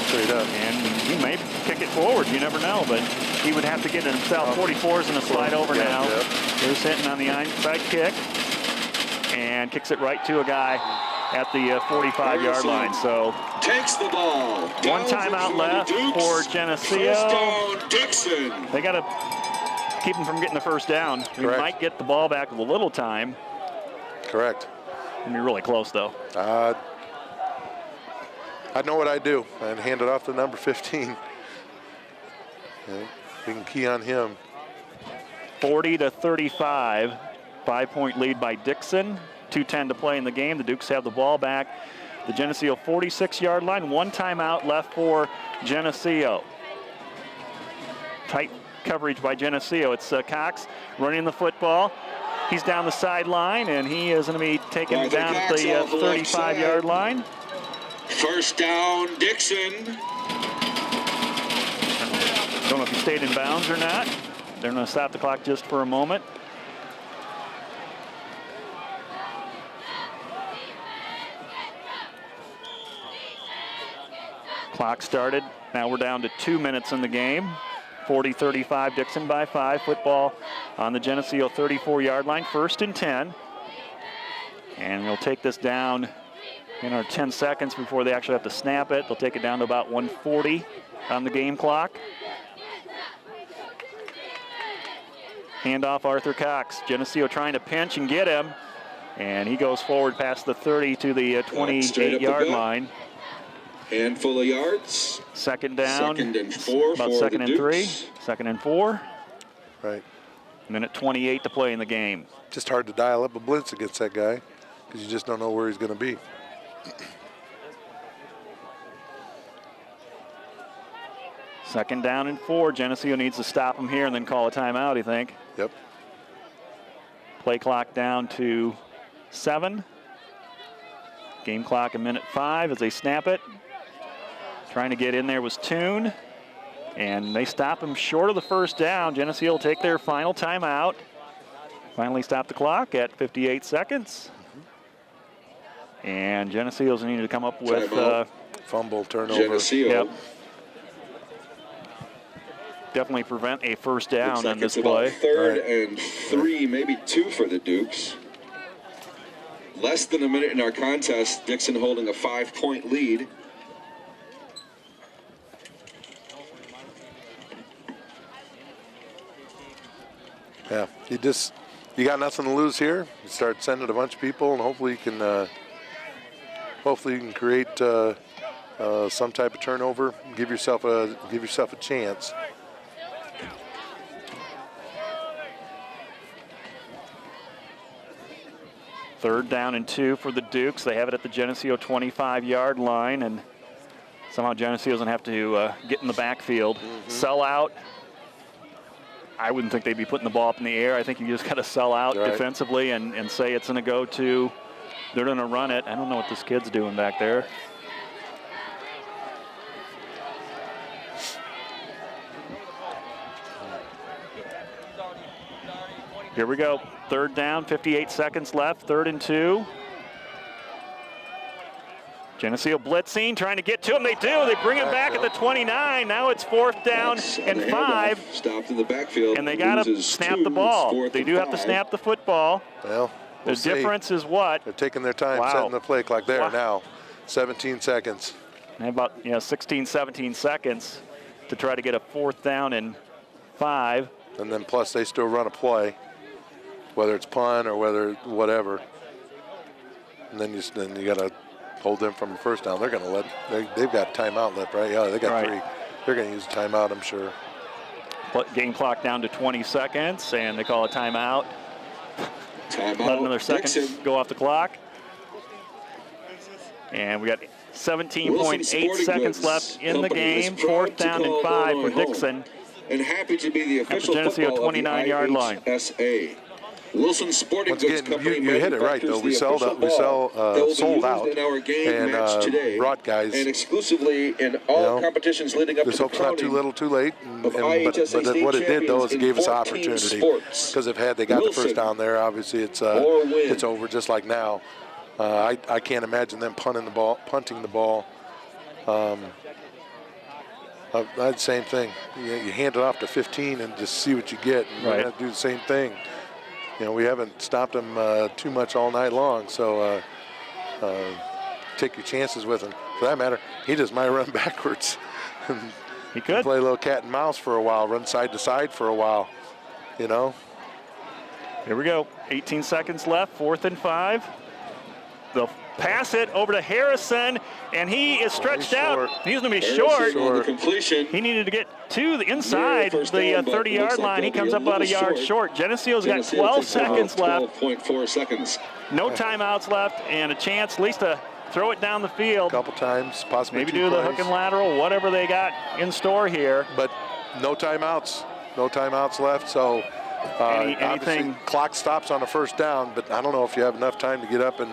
Straight up. And he may kick it forward. You never know, but he would have to get it himself. 44's going to slide over now. Yep. Here's Hinton on the onside kick. And kicks it right to a guy at the 45-yard line. So takes the ball. One timeout left for Geneseo. First down, Dixon. They got to keep him from getting the first down. We might get the ball back with a little time. Correct. Gonna be really close, though. I know what I do. I'd hand it off to number 15. Okay. We can key on him. 40-35. 5-point lead by Dixon. 2:10 to play in the game. The Dukes have the ball back. The Geneseo 46-yard line. 1 timeout left for Geneseo. Tight coverage by Geneseo. It's Cox running the football. He's down the sideline, and he is going to be taken down at the 35-yard line. First down, Dixon. Don't know if he stayed in bounds or not. They're going to stop the clock just for a moment. Clock started. Now we're down to 2 minutes in the game. 40-35, Dixon by 5. Football on the Geneseo 34-yard line. 1st and 10. And we'll take this down in our 10 seconds before they actually have to snap it. They'll take it down to about 1:40 on the game clock. Hand off Arthur Cox. Geneseo trying to pinch and get him. And he goes forward past the 30 to the 28-yard line. Handful of yards. Second down. Second and 4 about for second the and Dukes. 3. Second and 4. Right. Minute 28 to play in the game. Just hard to dial up a blitz against that guy because you just don't know where he's going to be. Second down and 4. Geneseo needs to stop him here and then call a timeout, I think. Yep. Play clock down to 7. Game clock a minute 5 as they snap it. Trying to get in there was Toon. And they stop him short of the first down. Geneseo will take their final timeout. Finally stop the clock at 58 seconds. And Geneseo's needed to come up with fumble, turnover. Geneseo. Yep. Definitely prevent a first down Looks like on this it's play. About third and 3, maybe 2 for the Dukes. Less than a minute in our contest. Dixon holding a 5-point lead. Yeah, you got nothing to lose here. You start sending a bunch of people, and hopefully you can create some type of turnover. Give yourself a chance. Third down and 2 for the Dukes. They have it at the Geneseo 25-yard line, and somehow Geneseo doesn't have to get in the backfield. Sell out. I wouldn't think they'd be putting the ball up in the air. I think you just got to sell out defensively and say it's going to go to, they're going to run it. I don't know what this kid's doing back there. Here we go. Third down, 58 seconds left. 3rd and 2. Geneseo blitzing, trying to get to him. They do. They bring him back at the 29. Now it's 4th down and 5. Stopped in the backfield. And they got to snap the ball. They do have to snap the football. Well, the difference is what? They're taking their time setting the play clock there now. 17 seconds. And about 16, 17 seconds to try to get a 4th down and 5. And then plus they still run a play, whether it's punt or whatever. And then you got to hold them from the first down. They're going to they've got timeout left, right? Yeah, they got 3. They're going to use a timeout, I'm sure. Game clock down to 20 seconds, and they call a timeout. Let another second go off the clock. And we got 17.8 seconds left in the game. 4th down and 5 for Dixon. And happy to be the official Geneseo 29-yard line. Wilson Sporting Goods Company. You hit it right, though. We sold out in our game match today, brought guys. And exclusively in all competitions leading up to the crowning. Not too little, too late. But what it did, though, is it gave us opportunity. Because had they got the first down there, obviously it's over just like now. I can't imagine them punting the ball. Same thing. You hand it off to 15 and just see what you get. And we're going to do the same thing. We haven't stopped them too much all night long, so take your chances with him. For that matter, he just might run backwards. He could. Play a little cat and mouse for a while, run side to side for a while, Here we go. 18 seconds left, 4th and 5. They'll pass it over to Harrison, and he is stretched out. He's going to be short. The completion. He needed to get to the inside the 30-yard line. He comes up about a yard short. Geneseo's got 12 seconds left. 12.4 seconds. No timeouts left, and a chance at least to throw it down the field. A couple times, possibly maybe do the hook and lateral, whatever they got in store here. But no timeouts. No timeouts left, so anything. Clock stops on the first down, but I don't know if you have enough time to get up and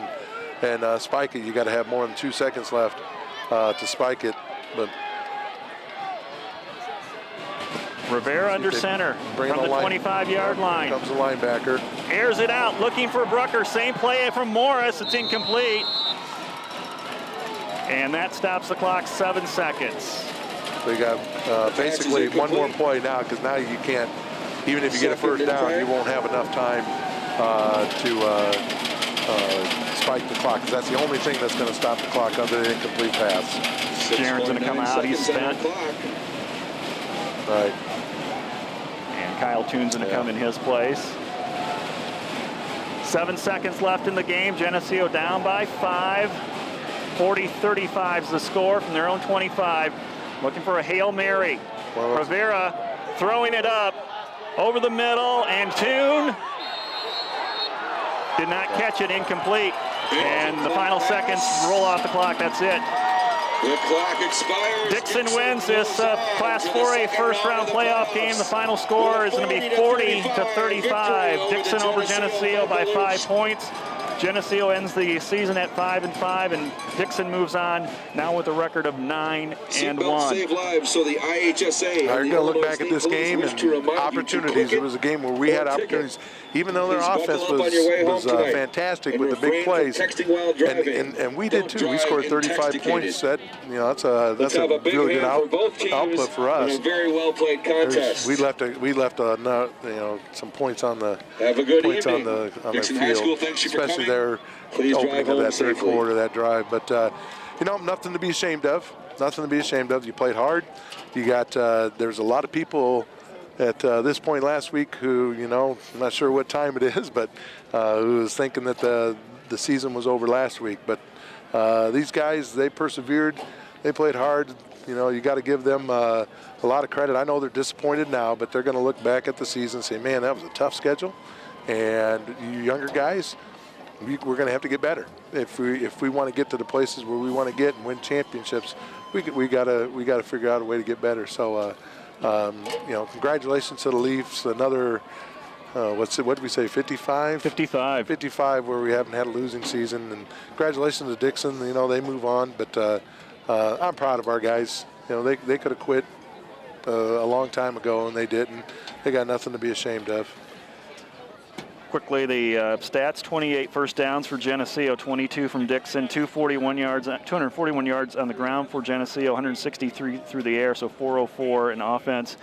spike it. You got to have more than 2 seconds left to spike it. But Rivera under center from the 25-yard line. Comes the linebacker. Airs it out, looking for Brucker. Same play from Morris. It's incomplete. And that stops the clock, 7 seconds. So you got basically one more play now, because now you can't, even if you get a first down, you won't have enough time to spike the clock, because that's the only thing that's going to stop the clock other than incomplete pass. Jaron's going to come out. He's spent. Right. And Kyle Toon's going to come in his place. 7 seconds left in the game. Geneseo down by 5. 40-35 is the score from their own 25. Looking for a Hail Mary. Rivera throwing it up over the middle, and Toon did not catch it, incomplete. And the final seconds roll off the clock. That's it. The clock expires. Dixon wins this Class 4A first-round playoff game. The final score is going to be 40-35. Dixon over Geneseo by 5 points. Geneseo ends the season at 5-5, and Dixon moves on now with a record of 9-1. Save lives, so the IHSA. You're going to look back at this game and opportunities. It was a game where we had opportunities, even though their offense was fantastic with the big plays, and we did too. We scored 35 points. That's a really good output for us. A very well played contest. We left some points on the Dixon field, High School, thanks you for especially coming. their Please opening of that third quarter, that drive. But nothing to be ashamed of. Nothing to be ashamed of. You played hard. You got there's a lot of people at this point last week who, I'm not sure what time it is, but who was thinking that the season was over last week. But these guys, they persevered. They played hard. You got to give them a lot of credit. I know they're disappointed now, but they're going to look back at the season and say, man, that was a tough schedule. And you younger guys, we're going to have to get better if we want to get to the places where we want to get and win championships. We got to figure out a way to get better. So, congratulations to the Leafs. Another, what did we say, 55? 55. 55, where we haven't had a losing season. And congratulations to Dixon. They move on, but I'm proud of our guys. They could have quit a long time ago, and they didn't. They got nothing to be ashamed of. Quickly, the stats: 28 first downs for Geneseo, 22 from Dixon, 241 yards on the ground for Geneseo, 163 through the air, so 404 in offense.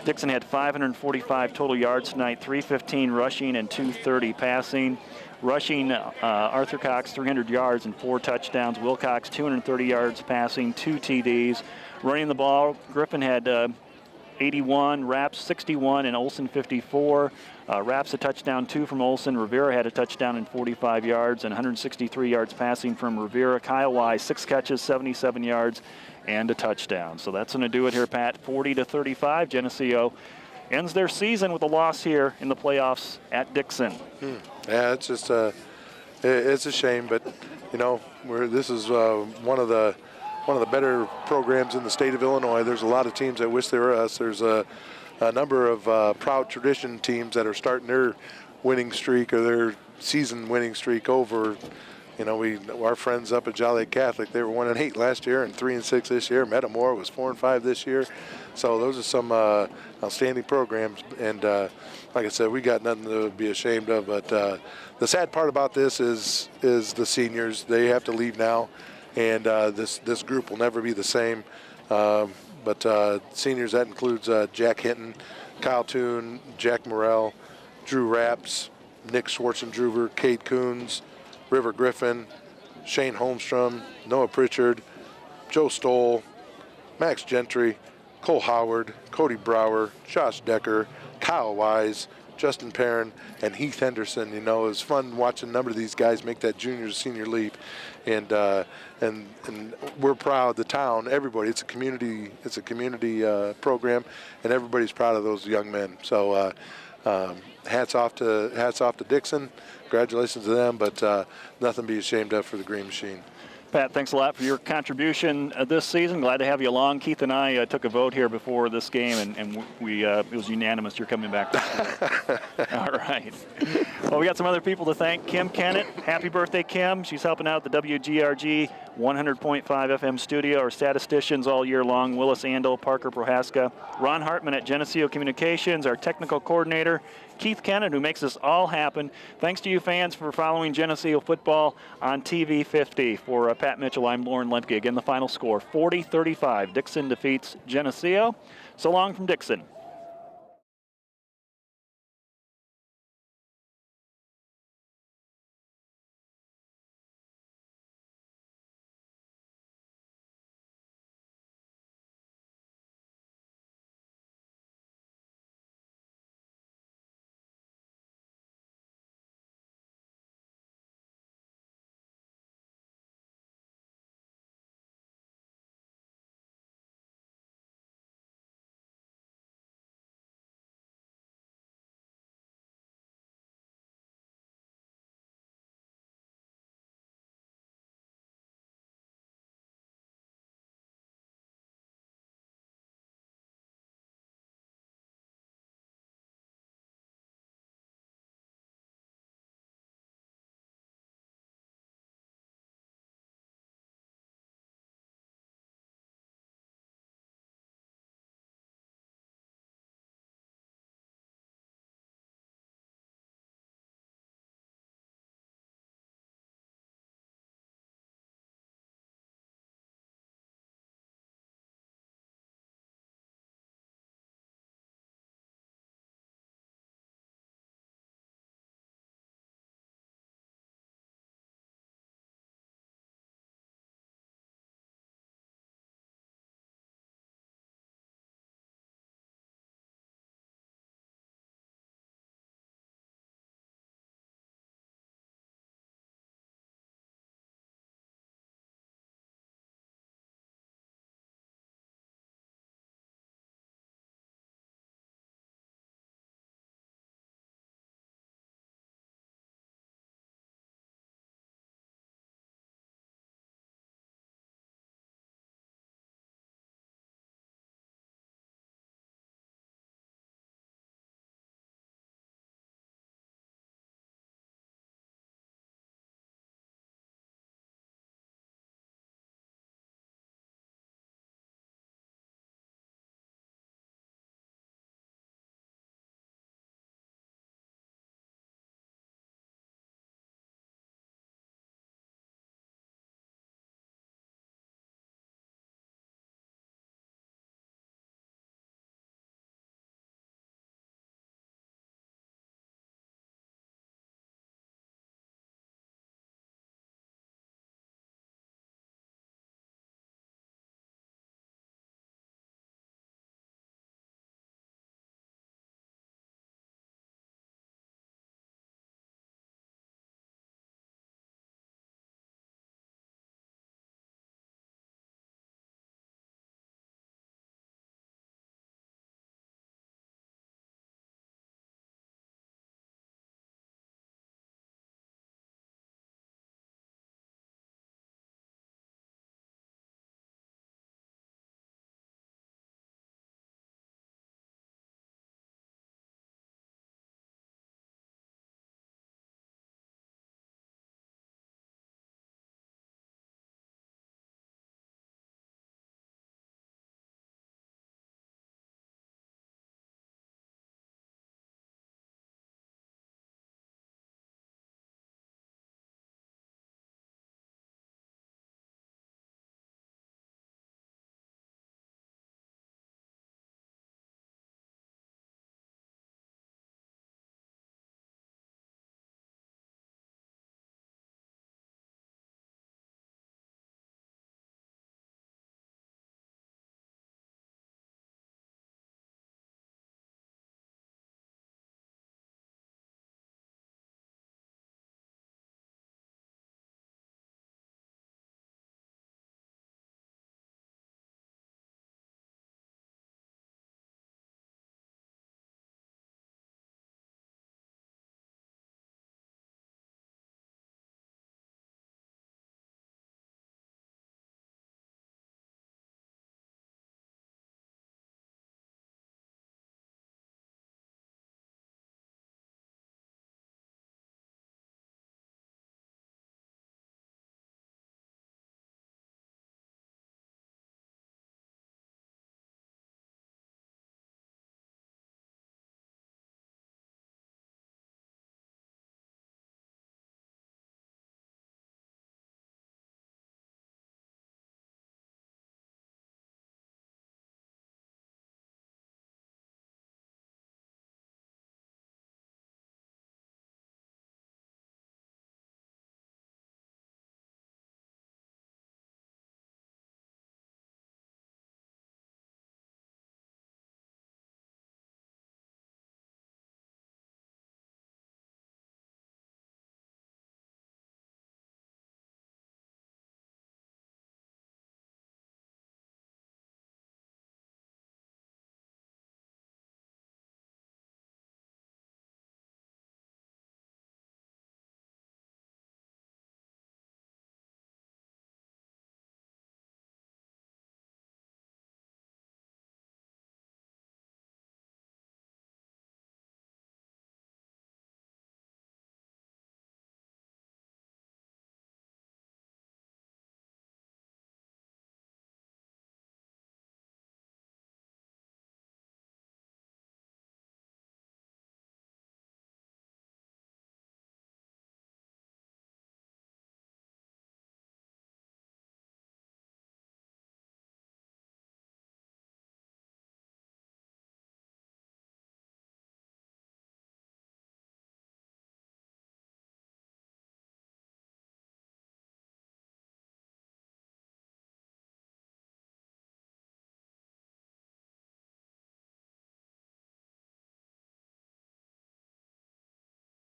Dixon had 545 total yards tonight, 315 rushing and 230 passing. Rushing, Arthur Cox 300 yards and 4 touchdowns. Wilcox 230 yards passing, 2 TDs. Running the ball, Griffin had 81, Raps 61, and Olsen 54. Raps a touchdown, 2 from Olsen. Rivera had a touchdown and 45 yards and 163 yards passing from Rivera. Kyle Wise, 6 catches, 77 yards, and a touchdown. So that's going to do it here, Pat. 40-35. Geneseo ends their season with a loss here in the playoffs at Dixon. Yeah, it's just it's a shame, but this is one of the better programs in the state of Illinois. There's a lot of teams that wish they were us. There's a number of proud tradition teams that are starting their winning streak or their season winning streak over. Our friends up at Joliet Catholic, they were 1-8 last year and 3-6 this year. Metamora was 4-5 this year. So those are some outstanding programs. And like I said, we got nothing to be ashamed of. But the sad part about this is the seniors. They have to leave now, and this group will never be the same. But seniors, that includes Jack Hinton, Kyle Toon, Jack Morrell, Drew Raps, Nick Schwartzendruver, Cade Coons, River Griffin, Shane Holmstrom, Noah Pritchard, Joe Stoll, Max Gentry, Cole Howard, Cody Brower, Josh Decker, Kyle Wise, Justin Perrin, and Heath Henderson. It was fun watching a number of these guys make that junior to senior leap, and we're proud. The town, everybody. It's a community program, and everybody's proud of those young men. So hats off to Dixon. Congratulations to them, but nothing to be ashamed of for the Green Machine. Pat, thanks a lot for your contribution this season. Glad to have you along. Keith and I took a vote here before this game, and it was unanimous. You're coming back. All right. Well, we got some other people to thank. Kim Kennett, happy birthday, Kim. She's helping out the WGRG 100.5 FM studio. Our statisticians all year long, Willis Andel, Parker Prohaska, Ron Hartman at Geneseo Communications, our technical coordinator, Keith Kennett, who makes this all happen. Thanks to you fans for following Geneseo football on TV 50. For Pat Mitchell, I'm Lauren Lemke. Again, the final score, 40-35. Dixon defeats Geneseo. So long from Dixon.